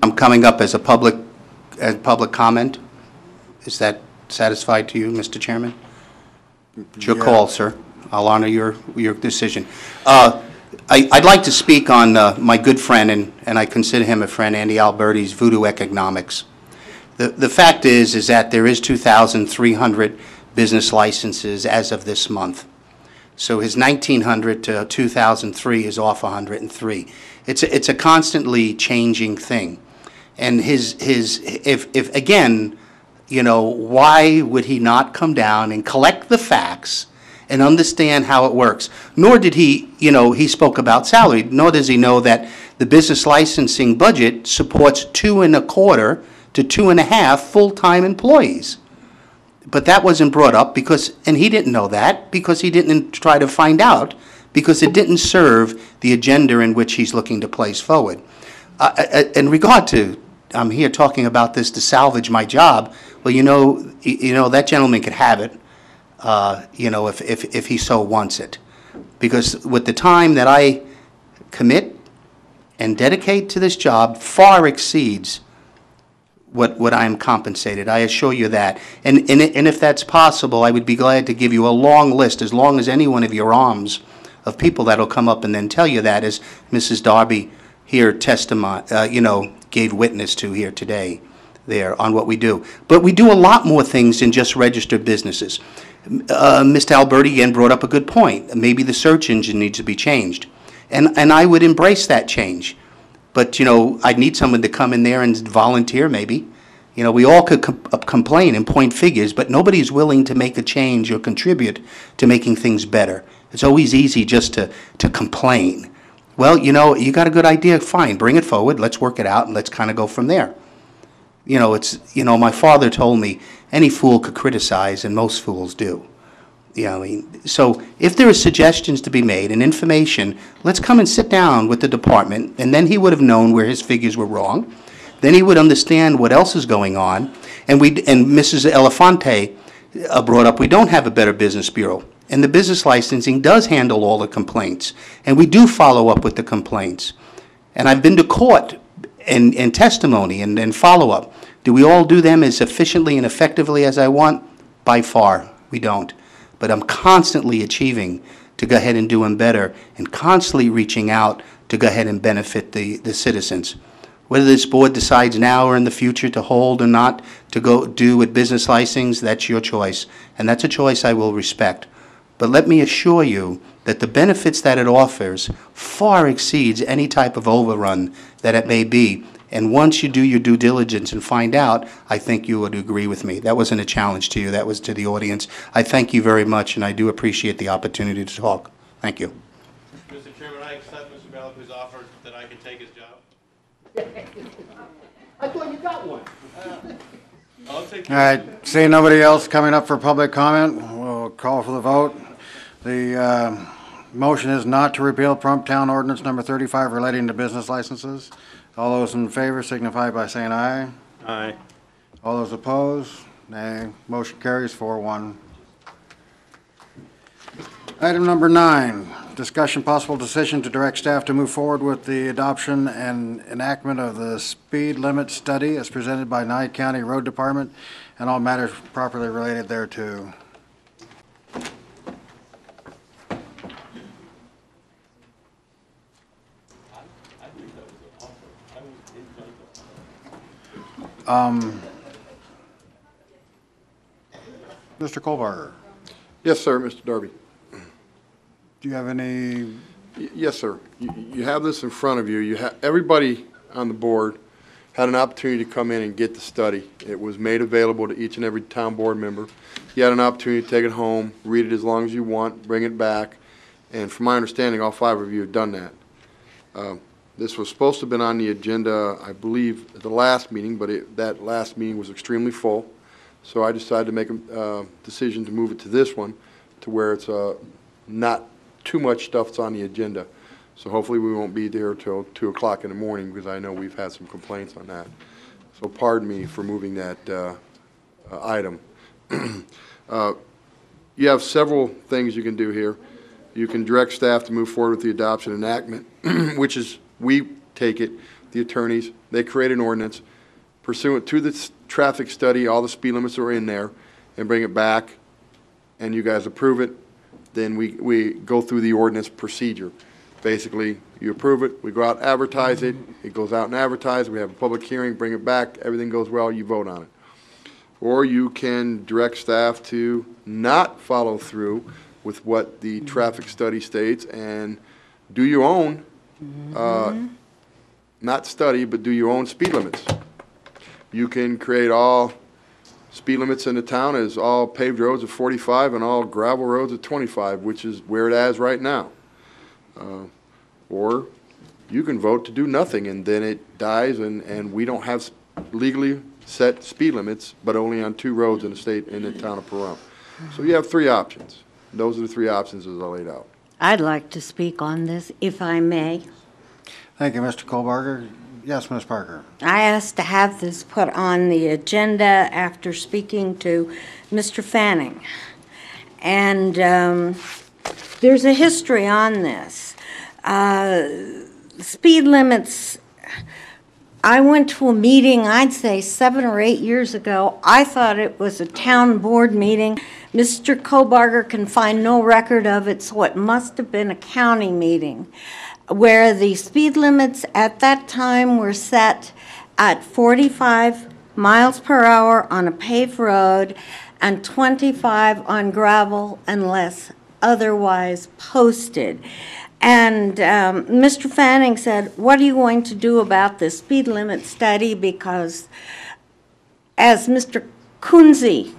I'm coming up as a public comment. Is that satisfied to you, Mr. Chairman? It's your call, sir. I'll honor your decision. I'd like to speak on my good friend, and I consider him a friend, Andy Alberti's voodoo economics. The fact is that there is 2,300 business licenses as of this month. So his 1,900 to 2003 is off 103. It's a constantly changing thing. And if again, you know, why would he not come down and collect the facts and understand how it works? Nor did he, you know, he spoke about salary, nor does he know that the business licensing budget supports 2.25 to 2.5 full-time employees. But that wasn't brought up because, and he didn't know that because he didn't try to find out, because it didn't serve the agenda in which he's looking to place forward. In regard to, I'm here talking about this to salvage my job. Well, you know that gentleman could have it, you know, if he so wants it, because with the time that I commit and dedicate to this job far exceeds what I am compensated. I assure you that. And if that's possible, I would be glad to give you a long list, as long as any one of your arms, of people that will come up and then tell you that, as Mrs. Darby here you know, gave witness to here today there on what we do. But we do a lot more things than just registered businesses. Mr. Alberti again brought up a good point. Maybe the search engine needs to be changed. And I would embrace that change. But, you know, I'd need someone to come in there and volunteer maybe. You know, we all could complain and point figures, but nobody is willing to make a change or contribute to making things better. It's always easy just to complain. Well, you know, you got a good idea, fine, bring it forward, let's work it out, and let's kind of go from there. You know, my father told me any fool could criticize, and most fools do. You know, I mean, so if there are suggestions to be made and information, let's come and sit down with the department, and then he would have known where his figures were wrong. Then he would understand what else is going on. And Mrs. Elefante brought up, we don't have a Better Business Bureau. And the business licensing does handle all the complaints. And we do follow up with the complaints. And I've been to court and testimony and follow-up. Do we all do them as efficiently and effectively as I want? By far, we don't. But I'm constantly achieving to go ahead and do them better, and constantly reaching out to go ahead and benefit the citizens. Whether this board decides now or in the future to hold or not to go do with business licensing, that's your choice. And that's a choice I will respect. But let me assure you that the benefits that it offers far exceeds any type of overrun that it may be. And once you do your due diligence and find out, I think you would agree with me. That wasn't a challenge to you. That was to the audience. I thank you very much, and I do appreciate the opportunity to talk. Thank you. Mr. Chairman, I accept Mr. Malibu's offer that I can take his job. I thought you got one. I'll take All right, seeing nobody else coming up for public comment, we'll call for the vote. The motion is not to repeal Pahrump Town Ordinance Number 35 relating to business licenses. All those in favor signify by saying aye. Aye. All those opposed, nay. Motion carries 4-1. Item number 9, discussion possible decision to direct staff to move forward with the adoption and enactment of the speed limit study as presented by Nye County Road Department and all matters properly related thereto. Mr. Kohlbarger, Yes, sir, Mr. Darby. do you have any, Yes, sir. You have this in front of you. Everybody on the board had an opportunity to come in and get the study. It was made available to each and every town board member. You had an opportunity to take it home, read it as long as you want, bring it back, and from my understanding, all 5 of you have done that. This was supposed to have been on the agenda, I believe, at the last meeting, but that last meeting was extremely full. So I decided to make a decision to move it to this one, to where it's not too much stuff that's on the agenda. So hopefully we won't be there till 2 o'clock in the morning, because I know we've had some complaints on that. So pardon me for moving that item. You have several things you can do here. You can direct staff to move forward with the adoption enactment, which is, we take it, the attorneys, they create an ordinance pursuant to the traffic study, all the speed limits are in there, and bring it back, and you guys approve it. Then we go through the ordinance procedure. Basically, you approve it, we go out and advertise it, it goes out and advertise, we have a public hearing, bring it back, everything goes well, you vote on it. Or you can direct staff to not follow through with what the traffic study states and do your own, not study, but do your own speed limits. You can create all speed limits in the town as all paved roads of 45 and all gravel roads of 25, which is where it is right now. Or you can vote to do nothing, and then it dies, and we don't have legally set speed limits, but only on 2 roads in the state, in the town of Pahrump. So you have 3 options. Those are the 3 options as I laid out. I'd like to speak on this, if I may. thank you, Mr. Kohlbarger. Yes, Ms. Parker. I asked to have this put on the agenda after speaking to Mr. Fanning. And there's a history on this. Speed limits, I went to a meeting, I'd say 7 or 8 years ago. I thought it was a town board meeting. Mr. Kohlbarger can find no record of it, so it must have been a county meeting, where the speed limits at that time were set at 45 miles per hour on a paved road and 25 on gravel unless otherwise posted. And Mr. Fanning said, what are you going to do about this speed limit study? Because as Mr. Kunze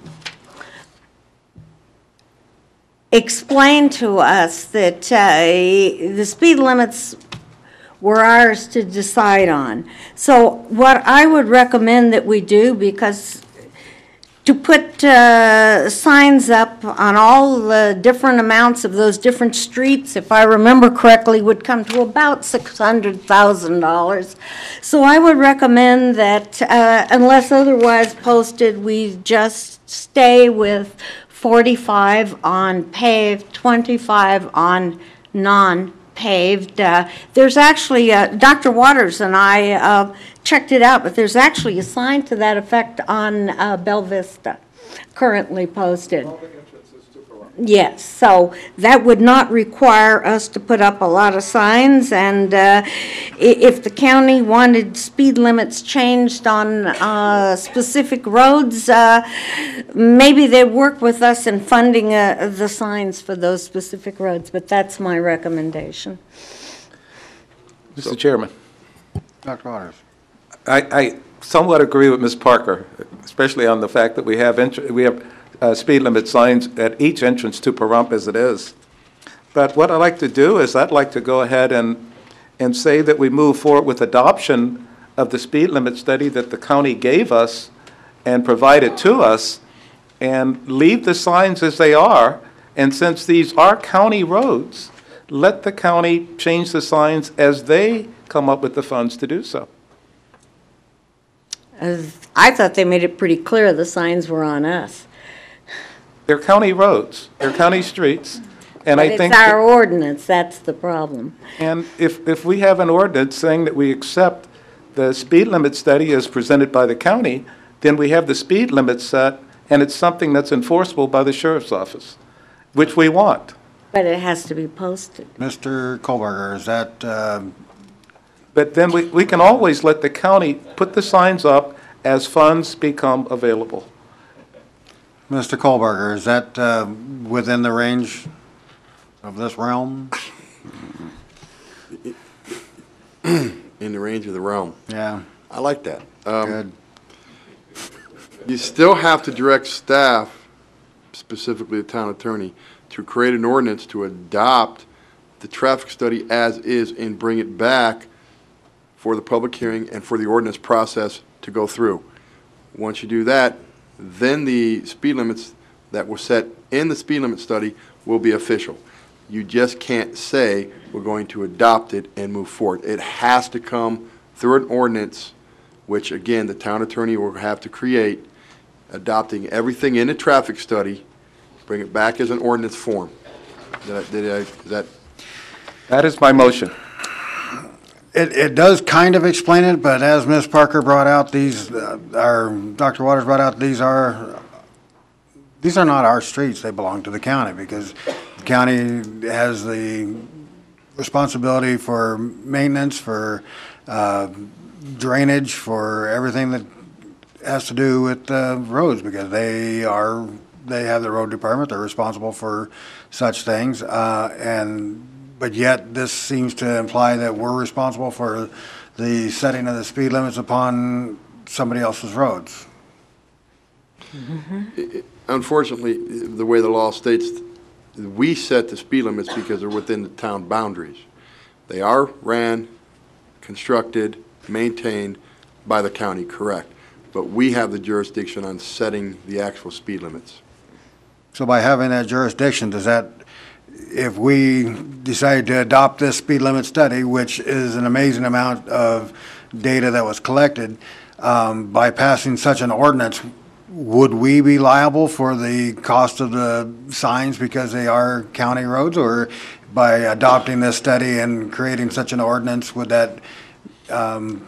explained to us that the speed limits were ours to decide on. So what I would recommend that we do, because to put signs up on all the different amounts of those different streets, if I remember correctly, would come to about $600,000. So I would recommend that unless otherwise posted, we just stay with 45 on paved, 25 on non-paved. There's actually, Dr. Waters and I checked it out, but there's actually a sign to that effect on Bella Vista, currently posted. Yes, so that would not require us to put up a lot of signs, and if the county wanted speed limits changed on specific roads, maybe they'd work with us in funding the signs for those specific roads, but that's my recommendation. Mr. Chairman. Dr. Waters. I somewhat agree with Ms. Parker, especially on the fact that we have speed limit signs at each entrance to Pahrump as it is. But what I'd like to do is I'd like to go ahead and say that we move forward with adoption of the speed limit study that the county gave us and provided to us, and leave the signs as they are. And since these are county roads, let the county change the signs as they come up with the funds to do so. I thought they made it pretty clear the signs were on us. They're county roads, they're county streets, and But I think... it's our ordinance, that's the problem. And if we have an ordinance saying that we accept the speed limit study as presented by the county, then we have the speed limit set, and it's something that's enforceable by the sheriff's office, which we want. But it has to be posted. Mr. Kohlbarger, is that... But then we can always let the county put the signs up as funds become available. Mr. Kohlberger, is that within the range of this realm? In the range of the realm. Yeah. I like that. Good. You still have to direct staff, specifically the town attorney, to create an ordinance to adopt the traffic study as is and bring it back for the public hearing and for the ordinance process to go through. Once you do that, then the speed limits that were set in the speed limit study will be official. You just can't say we're going to adopt it and move forward. It has to come through an ordinance, which again, the town attorney will have to create, adopting everything in the traffic study, bring it back as an ordinance form. That is my motion. It does kind of explain it, but as Ms. Parker brought out, Dr. Waters brought out, these are not our streets. They belong to the county because the county has the responsibility for maintenance, for drainage, for everything that has to do with roads because they have the road department. They're responsible for such things, but yet this seems to imply that we're responsible for the setting of the speed limits upon somebody else's roads. Unfortunately, the way the law states, we set the speed limits because they're within the town boundaries. They are ran, constructed, maintained by the county, correct. But we have the jurisdiction on setting the actual speed limits. So by having that jurisdiction, does that, if we decide to adopt this speed limit study, which is an amazing amount of data that was collected, by passing such an ordinance, would we be liable for the cost of the signs because they are county roads? Or by adopting this study and creating such an ordinance, would that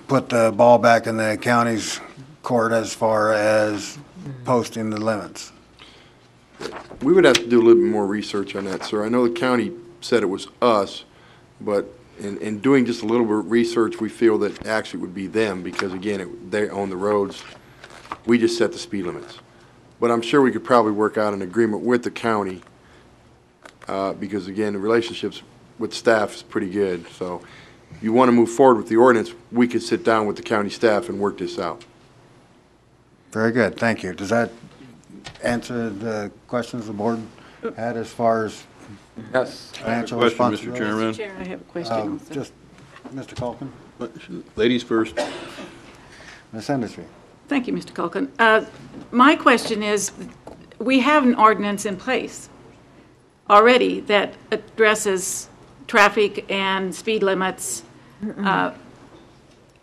put the ball back in the county's court as far as posting the limits? We would have to do a little bit more research on that, sir. I know the county said it was us, but in doing just a little bit of research, we feel that actually it would be them because, again, they own the roads. We just set the speed limits. But I'm sure we could probably work out an agreement with the county because, again, the relationships with staff is pretty good. So if you want to move forward with the ordinance, we could sit down with the county staff and work this out. Very good. Thank you. Does that answer the questions the board had as far as financial responsibility? Mr. Chairman. Mr. Chair, I have a question also. Just Mr. Culkin? Ladies first. Ms. Endestry. Thank you, Mr. Culkin. My question is, we have an ordinance in place already that addresses traffic and speed limits. I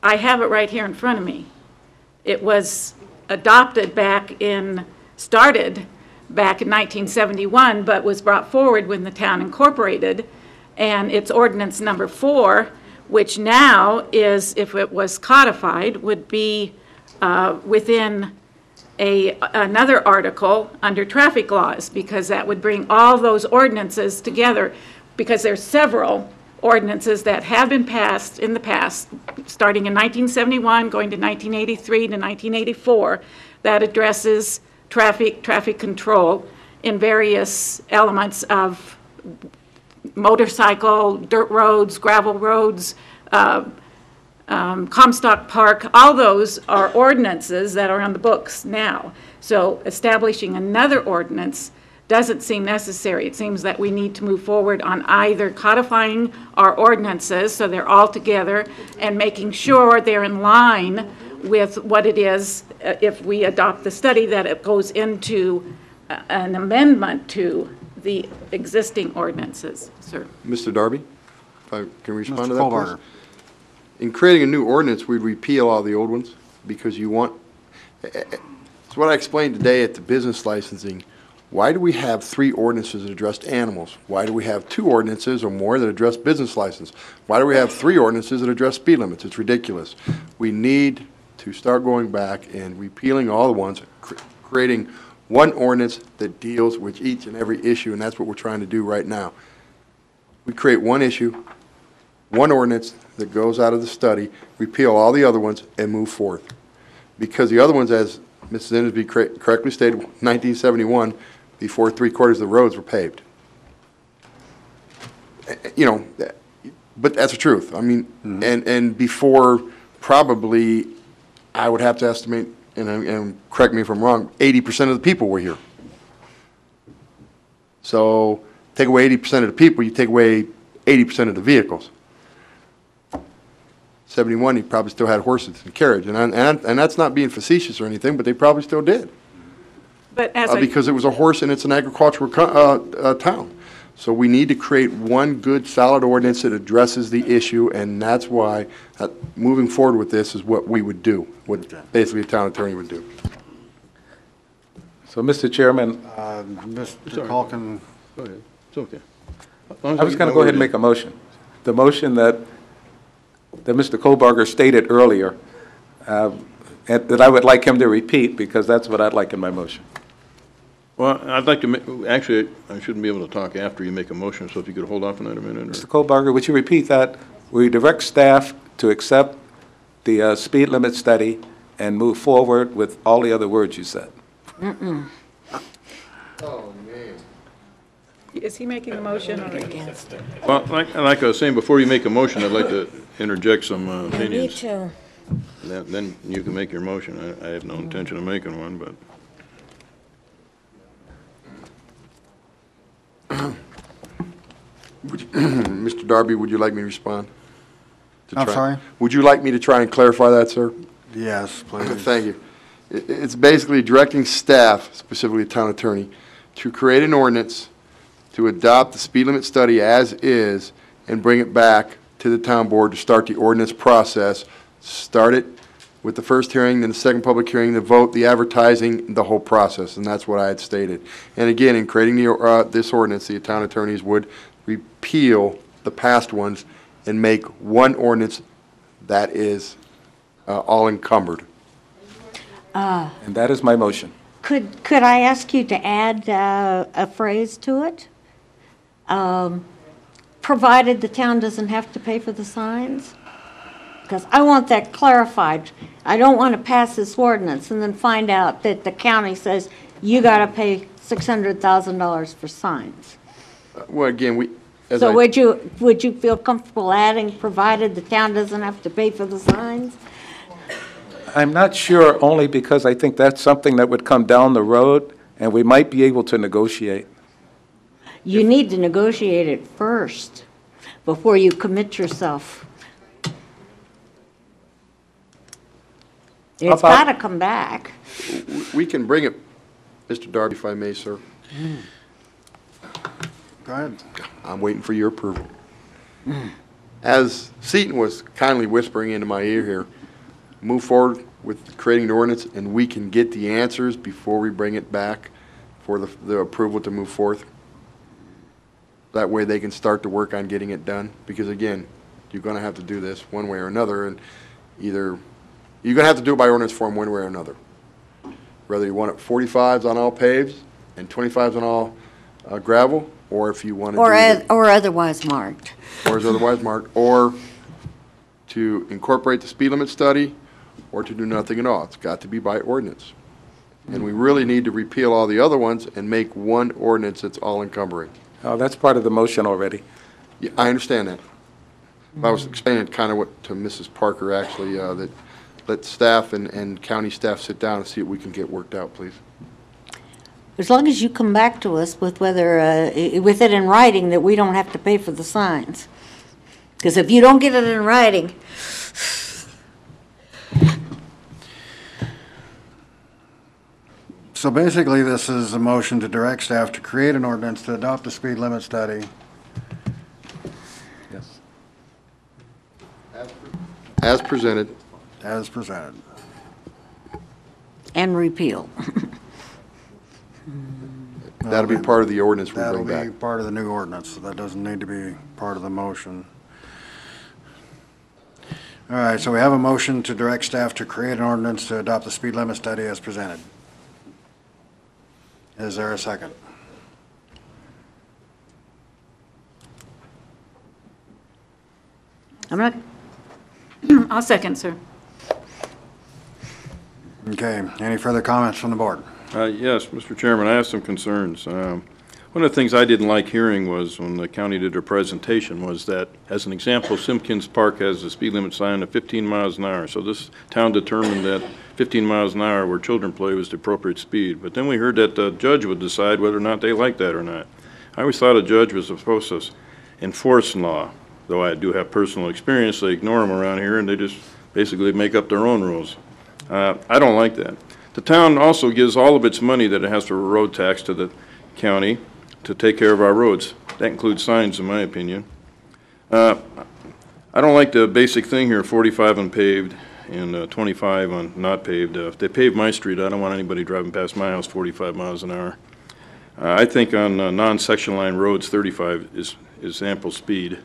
have it right here in front of me. It was adopted started back in 1971, but was brought forward when the town incorporated, and it's ordinance number 4, which now is, if it was codified, would be within another article under traffic laws, because that would bring all those ordinances together, because there's several ordinances that have been passed in the past, starting in 1971, going to 1983 to 1984, that addresses traffic control in various elements of motorcycle, dirt roads, gravel roads, Comstock Park. All those are ordinances that are on the books now. So establishing another ordinance doesn't seem necessary. It seems that we need to move forward on either codifying our ordinances so they're all together and making sure they're in line with what it is, if we adopt the study, that it goes into an amendment to the existing ordinances. Sir. Mr. Darby, if I can respond to that, please. In creating a new ordinance, we'd repeal all the old ones because you want, it's what I explained today at the business licensing. Why do we have 3 ordinances that address animals? Why do we have 2 ordinances or more that address business license? Why do we have 3 ordinances that address speed limits? It's ridiculous. We need to start going back and repealing all the ones, creating one ordinance that deals with each and every issue, and that's what we're trying to do right now. We create one issue, one ordinance that goes out of the study, repeal all the other ones, and move forth. because the other ones, as Mrs. Innesby correctly stated, 1971, before 3/4 of the roads were paved. You know, but that's the truth. I mean, and before probably, I would have to estimate, and correct me if I'm wrong, 80% of the people were here. So take away 80% of the people, you take away 80% of the vehicles. 71, he probably still had horses and carriage, and that's not being facetious or anything, but they probably still did. But as because it was a horse and it's an agricultural town. So we need to create one good, solid ordinance that addresses the issue, and that's why moving forward with this is what we would do, what basically a town attorney would do. So, Mr. Chairman. Mr. Calkin. Go ahead. It's okay. I was going to go ahead and make a motion. The motion that Mr. Kohlberger stated earlier, and that I would like him to repeat, because that's what I'd like in my motion. Well, I'd like to, actually, I shouldn't be able to talk after you make a motion, so if you could hold off on that a minute. Mr. Kohlberger, would you repeat that? We direct staff to accept the speed limit study and move forward with all the other words you said. Oh, man. Is he making a motion or against it? Well, like I was saying, before you make a motion, I'd like to interject some opinions. Me too. Then you can make your motion. I have no intention of making one, but. Mr. Darby, would you like me to respond? I'm sorry? Would you like me to try and clarify that, sir? Yes, please. Thank you. It's basically directing staff, specifically the town attorney, to create an ordinance to adopt the speed limit study as is and bring it back to the town board to start the ordinance process. Start it with the first hearing, then the second public hearing, the vote, the advertising, the whole process, and that's what I had stated. And again, in creating this ordinance, the town attorneys would repeal the past ones and make one ordinance that is all encumbered. And that is my motion. Could I ask you to add a phrase to it? Provided the town doesn't have to pay for the signs? Because I want that clarified. I don't want to pass this ordinance and then find out that the county says you got to pay $600,000 for signs. Well, again, So would you feel comfortable adding, provided the town doesn't have to pay for the signs? I'm not sure, only because I think that's something that would come down the road, and we might be able to negotiate. You need to negotiate it first before you commit yourself. It's got to come back. We can bring it, Mr. Darby, if I may, sir. Go ahead. I'm waiting for your approval. As Seaton was kindly whispering into my ear here, move forward with creating the ordinance, and we can get the answers before we bring it back for the approval to move forth. That way they can start to work on getting it done. Because again, you're going to have to do this one way or another, and either you're going to have to do it by ordinance form one way or another. Whether you want it 45s on all paves and 25s on all gravel, or if you want to or otherwise marked. Or is otherwise marked, or to incorporate the speed limit study, or to do nothing at all. It's got to be by ordinance. And we really need to repeal all the other ones and make one ordinance that's all encumbering. Oh, that's part of the motion already. Yeah, I understand that. I was explaining kind of what to Mrs. Parker, actually, that let staff and county staff sit down and see what we can get worked out, please. As long as you come back to us with whether, with it in writing, that we don't have to pay for the signs. Because if you don't get it in writing. So basically, this is a motion to direct staff to create an ordinance to adopt a speed limit study. Yes. As presented. As presented. And repeal. That'll be part of the ordinance we bring back. That'll be part of the new ordinance, so that doesn't need to be part of the motion. All right, so we have a motion to direct staff to create an ordinance to adopt the speed limit study as presented. Is there a second? I'll second, sir. Okay, any further comments from the board? Yes, Mr. Chairman, I have some concerns. One of the things I didn't like hearing was when the county did their presentation was that, as an example, Simpkins Park has a speed limit sign of 15 miles an hour. So this town determined that 15 miles an hour where children play was the appropriate speed. But then we heard that the judge would decide whether or not they liked that or not. I always thought a judge was supposed to enforce law. Though I do have personal experience, they ignore them around here and they just basically make up their own rules. I don't like that. The town also gives all of its money that it has for road tax to the county to take care of our roads. That includes signs, in my opinion. I don't like the basic thing here, 45 on paved and 25 on not paved. If they pave my street, I don't want anybody driving past my house 45 miles an hour. I think on non-section line roads, 35 is ample speed,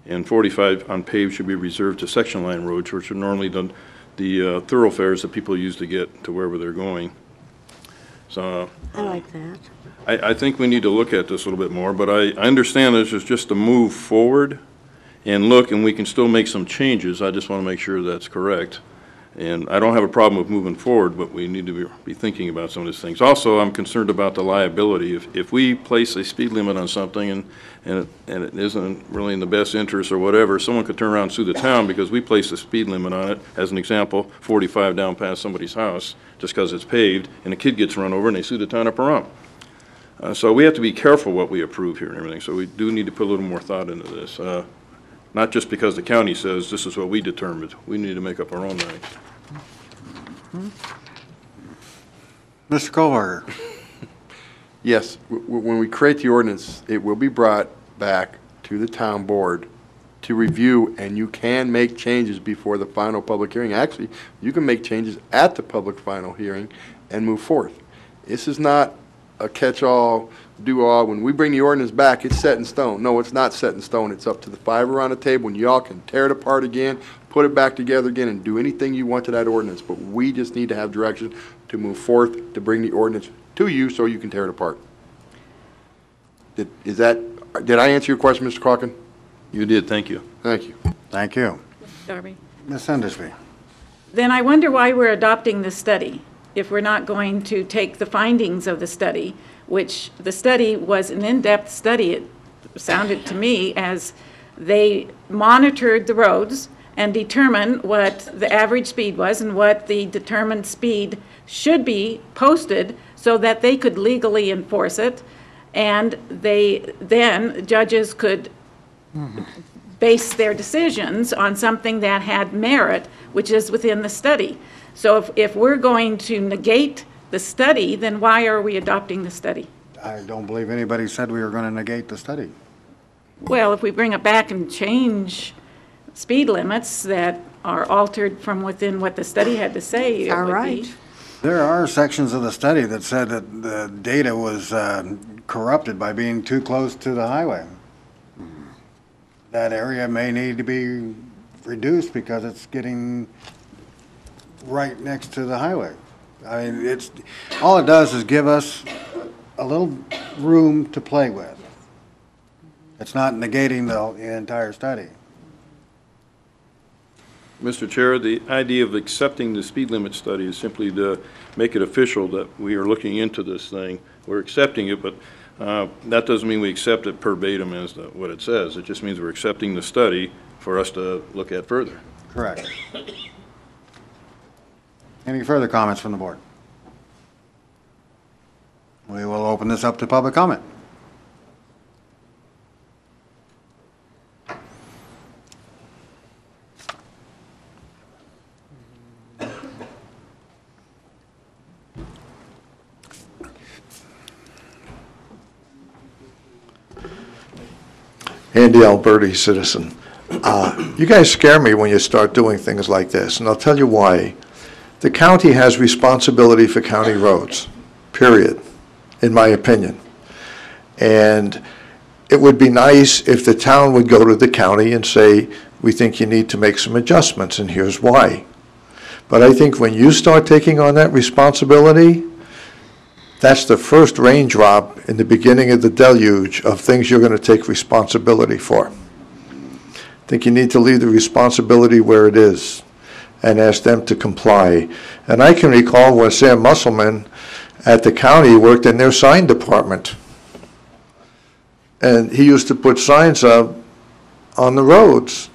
and 45 on paved should be reserved to section line roads, which are normally the thoroughfares that people use to get to wherever they're going. So I like that. I think we need to look at this a little bit more, but I understand this is just a move forward and look, and we can still make some changes. I just want to make sure that's correct. And I don't have a problem with moving forward, but we need to be thinking about some of these things. Also, I'm concerned about the liability. If we place a speed limit on something and it isn't really in the best interest or whatever, someone could turn around and sue the town because we placed a speed limit on it, as an example, 45 down past somebody's house, just because it's paved, and a kid gets run over and they sue the town of Pahrump. So we have to be careful what we approve here and everything. So we do need to put a little more thought into this. Not just because the county says this is what we determined. We need to make up our own minds. Mr. Kohlberger. Yes, when we create the ordinance, it will be brought back to the town board to review, and you can make changes before the final public hearing. Actually, you can make changes at the public final hearing and move forth. This is not a catch-all, do-all. When we bring the ordinance back, it's set in stone. No, it's not set in stone. It's up to the five around the table, and y'all can tear it apart again, put it back together again, and do anything you want to that ordinance. But we just need to have direction to move forth, to bring the ordinance to you so you can tear it apart. Did I answer your question, Mr. Calkin? You did. Thank you. Thank you. Thank you. Darby. Ms. Endersby. Then I wonder why we're adopting this study if we're not going to take the findings of the study, which the study was an in-depth study. It sounded to me as they monitored the roads and determined what the average speed was and what the determined speed should be posted so that they could legally enforce it. And then judges could base their decisions on something that had merit, which is within the study. So if we're going to negate the study, then why are we adopting the study? I don't believe anybody said we were going to negate the study. Well, if we bring it back and change speed limits that are altered from within what the study had to say, it would be. There are sections of the study that said that the data was corrupted by being too close to the highway. That area may need to be reduced because it's getting right next to the highway. I mean, all it does is give us a little room to play with. It's not negating the entire study. Mr. Chair, the idea of accepting the speed limit study is simply to make it official that we are looking into this thing. We're accepting it, but that doesn't mean we accept it verbatim as what it says. It just means we're accepting the study for us to look at further. Correct. Any further comments from the board? We will open this up to public comment. Andy Alberti, citizen. You guys scare me when you start doing things like this, and I'll tell you why. The county has responsibility for county roads, period, in my opinion. And it would be nice if the town would go to the county and say, we think you need to make some adjustments, and here's why. But I think when you start taking on that responsibility, that's the first raindrop in the beginning of the deluge of things you're going to take responsibility for. I think you need to leave the responsibility where it is. and ask them to comply. And I can recall when Sam Musselman at the county worked in their sign department. And he used to put signs up on the roads.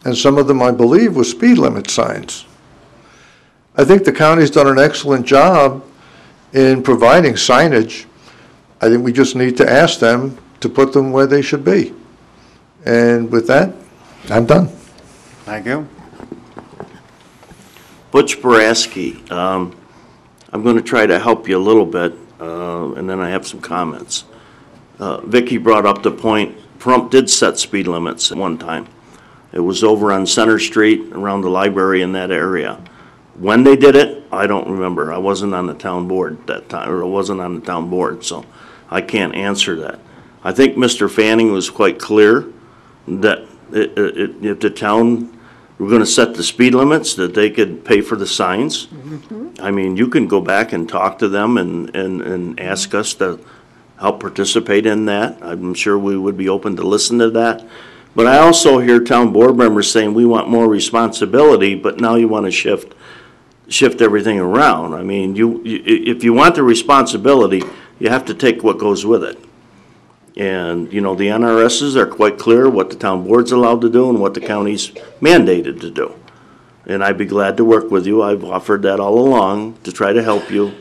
And some of them, I believe, were speed limit signs. I think the county's done an excellent job in providing signage. I think we just need to ask them to put them where they should be. And with that, I'm done. Thank you. Butch Boraski, I'm going to try to help you a little bit, and then I have some comments. Vicki brought up the point, Pahrump did set speed limits at one time. It was over on Center Street, around the library in that area. When they did it, I don't remember. I wasn't on the town board at that time, or I wasn't on the town board, so I can't answer that. I think Mr. Fanning was quite clear that if the town were going to set the speed limits, that they could pay for the signs. I mean, you can go back and talk to them and ask us to help participate in that. I'm sure we would be open to listen to that. But I also hear town board members saying we want more responsibility, but now you want to shift everything around. I mean, if you want the responsibility, you have to take what goes with it. And, you know, the NRSs are quite clear what the town board's allowed to do and what the county's mandated to do. And I'd be glad to work with you. I've offered that all along to try to help you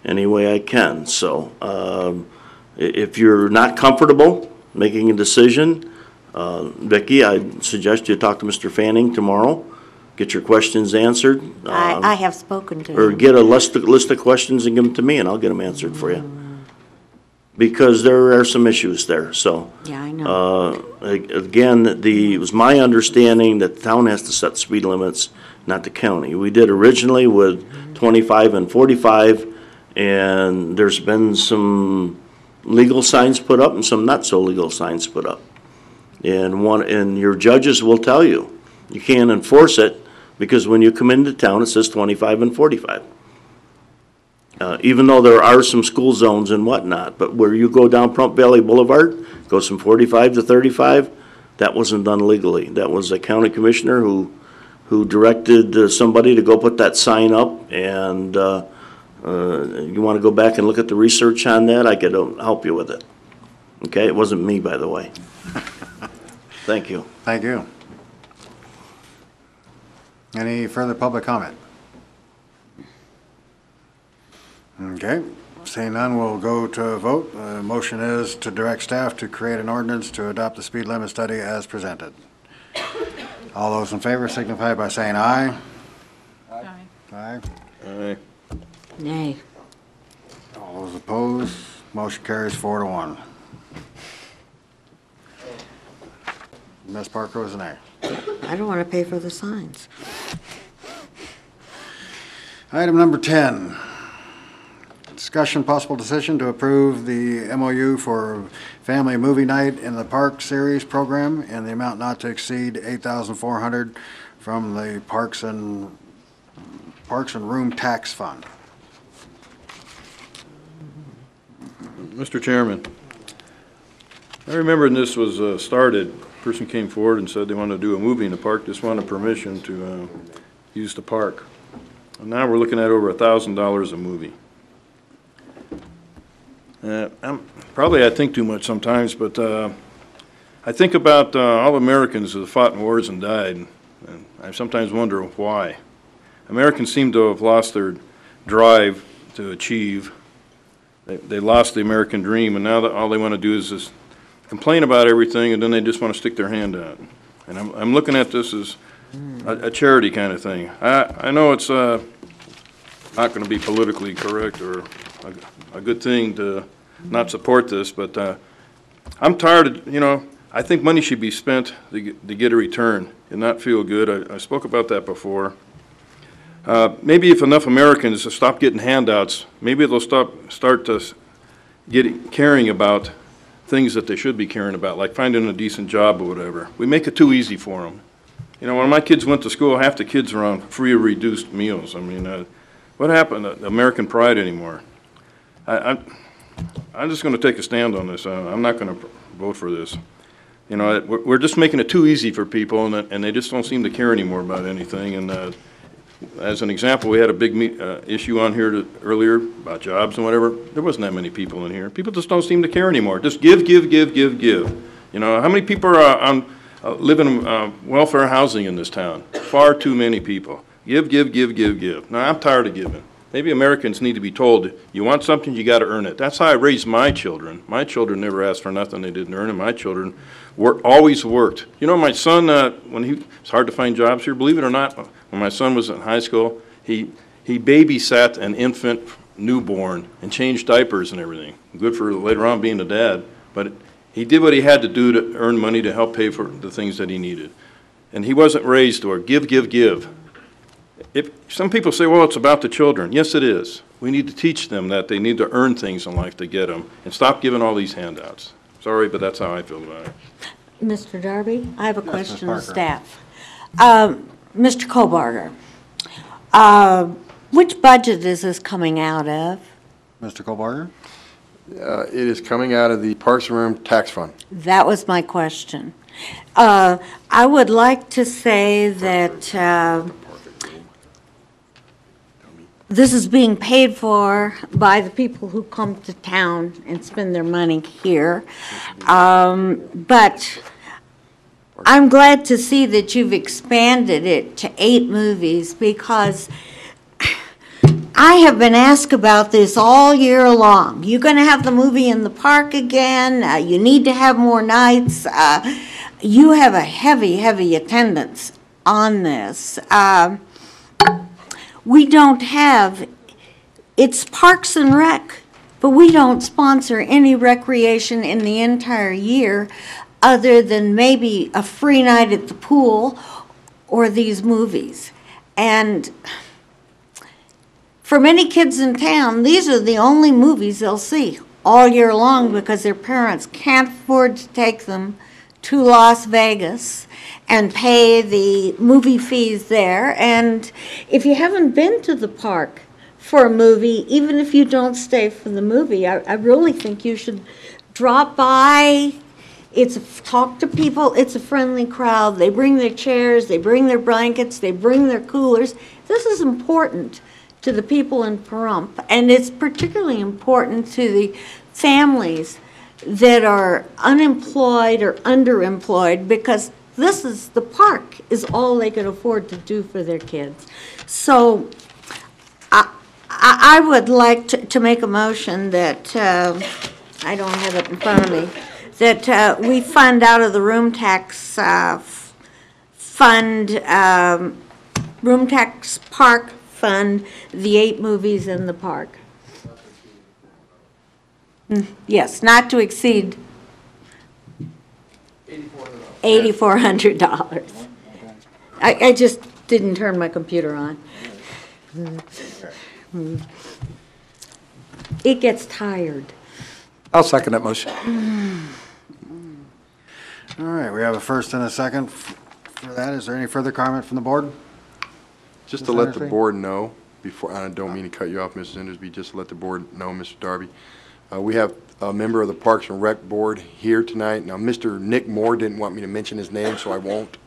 any way I can. So if you're not comfortable making a decision, Vicki, I'd suggest you talk to Mr. Fanning tomorrow, get your questions answered. I have spoken to him. Or get a list of questions and give them to me, and I'll get them answered for you. Because there are some issues there, so. Yeah, I know. Again, it was my understanding that the town has to set speed limits, not the county. We did originally with 25 and 45, and there's been some legal signs put up and some not so legal signs put up. And your judges will tell you, you can't enforce it because when you come into town, it says 25 and 45. Even though there are some school zones and whatnot, but where you go down Pahrump Valley Boulevard, goes from 45 to 35, that wasn't done legally. That was a county commissioner who directed somebody to go put that sign up, and you want to go back and look at the research on that, I could help you with it. Okay, it wasn't me, by the way. Thank you. Thank you. Any further public comment? Okay, seeing none, we'll go to a vote. The motion is to direct staff to create an ordinance to adopt the speed limit study as presented. All those in favor signify by saying aye. Aye. Aye. Aye. Nay. All those opposed, motion carries 4-1. Ms. Parker was an aye. I don't want to pay for the signs. Item number 10. Discussion possible decision to approve the MOU for Family Movie Night in the Park Series program in the amount not to exceed $8,400 from the Parks and Room Tax Fund. Mr. Chairman, I remember when this was started, a person came forward and said they wanted to do a movie in the park, just wanted permission to use the park. And now we're looking at over $1,000 a movie. I think too much sometimes, but I think about all Americans who have fought in wars and died, and I sometimes wonder why. Americans seem to have lost their drive to achieve. They lost the American dream, and now that all they want to do is just complain about everything, and then they just want to stick their hand out. And I'm looking at this as a charity kind of thing. I know it's not going to be politically correct or a good thing to not support this, but I'm tired of, I think money should be spent to get a return and not feel good. I spoke about that before. Maybe if enough Americans stop getting handouts, maybe they'll start to caring about things that they should be caring about, like finding a decent job or whatever. We make it too easy for them. When my kids went to school, half the kids were on free or reduced meals. I mean, what happened to American pride anymore? I'm just going to take a stand on this. I'm not going to vote for this. We're just making it too easy for people, and they just don't seem to care anymore about anything. And As an example, we had a big issue on here earlier about jobs and whatever. There wasn't that many people in here. People just don't seem to care anymore. Just give, give, give, give, give. You know, how many people are live in welfare housing in this town? Far too many people. Give, give, give, give, give. Now, I'm tired of giving. Maybe Americans need to be told, you want something, you got to earn it. That's how I raised my children. My children never asked for nothing they didn't earn, and my children always worked. You know, my son, it's hard to find jobs here, believe it or not, when my son was in high school, he babysat an infant newborn and changed diapers and everything. Good for later on being a dad, but he did what he had to do to earn money to help pay for the things that he needed. And he wasn't raised to give, give, give. Some people say, well, it's about the children. Yes, it is. We need to teach them that they need to earn things in life to get them and stop giving all these handouts. Sorry, but that's how I feel about it. Mr. Darby, I have a question of Parker. staff. Mr. Kobarger, which budget is this coming out of? Mr. Kohlbarger? It is coming out of the Parks and Rec Tax Fund. That was my question. I would like to say that this is being paid for by the people who come to town and spend their money here. But I'm glad to see that you've expanded it to 8 movies, because I have been asked about this all year long. You're going to have the movie in the park again. You need to have more nights. You have a heavy, heavy attendance on this. We don't have, it's Parks and Rec, but we don't sponsor any recreation in the entire year other than maybe a free night at the pool or these movies. And for many kids in town, these are the only movies they'll see all year long because their parents can't afford to take them to Las Vegas and pay the movie fees there. And if you haven't been to the park for a movie, even if you don't stay for the movie, I really think you should drop by. Talk to people. It's a friendly crowd. They bring their chairs, they bring their blankets, they bring their coolers. This is important to the people in Pahrump, and it's particularly important to the families that are unemployed or underemployed, because the park is all they can afford to do for their kids. So I would like to make a motion that, I don't have it in front of me, that we fund out of the room tax fund, room tax park fund, the 8 movies in the park. Yes, not to exceed $8,400. I just didn't turn my computer on. It gets tired. I'll second that motion. All right, we have a first and a second for that. Is there any further comment from the board? Just to let the board know, before, I don't mean to cut you off, Mrs. Endersby, just to let the board know, Mr. Darby, we have a member of the Parks and Rec Board here tonight. Now, Mr. Nick Moore didn't want me to mention his name, so I won't,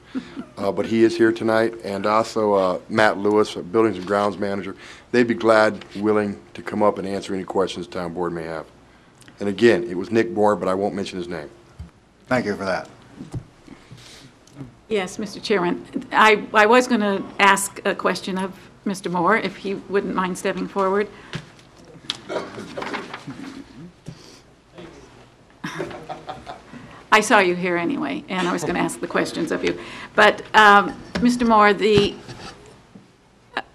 but he is here tonight, and also Matt Lewis, Buildings and Grounds Manager. They'd be glad, willing to come up and answer any questions the town board may have. And again, it was Nick Moore, but I won't mention his name. Thank you for that. Yes, Mr. Chairman. I was going to ask a question of Mr. Moore, if he wouldn't mind stepping forward. I saw you here anyway, and I was going to ask the questions of you. But, Mr. Moore,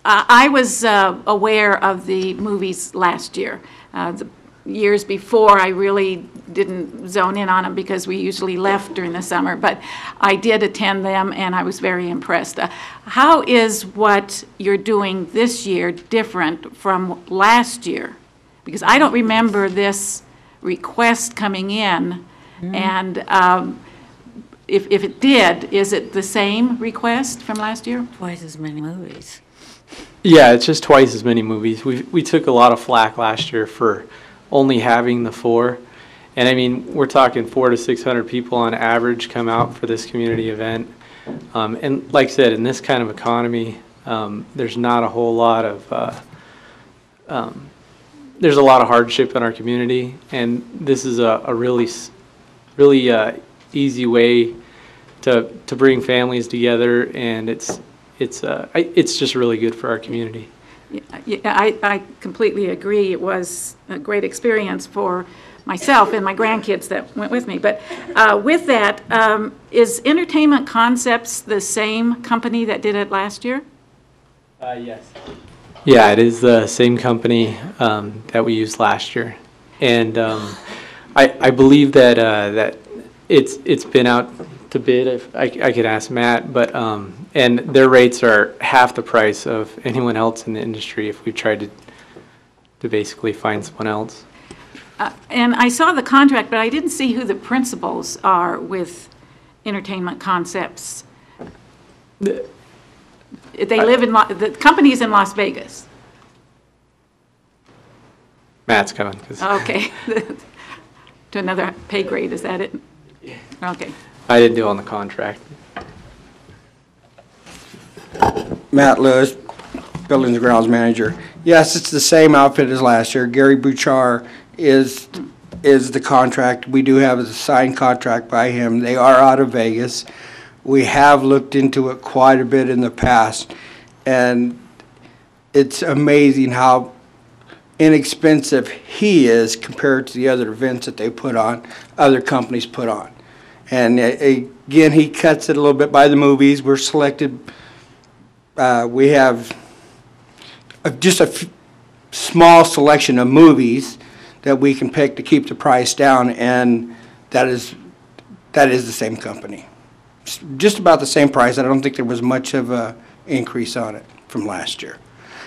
I was aware of the movies last year. The years before, I really didn't zone in on them because we usually left during the summer, but I did attend them, and I was very impressed. How is what you're doing this year different from last year? Because I don't remember this request coming in, and if it did, is it the same request from last year? Twice as many movies. Yeah, it's just twice as many movies. We took a lot of flack last year for only having the 4. And I mean, we're talking 400 to 600 people on average come out for this community event. And like I said, in this kind of economy, There's not a whole lot of, there's a lot of hardship in our community, and this is a really easy way to bring families together, and it's just really good for our community. Yeah, I completely agree. It was a great experience for myself and my grandkids that went with me. But with that, is Entertainment Concepts the same company that did it last year? Yes. Yeah, it is the same company that we used last year, and I believe that that it's been out to bid. If I could ask Matt, but and their rates are half the price of anyone else in the industry if we tried to basically find someone else. And I saw the contract, but I didn't see who the principals are with Entertainment Concepts. They live in, the company's in Las Vegas. Matt's coming. Okay. To another pay grade, is that it? Okay. I didn't do it on the contract. Matt Lewis, Buildings and Grounds Manager. Yes, it's the same outfit as last year. Gary Bouchard is the contract. We do have a signed contract by him. They are out of Vegas. We have looked into it quite a bit in the past, and it's amazing how inexpensive he is compared to the other events that they put on, other companies put on. And again, he cuts it a little bit by the movies. We're selected. We have just a small selection of movies that we can pick to keep the price down, and that is the same company. It's just about the same price. I don't think there was much of a increase on it from last year.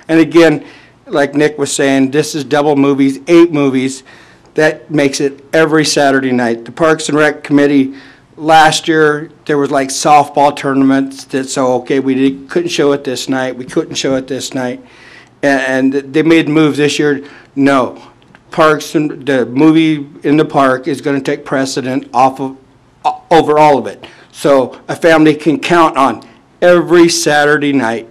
And again, like Nick was saying, this is double movies, 8 movies. That makes it every Saturday night. The Parks and Rec Committee, last year, there was like softball tournaments that, so okay, we couldn't show it this night, we couldn't show it this night. And they made moves this year. No, parks and the movie in the park is going to take precedent over all of it. So a family can count on every Saturday night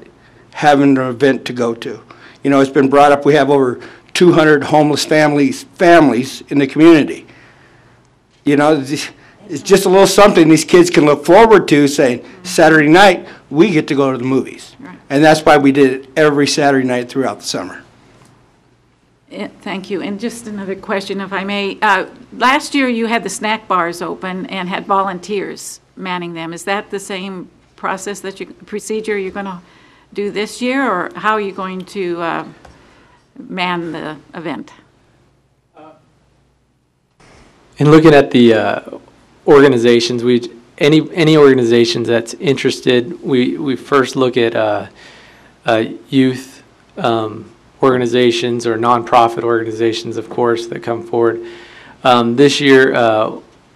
having an event to go to. You know, it's been brought up, we have over 200 homeless families in the community. You know, it's just a little something these kids can look forward to, saying, Saturday night, we get to go to the movies. Right. And that's why we did it every Saturday night throughout the summer. Thank you. And just another question, if I may. Last year, you had the snack bars open and had volunteers manning them. Is that the same process, procedure you're going to do this year, or how are you going to man the event? And looking at the organizations, any organizations that's interested, we first look at youth organizations or nonprofit organizations, of course, that come forward. This year,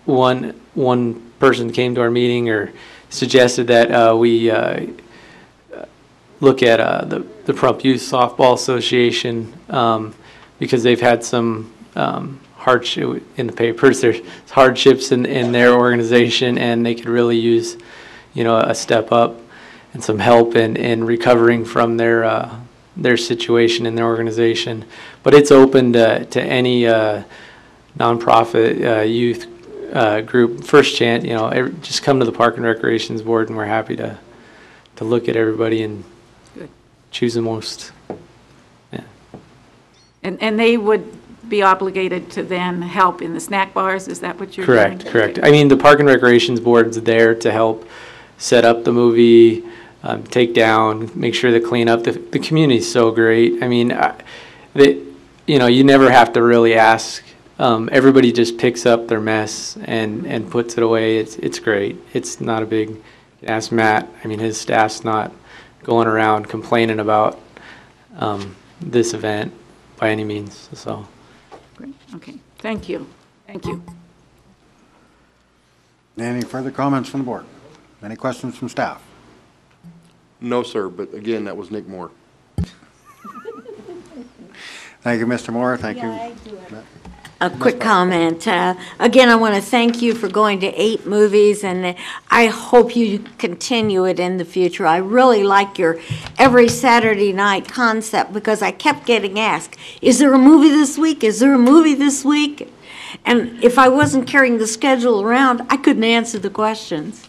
one person came to our meeting or suggested that we look at the Pahrump Youth Softball Association because they've had some hardship in the papers. There's hardships in their organization, and they could really use, you know, a step up and some help in recovering from their situation in their organization. But it's open to any nonprofit youth group. First chance, you know, just come to the Park and Recreations Board, and we're happy to look at everybody and choose the most. Yeah. And they would be obligated to then help in the snack bars? Is that what you're doing? Correct. I mean, the Park and Recreations Board's there to help set up the movie, take down, make sure to clean up. The community's so great. I mean, you know, you never have to really ask. Everybody just picks up their mess and puts it away. It's great. It's not a big. Ask Matt. I mean, his staff's not going around complaining about this event by any means. So. Great. Okay. Thank you. Thank you. Any further comments from the board? Any questions from staff? No, sir, but again, that was Nick Moore. Thank you, Mr. Moore. Thank you. I do it. A quick comment. Again, I want to thank you for going to 8 movies, and I hope you continue it in the future. I really like your every Saturday night concept, because I kept getting asked, is there a movie this week? Is there a movie this week? And if I wasn't carrying the schedule around, I couldn't answer the questions.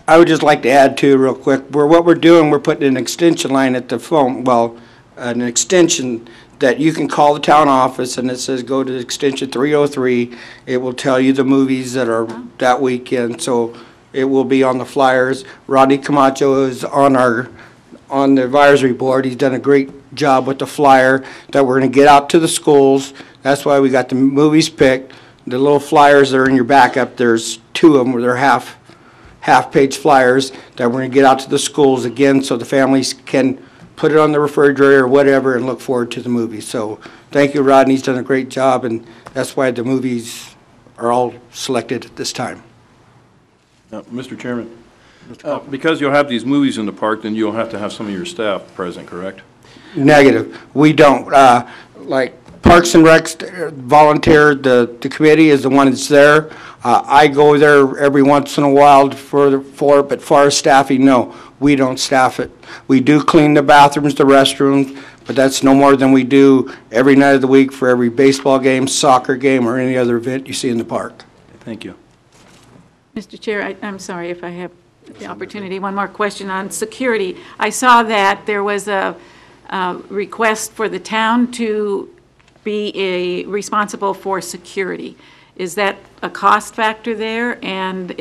I would just like to add too, real quick, what we're doing, we're putting an extension line at the phone, well, an extension that you can call the town office, and it says go to extension 303. It will tell you the movies that are that weekend, so it will be on the flyers. Rodney Camacho is on the advisory board. He's done a great job with the flyer that we're going to get out to the schools. That's why we got the movies picked. The little flyers that are in your backup, there's 2 of them where they're half-page flyers that we're going to get out to the schools again, so the families can put it on the refrigerator or whatever and look forward to the movie. So thank you, Rodney. He's done a great job, and that's why the movies are all selected at this time. Mr. Chairman, because you'll have these movies in the park, then you'll have to have some of your staff present, correct? Negative. We don't. Like Parks and Recs volunteer, the committee is the one that's there. I go there every once in a while for it, but far as staffing, no, we don't staff it. We do clean the bathrooms, the restrooms, but that's no more than we do every night of the week for every baseball game, soccer game, or any other event you see in the park. Thank you. Mr. Chair, I'm sorry if I have the opportunity. One more question on security. I saw that there was a request for the town to be responsible for security. Is that a cost factor there? And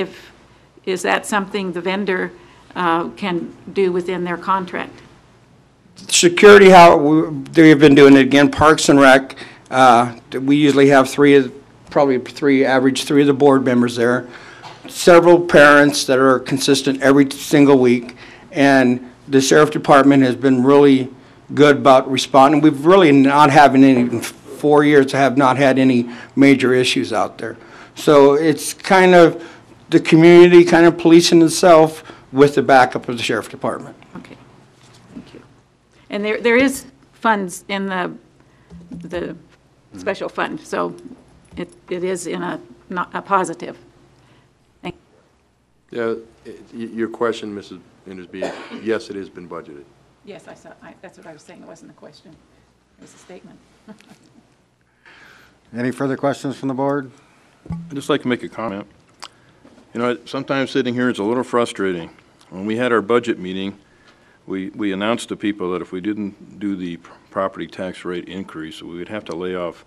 is that something the vendor can do within their contract? Security, how they've been doing it again, Parks and Rec, we usually have average three of the board members there. Several parents that are consistent every single week, and the sheriff department has been really good about responding. We've really not having any, in 4 years, have not had any major issues out there. So it's kind of the community kind of policing itself with the backup of the sheriff department. Okay, thank you. And there is funds in the special fund, so it is in a positive. Thank you. Yeah, your question, Mrs. Indersby, yes, it has been budgeted. Yes, that's what I was saying. It wasn't a question. It was a statement. Any further questions from the board? I'd just like to make a comment. You know, sometimes sitting here is a little frustrating. When we had our budget meeting, we announced to people that if we didn't do the property tax rate increase, we would have to lay off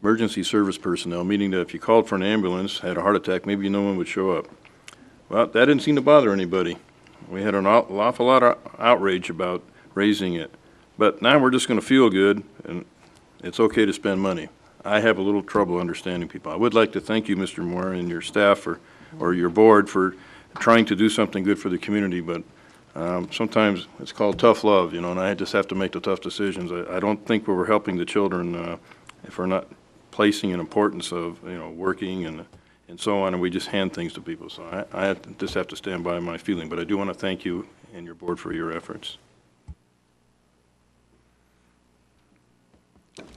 emergency service personnel, meaning that if you called for an ambulance, had a heart attack, maybe no one would show up. Well, that didn't seem to bother anybody. We had an awful lot of outrage about raising it. But now we're just going to feel good, and it's okay to spend money. I have a little trouble understanding people. I would like to thank you, Mr. Moore, and your staff or your board for trying to do something good for the community, but sometimes it's called tough love, you know, and I just have to make the tough decisions. I don't think we're helping the children if we're not placing an importance of, you know, working and so on, and we just hand things to people. So I just have to stand by my feeling, but I do want to thank you and your board for your efforts.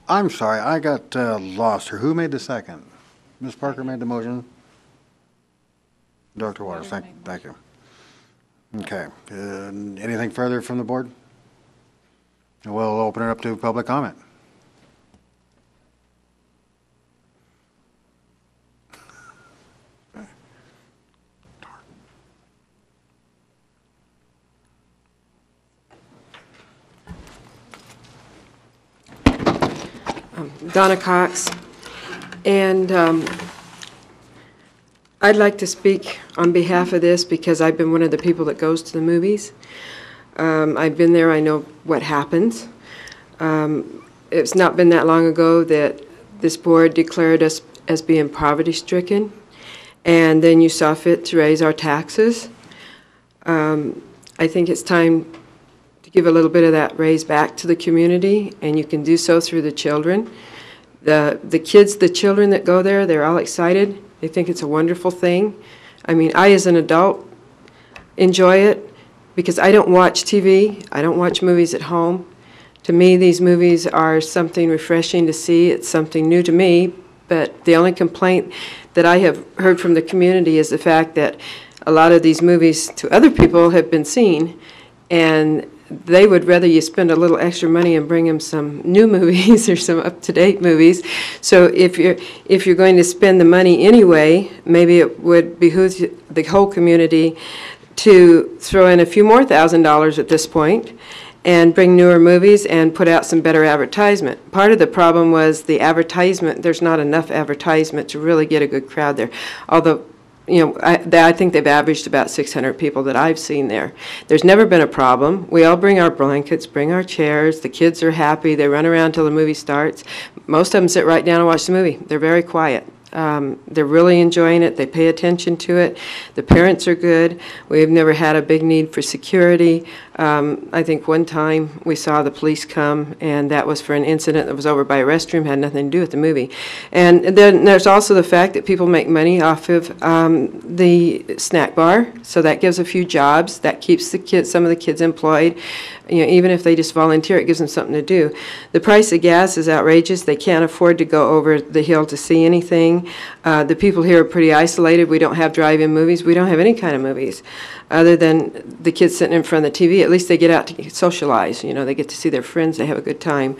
I'm sorry, I got lost here. Who made the second? Ms. Parker made the motion? Dr. Waters, thank you. Okay, anything further from the board? We'll open it up to public comment. Donna Cox, and I'd like to speak on behalf of this because I've been one of the people that goes to the movies. I've been there, I know what happens. It's not been that long ago that this board declared us as being poverty-stricken, and then you saw fit to raise our taxes. I think it's time to give a little bit of that raise back to the community, and you can do so through the children. The kids, the children that go there, they're all excited. They think it's a wonderful thing. I mean, I as an adult enjoy it because I don't watch TV. I don't watch movies at home. To me, these movies are something refreshing to see. It's something new to me, but the only complaint that I have heard from the community is the fact that a lot of these movies to other people have been seen, and they would rather you spend a little extra money and bring them some new movies or some up-to-date movies. So if you're going to spend the money anyway, maybe it would behoove the whole community to throw in a few more $1,000s at this point and bring newer movies and put out some better advertisement. Part of the problem was the advertisement. There's not enough advertisement to really get a good crowd there. Although, you know, I think they've averaged about 600 people that I've seen there. There's never been a problem. We all bring our blankets, bring our chairs. The kids are happy. They run around till the movie starts. Most of them sit right down and watch the movie. They're very quiet. They're really enjoying it. They pay attention to it. The parents are good. We've never had a big need for security. I think one time we saw the police come, and that was for an incident that was over by a restroom, had nothing to do with the movie. And then there's also the fact that people make money off of the snack bar, so that gives a few jobs. That keeps the kids, some of the kids employed. You know, even if they just volunteer, it gives them something to do. The price of gas is outrageous. They can't afford to go over the hill to see anything. The people here are pretty isolated. We don't have drive-in movies. We don't have any kind of movies other than the kids sitting in front of the TV. At least they get out to socialize. You know, they get to see their friends. They have a good time.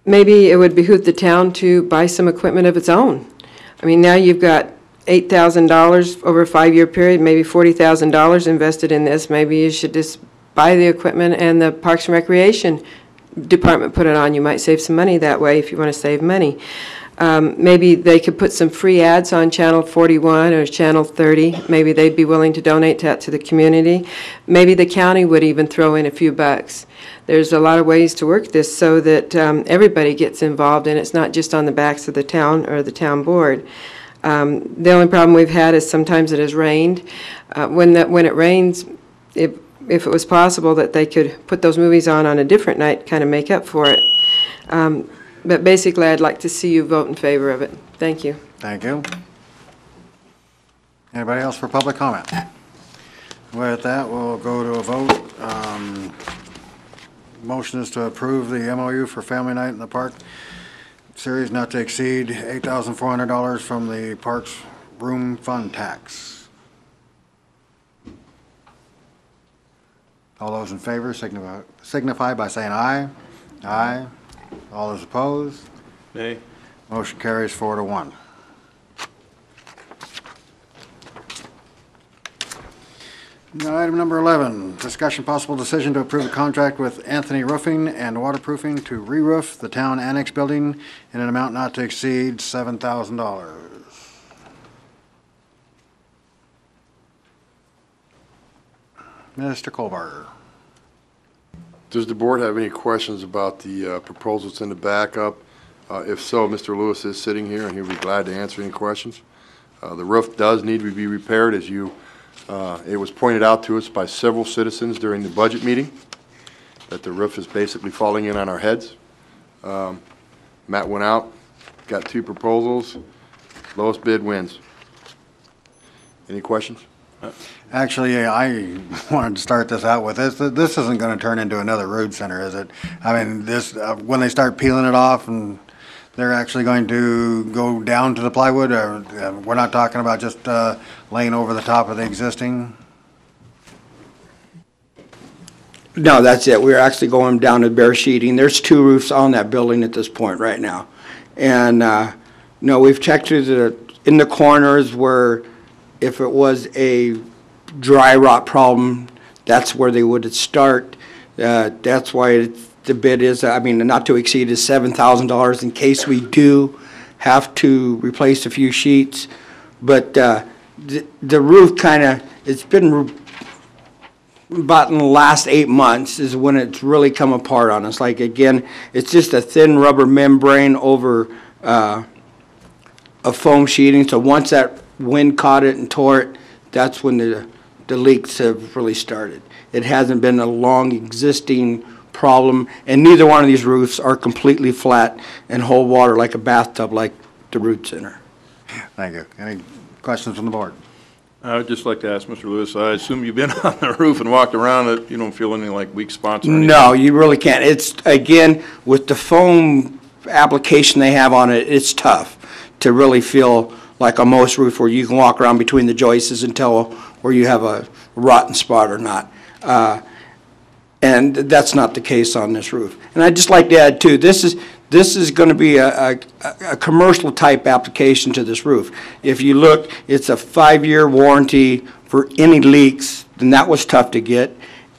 Maybe it would behoove the town to buy some equipment of its own. I mean, now you've got $8,000 over a 5-year period, maybe $40,000 invested in this. Maybe you should just buy the equipment and the Parks and Recreation Department put it on. You might save some money that way if you want to save money. Maybe they could put some free ads on Channel 41 or Channel 30. Maybe they'd be willing to donate that to the community. Maybe the county would even throw in a few bucks. There's a lot of ways to work this so that everybody gets involved and it's not just on the backs of the town or the town board. The only problem we've had is sometimes it has rained. When it rains, if it was possible that they could put those movies on a different night, kind of make up for it. But basically, I'd like to see you vote in favor of it. Thank you. Thank you. Anybody else for public comment? With that, we'll go to a vote. Motion is to approve the MOU for Family Night in the Park Series not to exceed $8,400 from the Parks Room Fund Tax. All those in favor signify by saying aye. Aye. All those opposed? Nay. Motion carries 4-1. Item number 11, discussion possible decision to approve a contract with Anthony Roofing and Waterproofing to re-roof the town annex building in an amount not to exceed $7,000. Mr. Colbert. Does the board have any questions about the proposals in the backup? If so, Mr. Lewis is sitting here and he'll be glad to answer any questions. The roof does need to be repaired, as it was pointed out to us by several citizens during the budget meeting that the roof is basically falling in on our heads. Matt went out, got 2 proposals, lowest bid wins. Any questions? Actually, I wanted to start this out with this. This isn't going to turn into another road center, is it? I mean, this when they start peeling it off and they're actually going to go down to the plywood, or we're not talking about just laying over the top of the existing? No, that's it. We're actually going down to bare sheeting. There's 2 roofs on that building at this point right now. And, no, we've checked in the corners where if it was a dry rot problem, that's where they would start. That's why the bid is, I mean, not to exceed is $7,000 in case we do have to replace a few sheets. But the roof kind of, it's been about in the last 8 months is when it's really come apart on us. Like, again, it's just a thin rubber membrane over a foam sheeting. So once that wind caught it and tore it, that's when the leaks have really started. It hasn't been a long existing problem, and neither one of these roofs are completely flat and hold water like a bathtub like the root center. Thank you. Any questions from the board? I would just like to ask Mr. Lewis, I assume you've been on the roof and walked around it, you don't feel any like weak spots or anything? No, you really can't. It's, again, with the foam application they have on it, it's tough to really feel like a most roof where you can walk around between the joists and tell where you have a rotten spot or not. And that's not the case on this roof. And I'd just like to add too, this is going to be a commercial type application to this roof. If you look, it's a 5-year warranty for any leaks, and that was tough to get.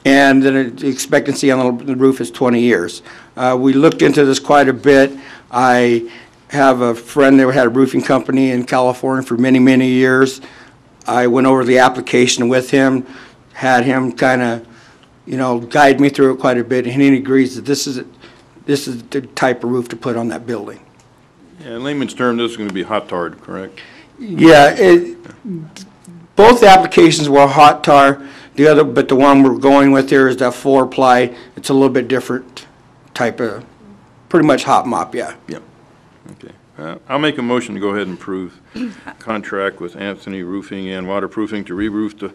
And the expectancy on the roof is 20 years. We looked into this quite a bit. I have a friend that had a roofing company in California for many, many years. I went over the application with him, had him kind of, guide me through it quite a bit, and he agrees that this is the type of roof to put on that building. Yeah, in layman's term, this is going to be hot tarred, correct? Yeah, both applications were hot tar. But the one we're going with here is that 4-ply. It's a little bit different type of, pretty much hot mop, yeah. Yep. Okay. I'll make a motion to go ahead and approve contract with Anthony Roofing and Waterproofing to re-roof the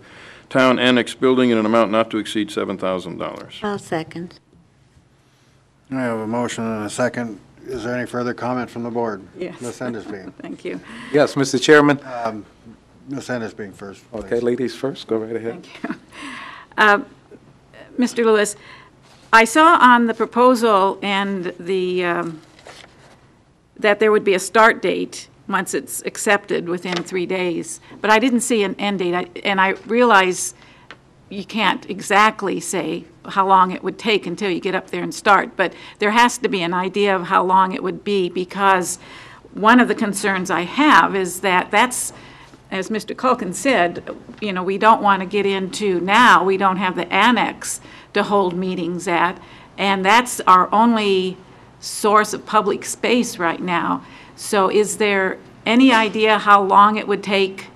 town annex building in an amount not to exceed $7,000. I'll second. I have a motion and a second. Is there any further comment from the board? Yes. Ms. Endersby. Thank you. Yes, Mr. Chairman. Ms. Endersby first. Please. Okay, ladies first. Go right ahead. Thank you. Mr. Lewis, I saw on the proposal and the that there would be a start date once it's accepted within 3 days, but I didn't see an end date, and I realize you can't exactly say how long it would take until you get up there and start, but there has to be an idea of how long it would be, because one of the concerns I have is that that's, as Mr. Culkin said, we don't want to get into now, we don't have the annex to hold meetings at, and that's our only source of public space right now. So is there any idea how long it would take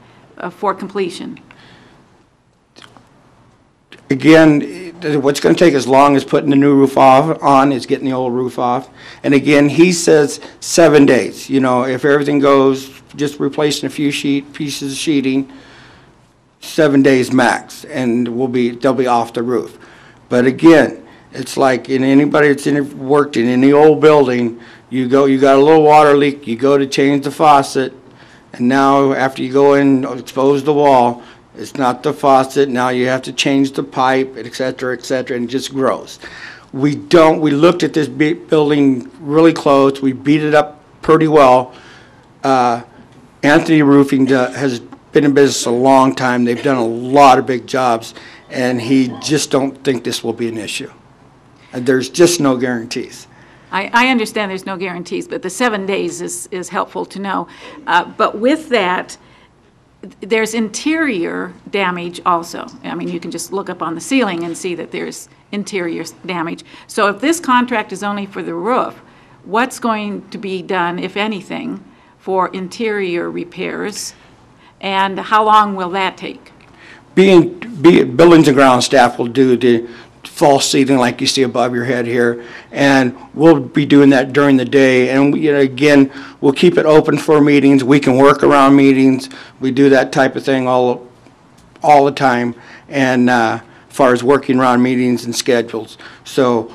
for completion? Again, what's going to take as long as putting the new roof on is getting the old roof off. And again, he says 7 days. If everything goes, just replacing a few pieces of sheeting, 7 days max, and they'll be off the roof. But again, it's like anybody that's worked in any old building, you got a little water leak, you go to change the faucet, and now after you go in, expose the wall, it's not the faucet, now you have to change the pipe, et cetera, and it just grows. We looked at this building really close, we beat it up pretty well. Anthony Roofing has been in business a long time, they've done a lot of big jobs, and he just don't think this will be an issue. And there's just no guarantees. I understand there's no guarantees, but the 7 days is helpful to know. But with that, there's interior damage also. I mean, you can just look up on the ceiling and see that there's interior damage. So if this contract is only for the roof, what's going to be done, if anything, for interior repairs, and how long will that take? Buildings and ground staff will do the false ceiling like you see above your head here, and we'll be doing that during the day. And again, we'll keep it open for meetings. We can work around meetings. We do that type of thing all the time, and as far as working around meetings and schedules. So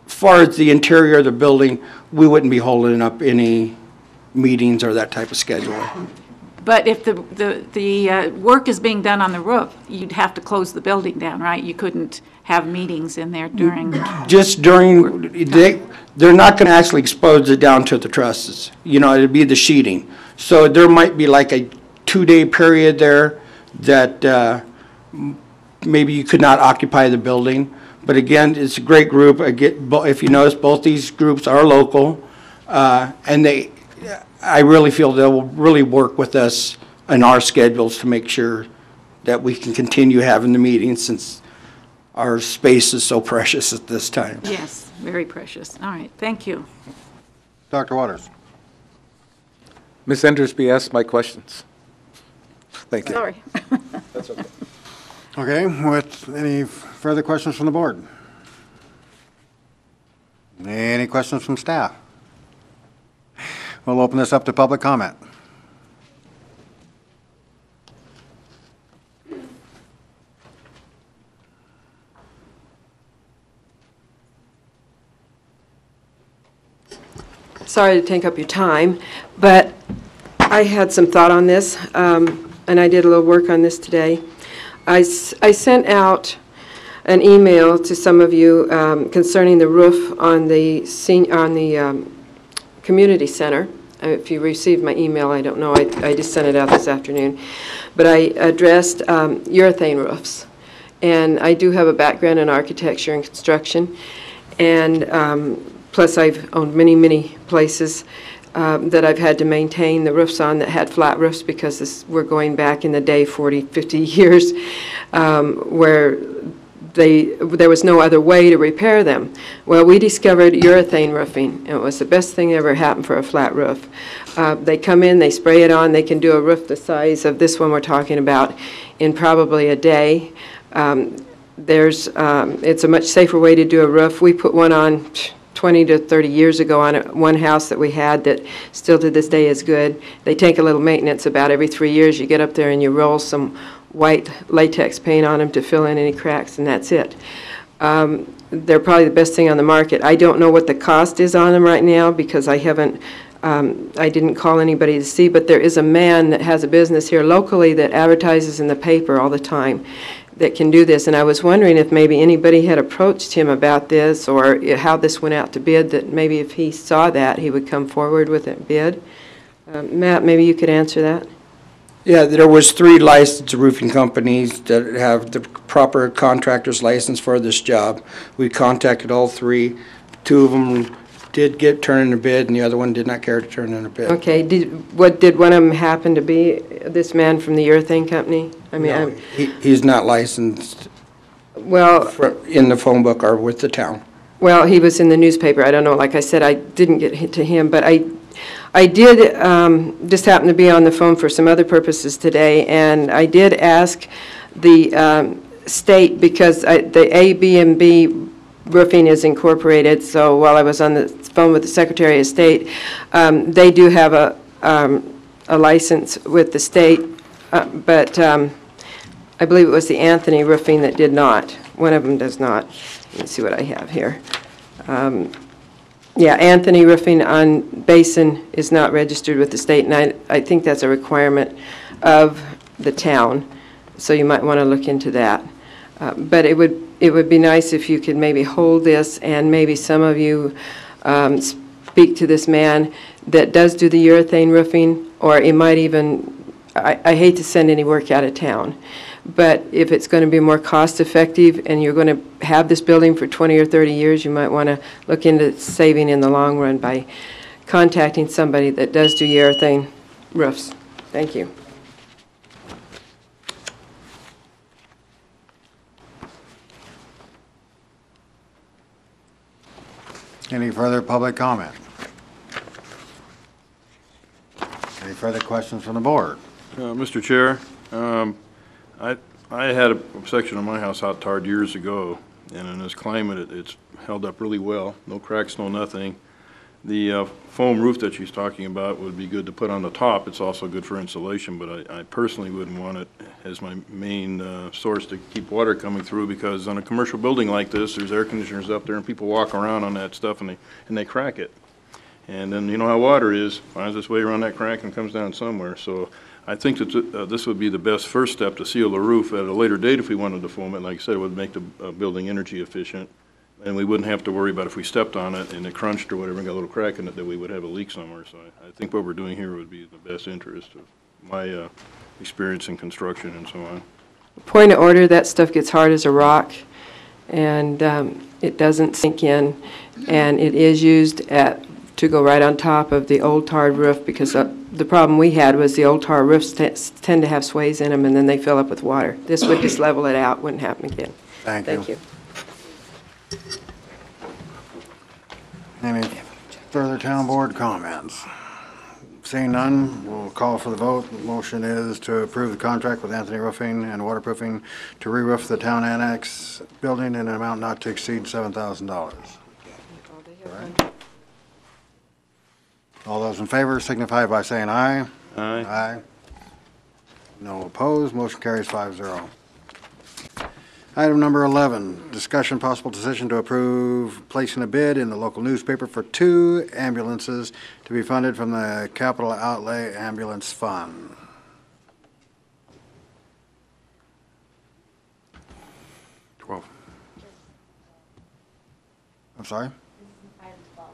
as far as the interior of the building, we wouldn't be holding up any meetings or that type of scheduling. But if the work is being done on the roof, you'd have to close the building down, right? You couldn't have meetings in there during... Just during, they're not going to actually expose it down to the trusses. It'd be the sheeting. So there might be like a 2-day period there that maybe you could not occupy the building. But again, it's a great group. If you notice, both these groups are local, and I really feel they'll really work with us in our schedules to make sure that we can continue having the meetings, since our space is so precious at this time. Yes, very precious. All right, thank you. Dr. Waters. Ms. Endersby asked my questions. Thank you. Sorry. That's okay. Okay, with any further questions from the board? Any questions from staff? We'll open this up to public comment. sorry to take up your time, but I had some thought on this, and I did a little work on this today. I sent out an email to some of you concerning the roof on the community center. If you received my email, I don't know. I just sent it out this afternoon. But I addressed urethane roofs. And I do have a background in architecture and construction. And plus, I've owned many, many places that I've had to maintain the roofs on that had flat roofs, because we're going back in the day 40, 50 years where there was no other way to repair them. Well, we discovered urethane roofing, and it was the best thing that ever happened for a flat roof. They come in, they spray it on, they can do a roof the size of this one we're talking about in probably a day. It's a much safer way to do a roof. We put one on 20 to 30 years ago on one house that we had that still to this day is good. They take a little maintenance about every 3 years. You get up there and you roll some white latex paint on them to fill in any cracks, and that's it. They're probably the best thing on the market. I don't know what the cost is on them right now, because I didn't call anybody to see, but there is a man that has a business here locally that advertises in the paper all the time that can do this, and I was wondering if maybe anybody had approached him about this, or how this went out to bid, that maybe if he saw that, he would come forward with a bid. Matt, maybe you could answer that. Yeah, there was 3 licensed roofing companies that have the proper contractor's license for this job. We contacted all 3. 2 of them did turn in a bid, and the other one did not care to turn in a bid. Okay, did one of them happen to be this man from the urethane company? I mean, No, he's not licensed. Well, in the phone book or with the town. Well, he was in the newspaper. I don't know. Like I said, I didn't get to him, but I did just happen to be on the phone for some other purposes today, and I did ask the state, because the ABMB roofing is incorporated, so while I was on the phone with the Secretary of State, they do have a license with the state, but I believe it was the Anthony Roofing that did not. One of them does not. Let me see what I have here. Yeah, Anthony Roofing on Basin is not registered with the state, and I think that's a requirement of the town, so you might want to look into that. But it would be nice if you could maybe hold this, and maybe some of you speak to this man that does do the urethane roofing, or it might even, I hate to send any work out of town, but if it's going to be more cost effective and you're going to have this building for 20 or 30 years, you might want to look into saving in the long run by contacting somebody that does do urethane roofs. Thank you. Any further public comment? Any further questions from the board? Mr. Chair, I had a section of my house hot tarred years ago, and in this climate, it's held up really well. No cracks, no nothing. The foam roof that she's talking about would be good to put on the top. It's also good for insulation, but I personally wouldn't want it as my main source to keep water coming through, because on a commercial building like this, there's air conditioners up there, and people walk around on that stuff, and they crack it. And then you know how water is, finds its way around that crack and comes down somewhere. So I think that this would be the best first step to seal the roof. At a later date, if we wanted to foam it, like I said, it would make the building energy efficient, and we wouldn't have to worry about if we stepped on it and it crunched or whatever and got a little crack in it, that we would have a leak somewhere. So I think what we're doing here would be in the best interest of my experience in construction and so on. Point of order, that stuff gets hard as a rock, and it doesn't sink in, and it is used to go right on top of the old tarred roof, because the problem we had was the old tar roofs tend to have sways in them, and then they fill up with water. This would just level it out, wouldn't happen again. Thank you. you. Any further town board comments? Seeing none, we'll call for the vote. The motion is to approve the contract with Anthony Roofing and Waterproofing to re-roof the town annex building in an amount not to exceed $7,000. All those in favor signify by saying aye. Aye. Aye. No opposed. Motion carries 5-0. Item number 11, discussion possible decision to approve placing a bid in the local newspaper for 2 ambulances to be funded from the Capital Outlay Ambulance Fund. I'm sorry? Item 12.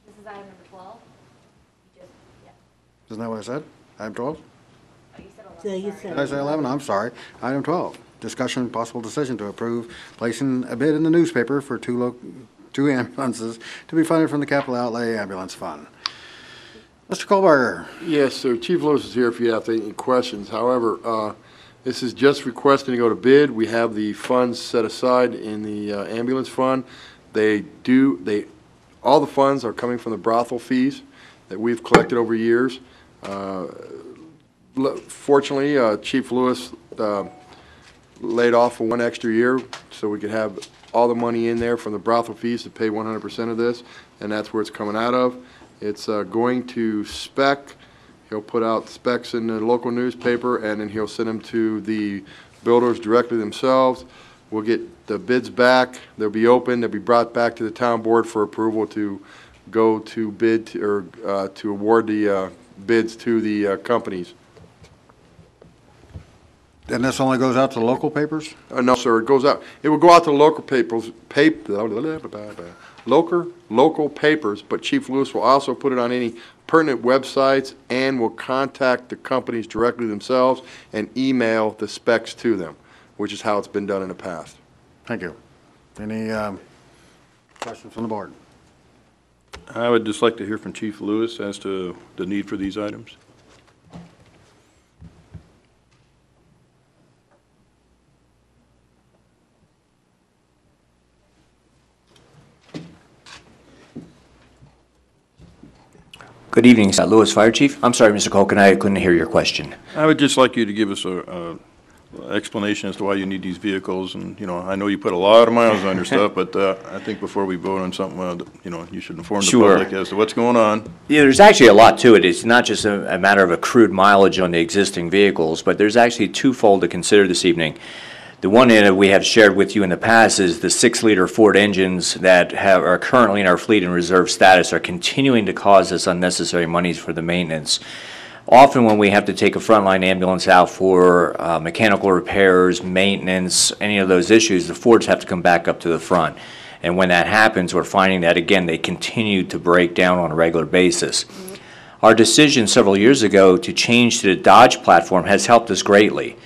This is item number 12? Isn't that what I said? Item 12? So you said Did I say 11? I'm sorry. Item 12, discussion possible decision to approve placing a bid in the newspaper for 2 ambulances to be funded from the Capital Outlay Ambulance Fund. Mr. Kohlberger. Yes, sir. Chief Lewis is here if you have any questions. However, this is just requesting to go to bid. We have the funds set aside in the ambulance fund. All the funds are coming from the brothel fees that we've collected over years. Fortunately, Chief Lewis laid off for 1 extra year so we could have all the money in there from the brothel fees to pay 100% of this, and that's where it's coming out of. It's going to spec. He'll put out specs in the local newspaper, and then he'll send them to the builders directly themselves. We'll get the bids back. They'll be open. They'll be brought back to the town board for approval to go to bid or to award the bids to the companies. And this only goes out to local papers? No, sir. It goes out. It will go out to local papers, local papers. But Chief Lewis will also put it on any pertinent websites and will contact the companies directly themselves and email the specs to them, which is how it's been done in the past. Thank you. Any questions from the board? I would just like to hear from Chief Lewis as to the need for these items. Good evening, Lewis Fire Chief. I'm sorry, Mr. Culkin, I couldn't hear your question. I would just like you to give us a explanation as to why you need these vehicles, and, you know, I know you put a lot of miles on your stuff, but I think before we vote on something, you know, you should inform the public as to what's going on. Yeah, there's actually a lot to it. It's not just a matter of accrued mileage on the existing vehicles, but there's actually twofold to consider this evening. The one that we have shared with you in the past is the 6-liter Ford engines that are currently in our fleet in reserve status are continuing to cause us unnecessary monies for the maintenance. Often when we have to take a frontline ambulance out for mechanical repairs, maintenance, any of those issues, the Fords have to come back up to the front. And when that happens, we're finding that, again, they continue to break down on a regular basis. Our decision several years ago to change to the Dodge platform has helped us greatly.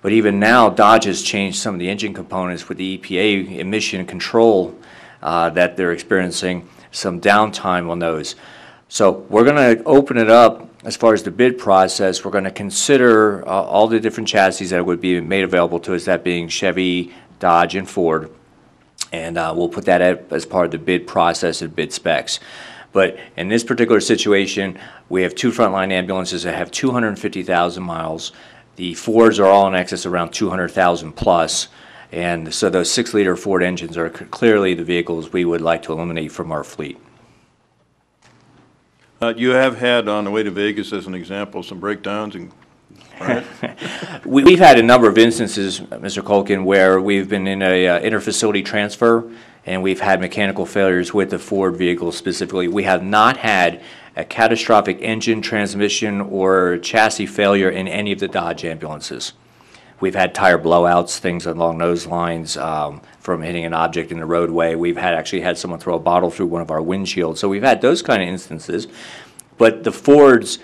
But even now, Dodge has changed some of the engine components with the EPA emission control that they're experiencing, some downtime on those. So we're going to open it up as far as the bid process. We're going to consider all the different chassis that would be made available to us, that being Chevy, Dodge, and Ford. And we'll put that as part of the bid process and bid specs. But in this particular situation, we have 2 frontline ambulances that have 250,000 miles. The Fords are all in excess around 200,000 plus, and so those 6-liter Ford engines are clearly the vehicles we would like to eliminate from our fleet. You have had, on the way to Vegas, as an example, some breakdowns, and right? We've had a number of instances, Mr. Culkin, where we've been in a interfacility transfer, and we've had mechanical failures with the Ford vehicle specifically. We have not had a catastrophic engine, transmission, or chassis failure in any of the Dodge ambulances. We've had tire blowouts, things along those lines, from hitting an object in the roadway. We've actually had someone throw a bottle through one of our windshields. So we've had those kind of instances. But the Fords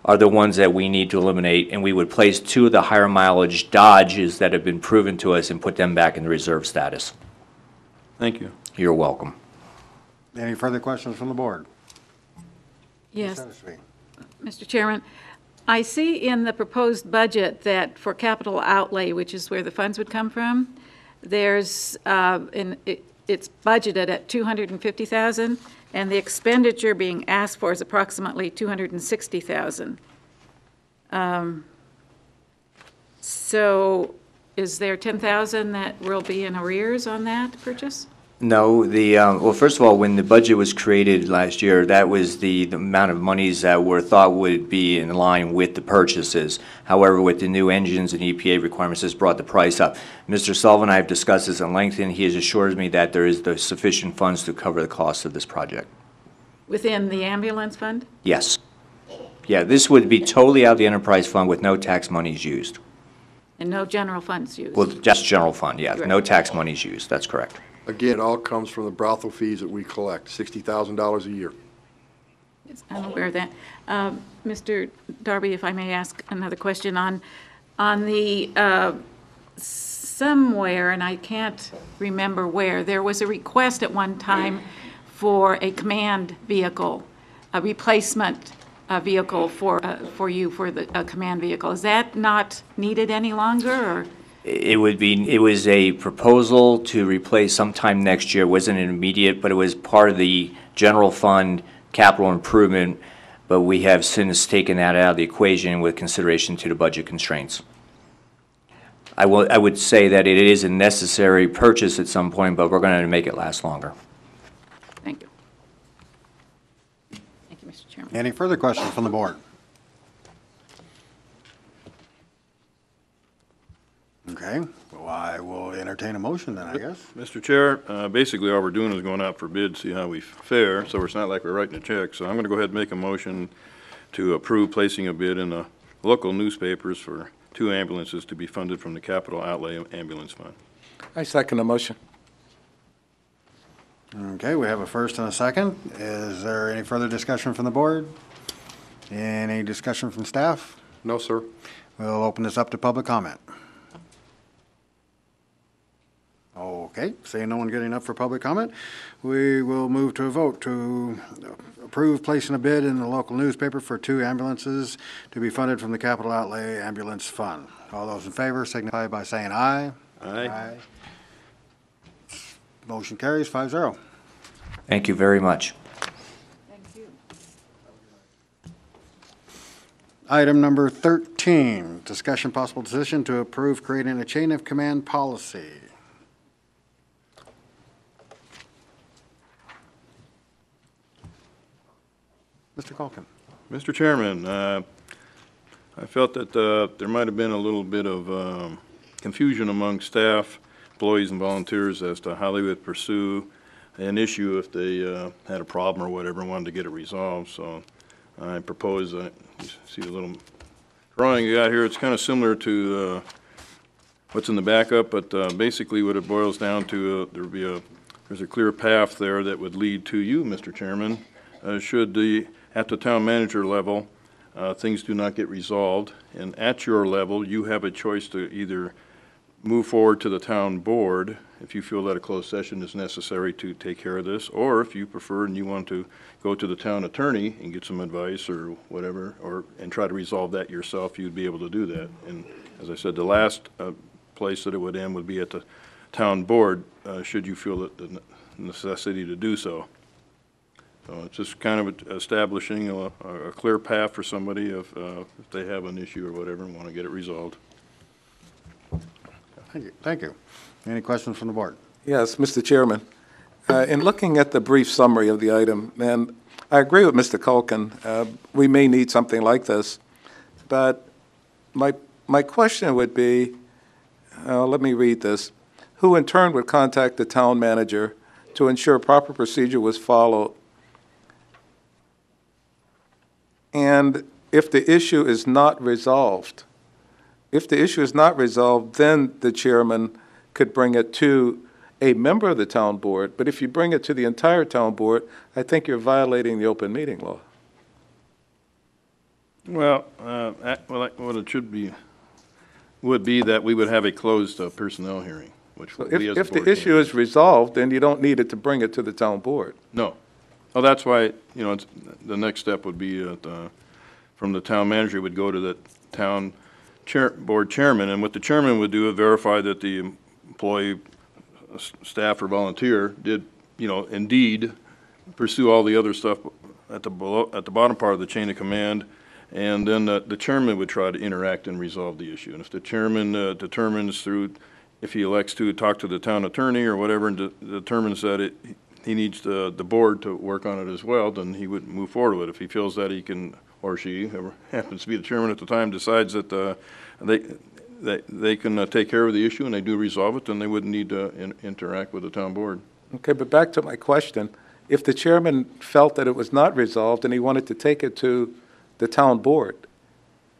are the ones that we need to eliminate, and we would place 2 of the higher mileage Dodges that have been proven to us and put them back in the reserve status. Thank you. You're welcome. Any further questions from the board? Yes. Mr. Chairman, I see in the proposed budget that for capital outlay, which is where the funds would come from, there's it's budgeted at $250,000, and the expenditure being asked for is approximately $260,000. So is there $10,000 that will be in arrears on that purchase? No, well, first of all, when the budget was created last year, that was the amount of monies that were thought would be in line with the purchases. However, with the new engines and EPA requirements, this brought the price up. Mr. Sullivan and I have discussed this in length, and he has assured me that there is the sufficient funds to cover the cost of this project. Within the ambulance fund? Yes. Yeah, this would be totally out of the enterprise fund with no tax monies used. And no general funds used? Well, just general fund, yeah. Right. No tax monies used. That's correct. Again, it all comes from the brothel fees that we collect, $60,000 a year. Yes, I'm aware of that. Mr. Darby, if I may ask another question on the somewhere, and I can't remember where, there was a request at one time for a command vehicle, a replacement vehicle for you for the command vehicle. Is that not needed any longer, or? It was a proposal to replace sometime next year. It wasn't an immediate, but it was part of the general fund capital improvement, but we have since taken that out of the equation with consideration to the budget constraints. I would say that it is a necessary purchase at some point, but we're going to make it last longer. Thank you. Thank you, Mr. Chairman. Any further questions from the board? Okay, well, I will entertain a motion then, I guess. Mr. Chair, basically all we're doing is going out for bid, see how we fare, so it's not like we're writing a check. So I'm going to go ahead and make a motion to approve placing a bid in the local newspapers for 2 ambulances to be funded from the capital outlay ambulance fund. I second the motion. Okay, we have a first and a second. Is there any further discussion from the board? Any discussion from staff? No, sir. We'll open this up to public comment. Okay, seeing no one getting up for public comment, we will move to a vote to approve placing a bid in the local newspaper for 2 ambulances to be funded from the capital outlay ambulance fund. All those in favor signify by saying aye. Aye. Motion carries 5-0. Thank you very much. Thank you. Item number 13, discussion possible decision to approve creating a chain of command policy. Mr. Culkin. Mr. Chairman, I felt that there might have been a little bit of confusion among staff, employees, and volunteers as to how they would pursue an issue if they had a problem or whatever and wanted to get it resolved. So I propose, you see the little drawing you got here, it's kind of similar to what's in the backup, but basically what it boils down to, there's a clear path there that would lead to you, Mr. Chairman, should at the town manager level, things do not get resolved, and at your level, you have a choice to either move forward to the town board if you feel that a closed session is necessary to take care of this, or if you prefer and you want to go to the town attorney and get some advice or whatever, and try to resolve that yourself, you'd be able to do that. And as I said, the last place that it would end would be at the town board, should you feel that the necessity to do so. So it's just kind of establishing a clear path for somebody if they have an issue or whatever and want to get it resolved. Thank you. Thank you. Any questions from the board? Yes, Mr. Chairman. In looking at the brief summary of the item, and I agree with Mr. Culkin, we may need something like this, but my question would be, let me read this, who in turn would contact the town manager to ensure proper procedure was followed. And if the issue is not resolved, then the chairman could bring it to a member of the town board. But if you bring it to the entire town board, I think you're violating the open meeting law. Well, what it should be, would be that we would have a closed personnel hearing, which we as a board. If the issue is resolved, then you don't need it to bring it to the town board. No. Well, that's why, the next step would be from the town manager would go to the town board chairman, and what the chairman would do is verify that the employee, staff, or volunteer did, indeed pursue all the other stuff at the bottom part of the chain of command, and then the chairman would try to interact and resolve the issue. And if the chairman determines through if he elects to talk to the town attorney or whatever and determines that he needs the board to work on it as well, then he would move forward with it. If he feels that he can, or she, whoever happens to be the chairman at the time, decides that they can take care of the issue and they do resolve it, then they wouldn't need to interact with the town board. Okay, but back to my question. If the chairman felt that it was not resolved and he wanted to take it to the town board,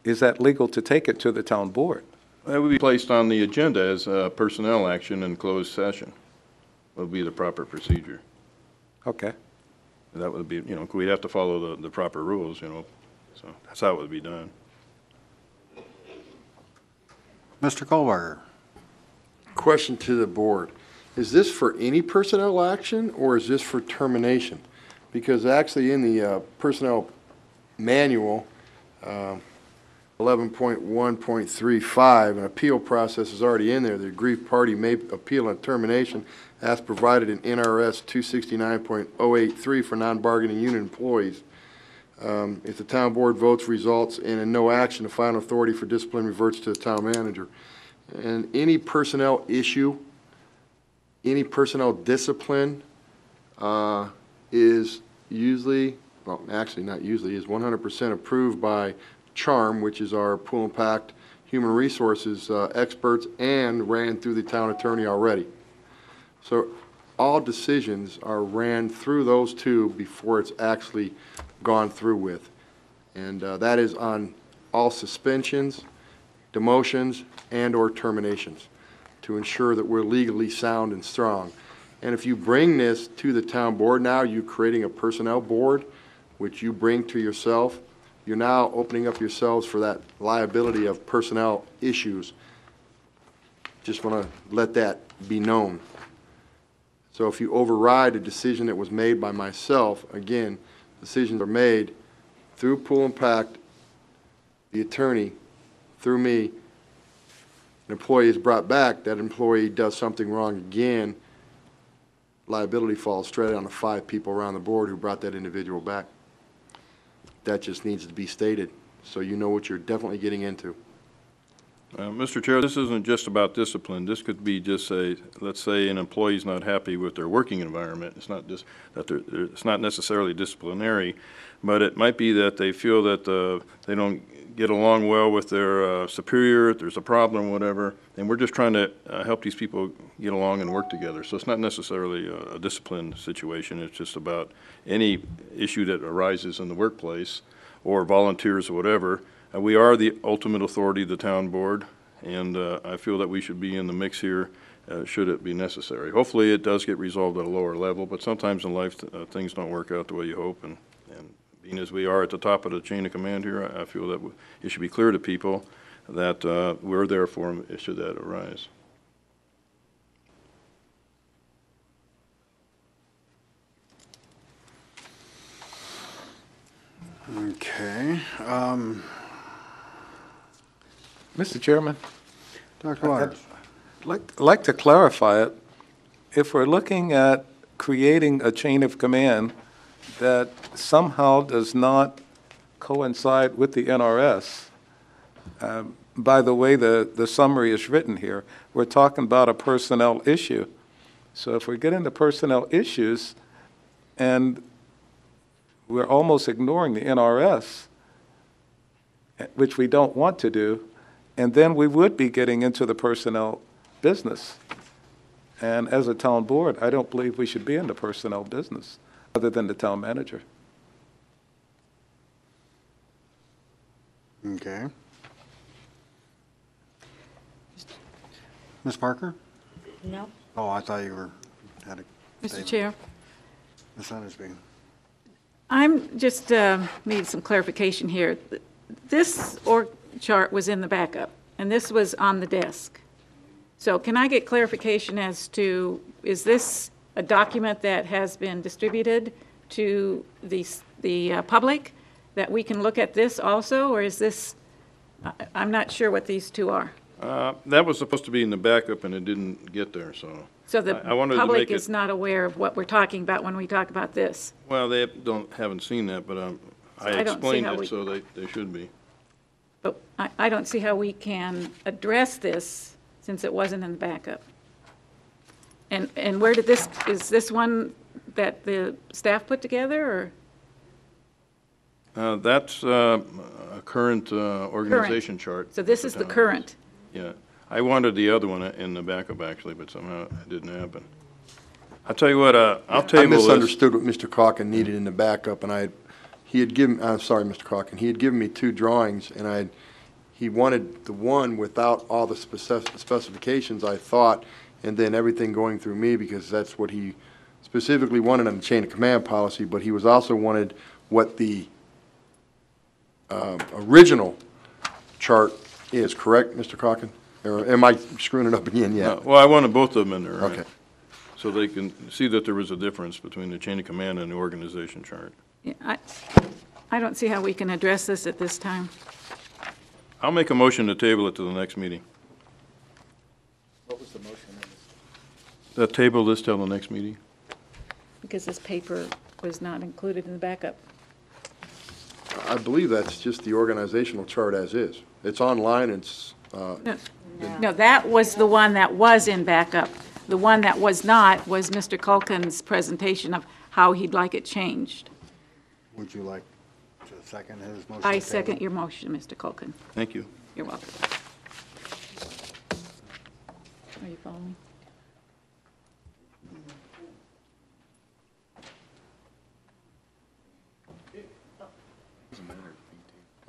is that legal to take it to the town board? That would be placed on the agenda as a personnel action in closed session. Would be the proper procedure. Okay. That would be, we'd have to follow the proper rules, so that's how it would be done. Mr. Kohlberger. Question to the board. Is this for any personnel action or is this for termination? Because actually in the personnel manual, 11.1.35, an appeal process is already in there. The aggrieved party may appeal on termination as provided in NRS 269.083 for non-bargaining unit employees. If the town board votes results and in no action, the final authority for discipline reverts to the town manager. And any personnel issue, any personnel discipline is usually, well, actually not usually, is 100% approved by CHARM, which is our pool impact human resources experts, and ran through the town attorney already. So all decisions are ran through those two before it's actually gone through with. And that is on all suspensions, demotions, and or terminations to ensure that we're legally sound and strong. And if you bring this to the town board now, you're creating a personnel board, which you bring to yourself. You're now opening up yourselves for that liability of personnel issues. Just want to let that be known. So if you override a decision that was made by myself, again, decisions are made through pool impact, the attorney, through me. An employee is brought back, that employee does something wrong again, liability falls straight on the 5 people around the board who brought that individual back. That just needs to be stated, so you know what you're definitely getting into. Mr. Chair, this isn't just about discipline. This could be just let's say an employee's not happy with their working environment. It's not just that it's not necessarily disciplinary, but it might be that they feel that they don't get along well with their superior, there's a problem, whatever, and we're just trying to help these people get along and work together. So it's not necessarily a discipline situation. It's just about any issue that arises in the workplace or volunteers or whatever. We are the ultimate authority of the town board, and I feel that we should be in the mix here should it be necessary. Hopefully it does get resolved at a lower level, but sometimes in life things don't work out the way you hope, and being as we are at the top of the chain of command here, I feel that it should be clear to people that we're there for them should that arise. Okay. Mr. Chairman. Dr. Waters. I'd like to clarify it. If we're looking at creating a chain of command that somehow does not coincide with the NRS, by the way the summary is written here, we're talking about a personnel issue. So if we get into personnel issues and we're almost ignoring the NRS, which we don't want to do, and then we would be getting into the personnel business. And as a town board, I don't believe we should be in the personnel business other than the town manager. Okay. Ms. Parker? No. Oh, I thought you had a Mr. statement. Chair, Ms. Huntersby. I'm just need some clarification here. This org chart was in the backup, and this was on the desk. So can I get clarification as to, is this a document that has been distributed to the public, that we can look at this also, or is this, I'm not sure what these two are. That was supposed to be in the backup, and it didn't get there, so. So the I wanted to public make is not aware of what we're talking about when we talk about this. Well, they haven't seen that, but I explained it, so they should be. But I don't see how we can address this since it wasn't in the backup. And where did this, is this one that the staff put together, or? That's a current organization chart. So this is the current. Yeah. I wanted the other one in the backup, actually, but somehow it didn't happen. I'll tell you what, I'll table this. I misunderstood what Mr. Calkin needed in the backup, and he had given, I'm sorry, Mr. Calkin, he had given me 2 drawings, and he wanted the one without all the specifications, I thought, and then everything going through me, because that's what he specifically wanted on the chain of command policy, but he was also wanted what the original chart is, correct, Mr. Calkin? Or am I screwing it up again yet? Well, I wanted both of them in there. Okay. Right? So they can see that there was a difference between the chain of command and the organization chart. Yeah, I don't see how we can address this at this time. I'll make a motion to table it to the next meeting. What was the motion? Table this till the next meeting? Because this paper was not included in the backup. I believe that's just the organizational chart as is. It's online, it's... No, that was the one that was in backup. The one that was not was Mr. Culkin's presentation of how he'd like it changed. Would you like to second his motion? I second your motion, Mr. Culkin. Thank you. You're welcome. Are you following me?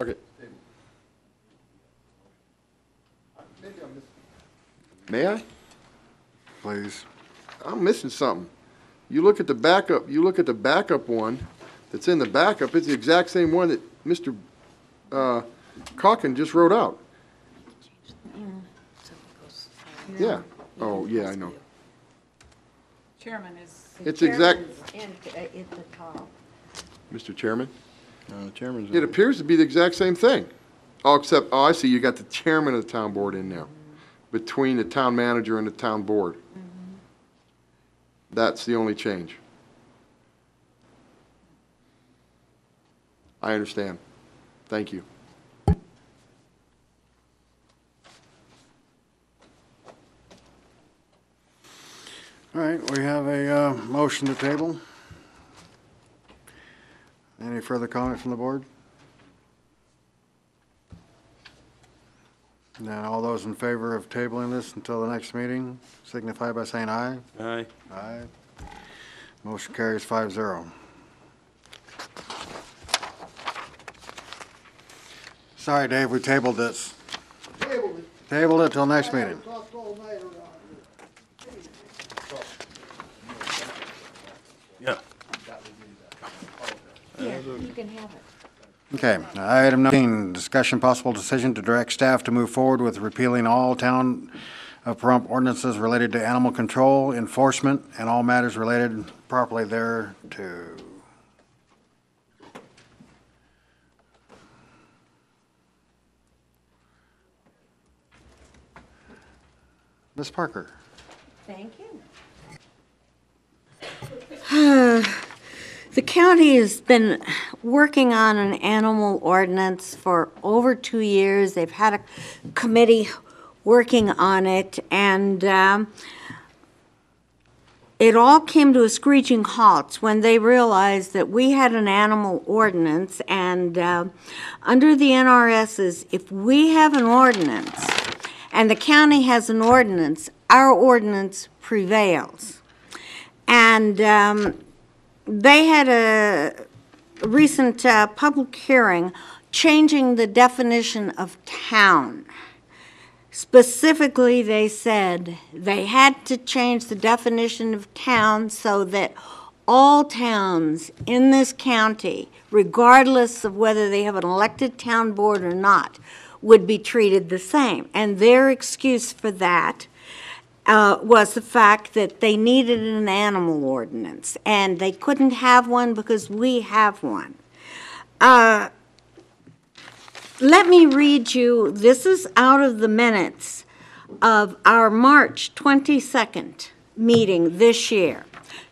Okay. May I? Please. I'm missing something. You look at the backup one that's in the backup, it's the exact same one that Mr. Calkin just wrote out. Yeah. Oh, yeah, I know. Chairman is... It's exact... At the top. Mr. Chairman? Chairman's... It appears to be the exact same thing. Oh, except, I see, you got the chairman of the town board in there, between the town manager and the town board. That's the only change. I understand. Thank you. All right, we have a motion to table. Any further comment from the board? Now, all those in favor of tabling this until the next meeting, signify by saying aye. Aye. Aye. Motion carries 5-0. Sorry, Dave, we tabled this. Tabled it till next meeting. Yeah. Yeah, you can have it. Okay, item 19, discussion possible decision to direct staff to move forward with repealing all town of Pahrump ordinances related to animal control, enforcement, and all matters related properly thereto. Ms. Parker. Thank you. The county has been working on an animal ordinance for over 2 years. They've had a committee working on it, and it all came to a screeching halt when they realized that we had an animal ordinance, and under the NRS's, if we have an ordinance and the county has an ordinance, our ordinance prevails. And they had a recent public hearing changing the definition of town. Specifically, they said they had to change the definition of town so that all towns in this county, regardless of whether they have an elected town board or not, would be treated the same. And their excuse for that was the fact that they needed an animal ordinance, and they couldn't have one because we have one. Let me read you, this is out of the minutes of our March 22nd meeting this year.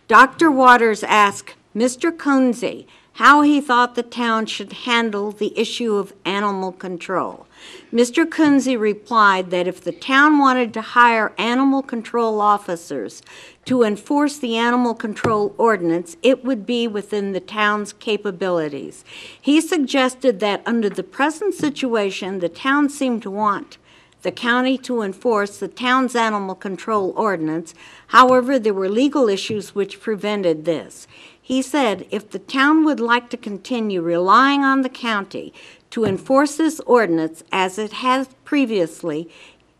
Dr. Waters asked Mr. Kunze, how he thought the town should handle the issue of animal control. Mr. Kunze replied that if the town wanted to hire animal control officers to enforce the animal control ordinance, it would be within the town's capabilities. He suggested that under the present situation, the town seemed to want the county to enforce the town's animal control ordinance. However, there were legal issues which prevented this. He said if the town would like to continue relying on the county to enforce this ordinance as it has previously,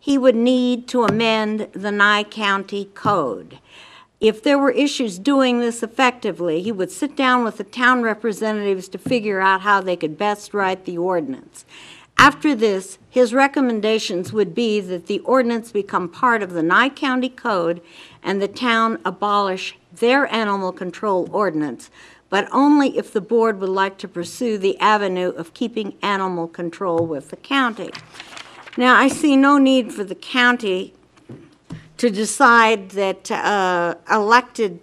he would need to amend the Nye County Code. If there were issues doing this effectively, he would sit down with the town representatives to figure out how they could best write the ordinance. After this, his recommendations would be that the ordinance become part of the Nye County Code and the town abolish their animal control ordinance, but only if the board would like to pursue the avenue of keeping animal control with the county. Now, I see no need for the county to decide that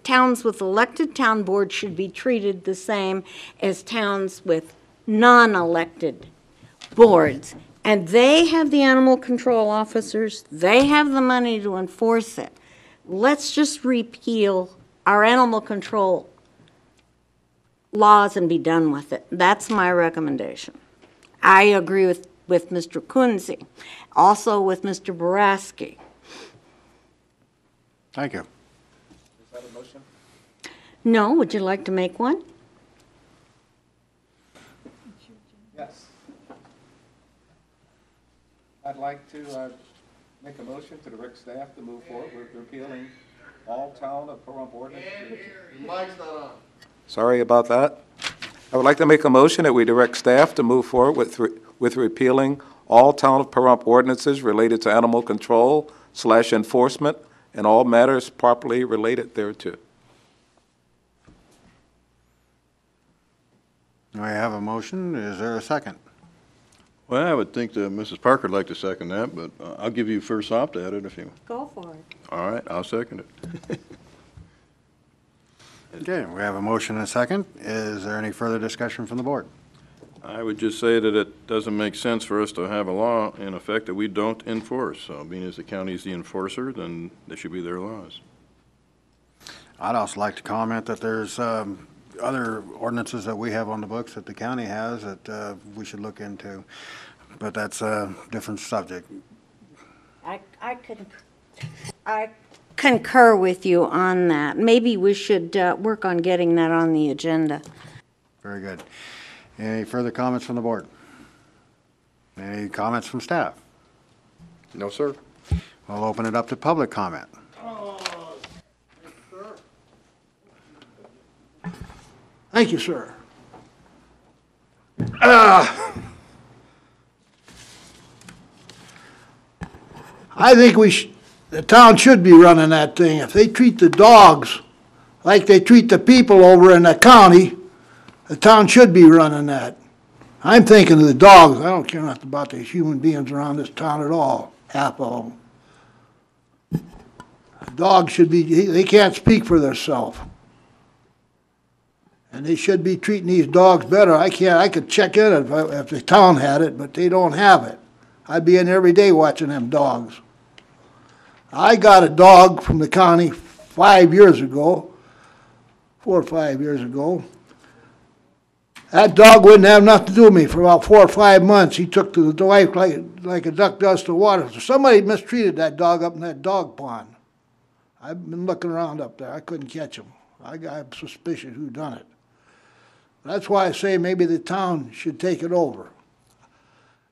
towns with elected town boards should be treated the same as towns with non-elected boards. And they have the animal control officers. They have the money to enforce it. Let's just repeal our animal control laws and be done with it. That's my recommendation. I agree with Mr. Kunze, also with Mr. Boraski. Thank you. Is that a motion? No, would you like to make one? Yes. I'd like to make a motion to direct staff to move forward with repealing all town of Pahrump ordinances. Your mic's not on. Sorry about that. I would like to make a motion that we direct staff to move forward with repealing all town of Pahrump ordinances related to animal control / enforcement and all matters properly related thereto. I have a motion. Is there a second? Well, I would think that Mrs. Parker would like to second that, but I'll give you first opt at it if you. Go for it. All right, I'll second it. Okay, we have a motion and a second. Is there any further discussion from the board? I would just say that it doesn't make sense for us to have a law in effect that we don't enforce. So being as the county is the enforcer, then they should be their laws. I'd also like to comment that there's other ordinances that we have on the books that the county has that we should look into, but that's a different subject. I concur with you on that. Maybe we should work on getting that on the agenda. Very good. Any further comments from the board? Any comments from staff? No, sir. We'll open it up to public comment. Thank you, sir. I think the town should be running that thing. If they treat the dogs like they treat the people over in the county, the town should be running that. I'm thinking of the dogs. I don't care nothing about the human beings around this town at all, half of them. Dogs should be, they can't speak for themselves. And they should be treating these dogs better. I could check in if the town had it, but they don't have it. I'd be in there every day watching them dogs. I got a dog from the county 5 years ago, 4 or 5 years ago. That dog wouldn't have nothing to do with me for about 4 or 5 months. He took to the wife like a duck does to water. So somebody mistreated that dog up in that dog pond. I've been looking around up there. I couldn't catch him. I'm suspicious who done it. That's why I say maybe the town should take it over.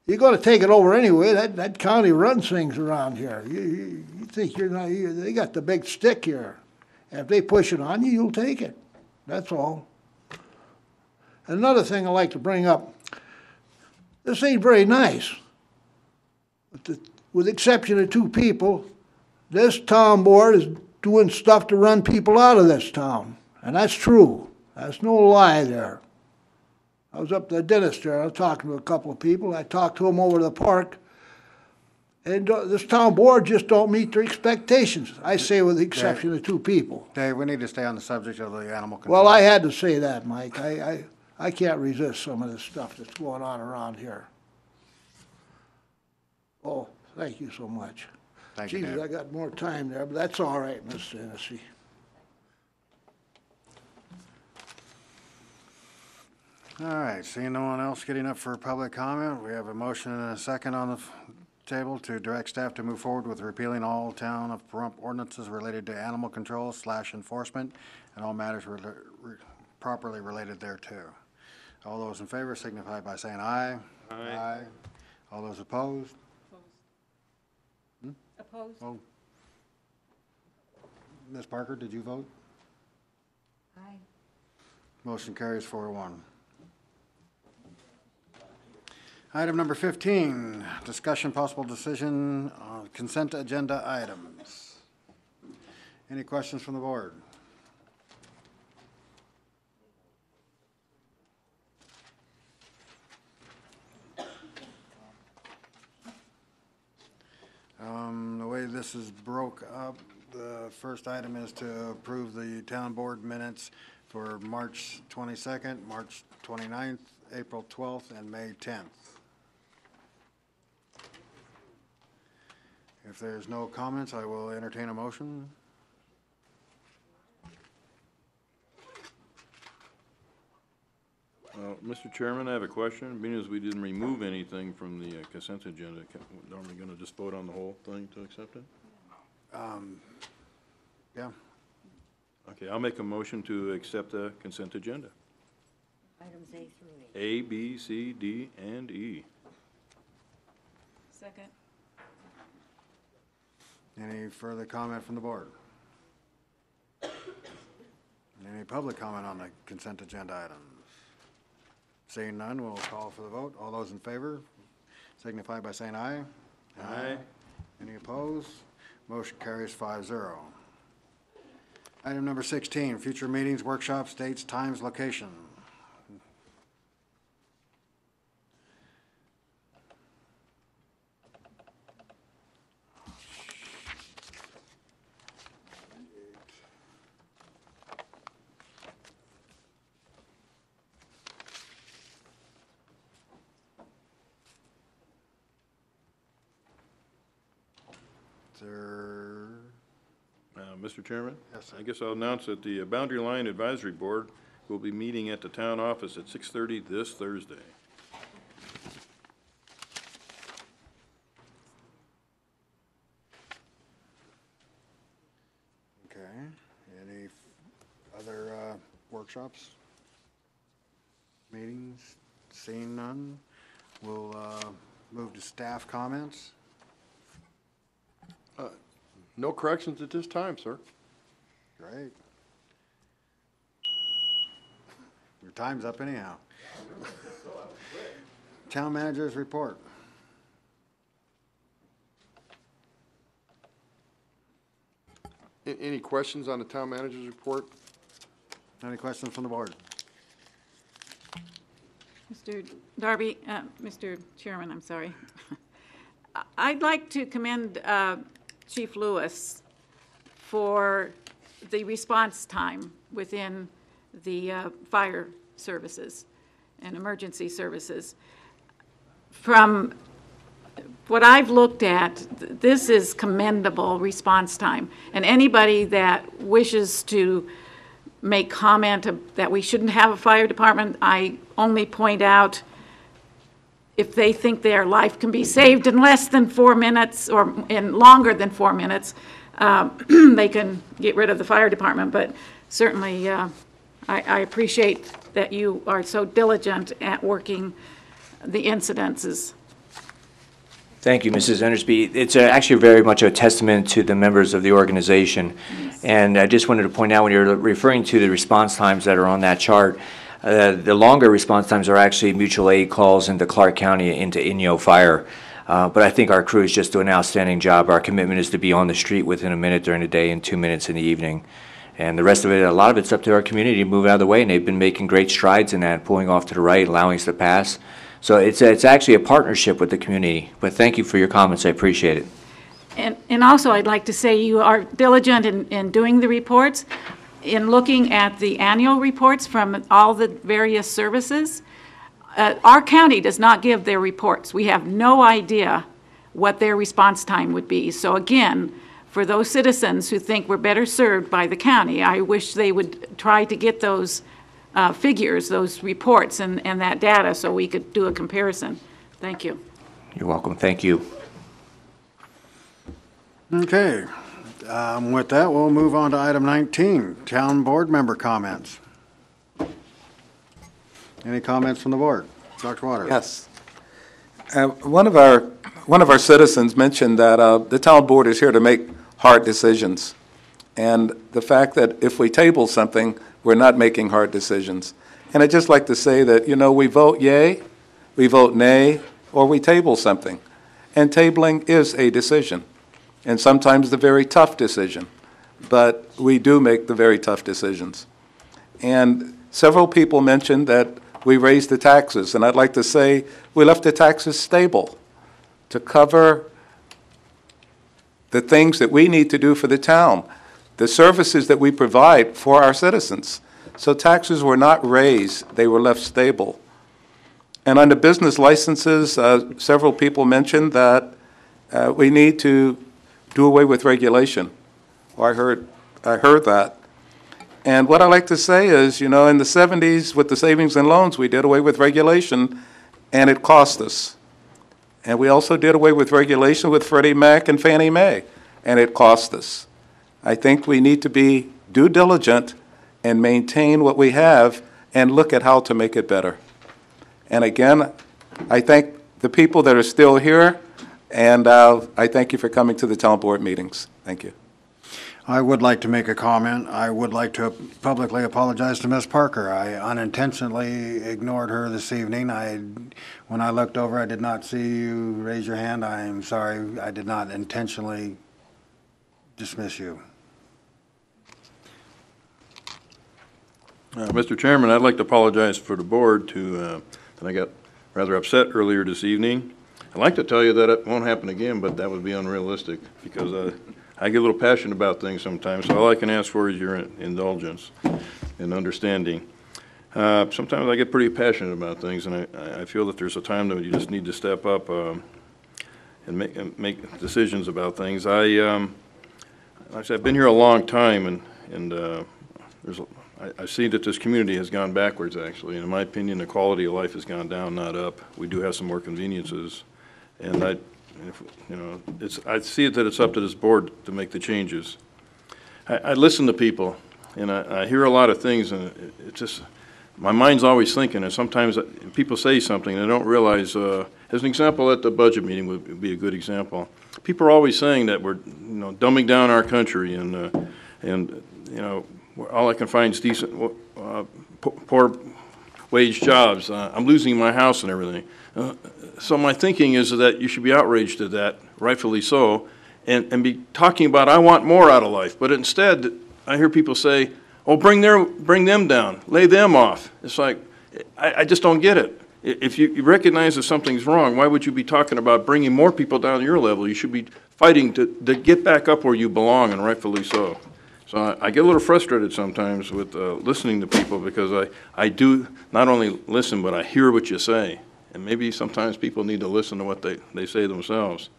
You're going to take it over anyway. That county runs things around here. You think you're not? They got the big stick here. And if they push it on you, you'll take it. That's all. Another thing I'd like to bring up. This ain't very nice. With the exception of 2 people, this town board is doing stuff to run people out of this town. And that's true. That's no lie there. I was up to the dentist there. I was talking to a couple of people. I talked to them over the park. And this town board just don't meet their expectations. I say with the exception of 2 people. Dave, we need to stay on the subject of the animal control. Well, I had to say that, Mike. I can't resist some of this stuff that's going on around here. Oh, thank you so much. Thank you, Jesus, Dave. I got more time there, but that's all right, Miss Hennessy. All right, seeing no one else getting up for public comment, we have a motion and a second on the table to direct staff to move forward with repealing all town of Pahrump ordinances related to animal control / enforcement and all matters properly related thereto. All those in favor signify by saying aye. Aye. All those opposed? Opposed? Oh. Ms. Parker, did you vote? Aye. Motion carries 4-1. Item number 15, discussion possible decision on consent agenda items. Any questions from the board? The way this is broke up, the first item is to approve the town board minutes for March 22nd, March 29th, April 12th, and May 10th. If there's no comments, I will entertain a motion. Mr. Chairman, I have a question. Being as we didn't remove anything from the consent agenda, are we going to just vote on the whole thing to accept it? Yeah. Okay, I'll make a motion to accept the consent agenda. Items A through E. A, B, C, D, and E. Second. Any further comment from the board? Any public comment on the consent agenda items? Seeing none, we'll call for the vote. All those in favor signify by saying aye. Aye. Any opposed? Motion carries 5-0. Item number 16, future meetings, workshops, dates, times, location. Mr. Chairman? Yes, sir. I guess I'll announce that the Boundary Line Advisory Board will be meeting at the town office at 6:30 this Thursday. Okay. Any other workshops? Meetings? Seeing none, we'll move to staff comments. No corrections at this time, sir. Great. Your time's up anyhow. Town manager's report. Any questions on the town manager's report? Any questions from the board? Mr. Darby, Mr. Chairman, I'm sorry. I'd like to commend Chief Lewis for the response time within the fire services and emergency services. From what I've looked at, this is commendable response time. And anybody that wishes to make comment that we shouldn't have a fire department, I only point out if they think their life can be saved in less than 4 minutes or in longer than 4 minutes, they can get rid of the fire department. But certainly, I appreciate that you are so diligent at working the incidences. Thank you, Mrs. Endersby. It's actually very much a testament to the members of the organization. Yes. And I just wanted to point out, when you're referring to the response times that are on that chart, the longer response times are actually mutual aid calls into Clark County into Inyo Fire. But I think our crews just do an outstanding job. Our commitment is to be on the street within a minute during the day and 2 minutes in the evening. And the rest of it, a lot of it's up to our community to move out of the way, and they've been making great strides in that, pulling off to the right, allowing us to pass. So it's actually a partnership with the community. But thank you for your comments. I appreciate it. And also, I'd like to say you are diligent in doing the reports. in looking at the annual reports from all the various services, our county does not give their reports. We have no idea what their response time would be. So again, for those citizens who think we're better served by the county, I wish they would try to get those figures, those reports and that data so we could do a comparison. Thank you. You're welcome. Thank you. Okay. With that, we'll move on to item 19, town board member comments. Any comments from the board? Dr. Waters? Yes. One of our citizens mentioned that the town board is here to make hard decisions. And the fact that if we table something, we're not making hard decisions. And I'd just like to say that, we vote yay, we vote nay, or we table something. And tabling is a decision, and sometimes the very tough decision. But we do make the very tough decisions. And several people mentioned that we raised the taxes, and I'd like to say we left the taxes stable to cover the things that we need to do for the town, the services that we provide for our citizens. So taxes were not raised, they were left stable. And on the business licenses, several people mentioned that we need to do away with regulation. Well, I heard that. And what I like to say is, in the 70s with the savings and loans, we did away with regulation, and it cost us. And we also did away with regulation with Freddie Mac and Fannie Mae, and it cost us. I think we need to be due diligent and maintain what we have and look at how to make it better. And again, I thank the people that are still here, and I thank you for coming to the town board meetings. Thank you. I would like to make a comment. I would like to publicly apologize to Ms. Parker. I unintentionally ignored her this evening. When I looked over, I did not see you raise your hand. I'm sorry. I did not intentionally dismiss you. Mr. Chairman, I'd like to apologize for the board that I got rather upset earlier this evening. I'd like to tell you that it won't happen again, but that would be unrealistic because I get a little passionate about things sometimes, so all I can ask for is your indulgence and understanding. Sometimes I get pretty passionate about things, and I feel that there's a time that you just need to step up and make decisions about things. Like I said, I've been here a long time, and I see that this community has gone backwards, actually. And in my opinion, the quality of life has gone down, not up. We do have some more conveniences, and I see that it's up to this board to make the changes. I listen to people, and I hear a lot of things, and it's just, my mind's always thinking, and sometimes people say something, and I don't realize, as an example, at the budget meeting would be a good example. People are always saying that we're, dumbing down our country, and all I can find is decent, poor wage jobs. I'm losing my house and everything. So my thinking is that you should be outraged at that, rightfully so, and be talking about I want more out of life. But instead, I hear people say, "Oh, bring them down, lay them off." It's like I just don't get it. If you recognize that something's wrong, why would you be talking about bringing more people down to your level? You should be fighting to get back up where you belong, and rightfully so. So I get a little frustrated sometimes with listening to people because I do not only listen, but I hear what you say. And maybe sometimes people need to listen to what they say themselves.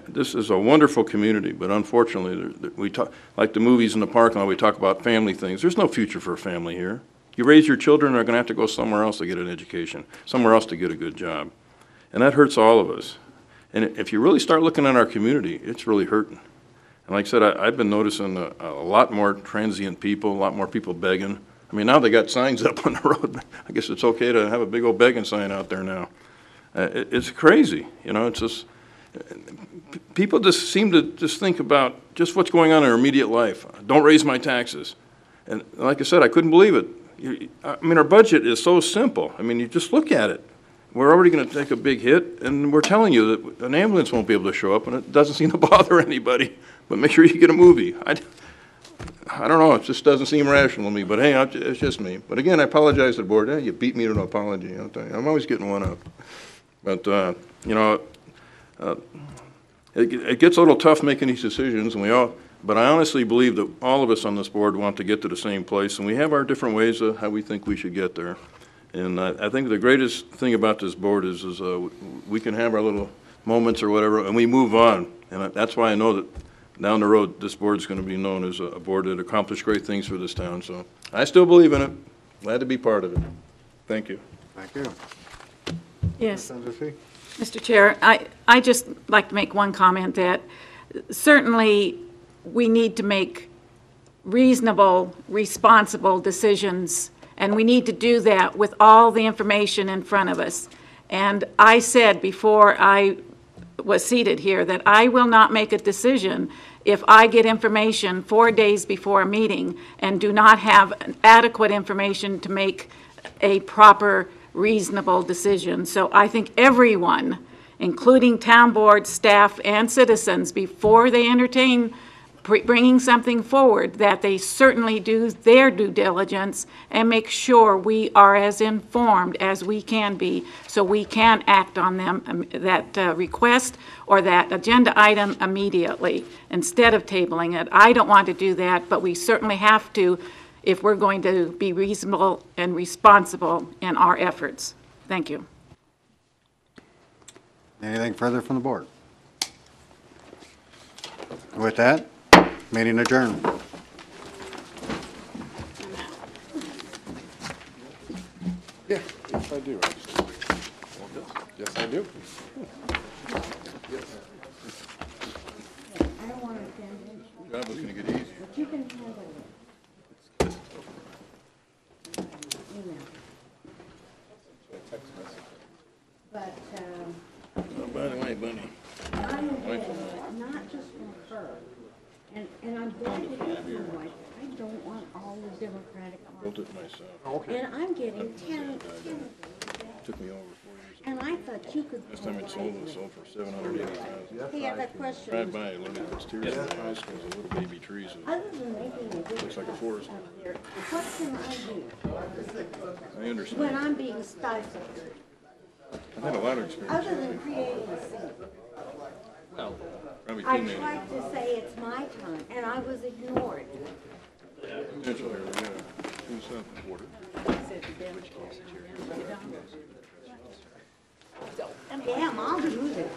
This is a wonderful community, but unfortunately, we talk, like the movies in the parking lot, we talk about family things. There's no future for a family here. You raise your children, they're going to have to go somewhere else to get an education, somewhere else to get a good job. And that hurts all of us. And if you really start looking at our community, it's really hurting. And like I said, I've been noticing a lot more transient people, a lot more people begging. I mean, now they got signs up on the road. I guess it's okay to have a big old begging sign out there now. It's crazy, it's just, people just seem to just think about just what's going on in their immediate life. Don't raise my taxes. And like I said, I couldn't believe it. I mean, our budget is so simple. I mean, you just look at it. We're already going to take a big hit, and we're telling you that an ambulance won't be able to show up, and it doesn't seem to bother anybody. But make sure you get a movie. I don't know. It just doesn't seem rational to me. But hey, it's just me. But again, I apologize to the board. You beat me to an apology. I'm always getting one up. But it gets a little tough making these decisions, and But I honestly believe that all of us on this board want to get to the same place, and we have our different ways of how we think we should get there. And I think the greatest thing about this board is we can have our little moments or whatever, and we move on. And that's why I know that down the road, this board is going to be known as a board that accomplished great things for this town. So I still believe in it. Glad to be part of it. Thank you. Thank you. Yes. Mr. Chair, I just like to make one comment that certainly we need to make reasonable, responsible decisions, and we need to do that with all the information in front of us. And I said before I was seated here that I will not make a decision if I get information 4 days before a meeting and do not have adequate information to make a proper, reasonable decision. So I think everyone, including town board, staff, and citizens, before they entertain bringing something forward, that they certainly do their due diligence and make sure we are as informed as we can be so we can act on them, that request or that agenda item immediately instead of tabling it. I don't want to do that, but we certainly have to if we're going to be reasonable and responsible in our efforts. Thank you. Anything further from the board? With that, meeting adjourned. Yeah, yes, I do, actually. Yes, I do. Job was going to get easier. But you can handle it. But, Oh, by the way, Bunny. I'm getting it, not just from her, and I'm glad to hear from my wife. I don't want all the Democratic Built it myself. And I'm getting 10. Took me over 4 years. And I thought you could. Last time it sold for $780,000. Hey, I have that question. Drive by, look at those tears in the house, because the little baby trees. Other than making a good. Looks like a forest. Up there, what can I do? I understand. When I'm being stifled, I've had a lot of experience. other than creating a scene. Well, probably I too many. tried to say it's my time, and I was ignored. Potentially, yeah. Do something for it. Damn, I'll do that.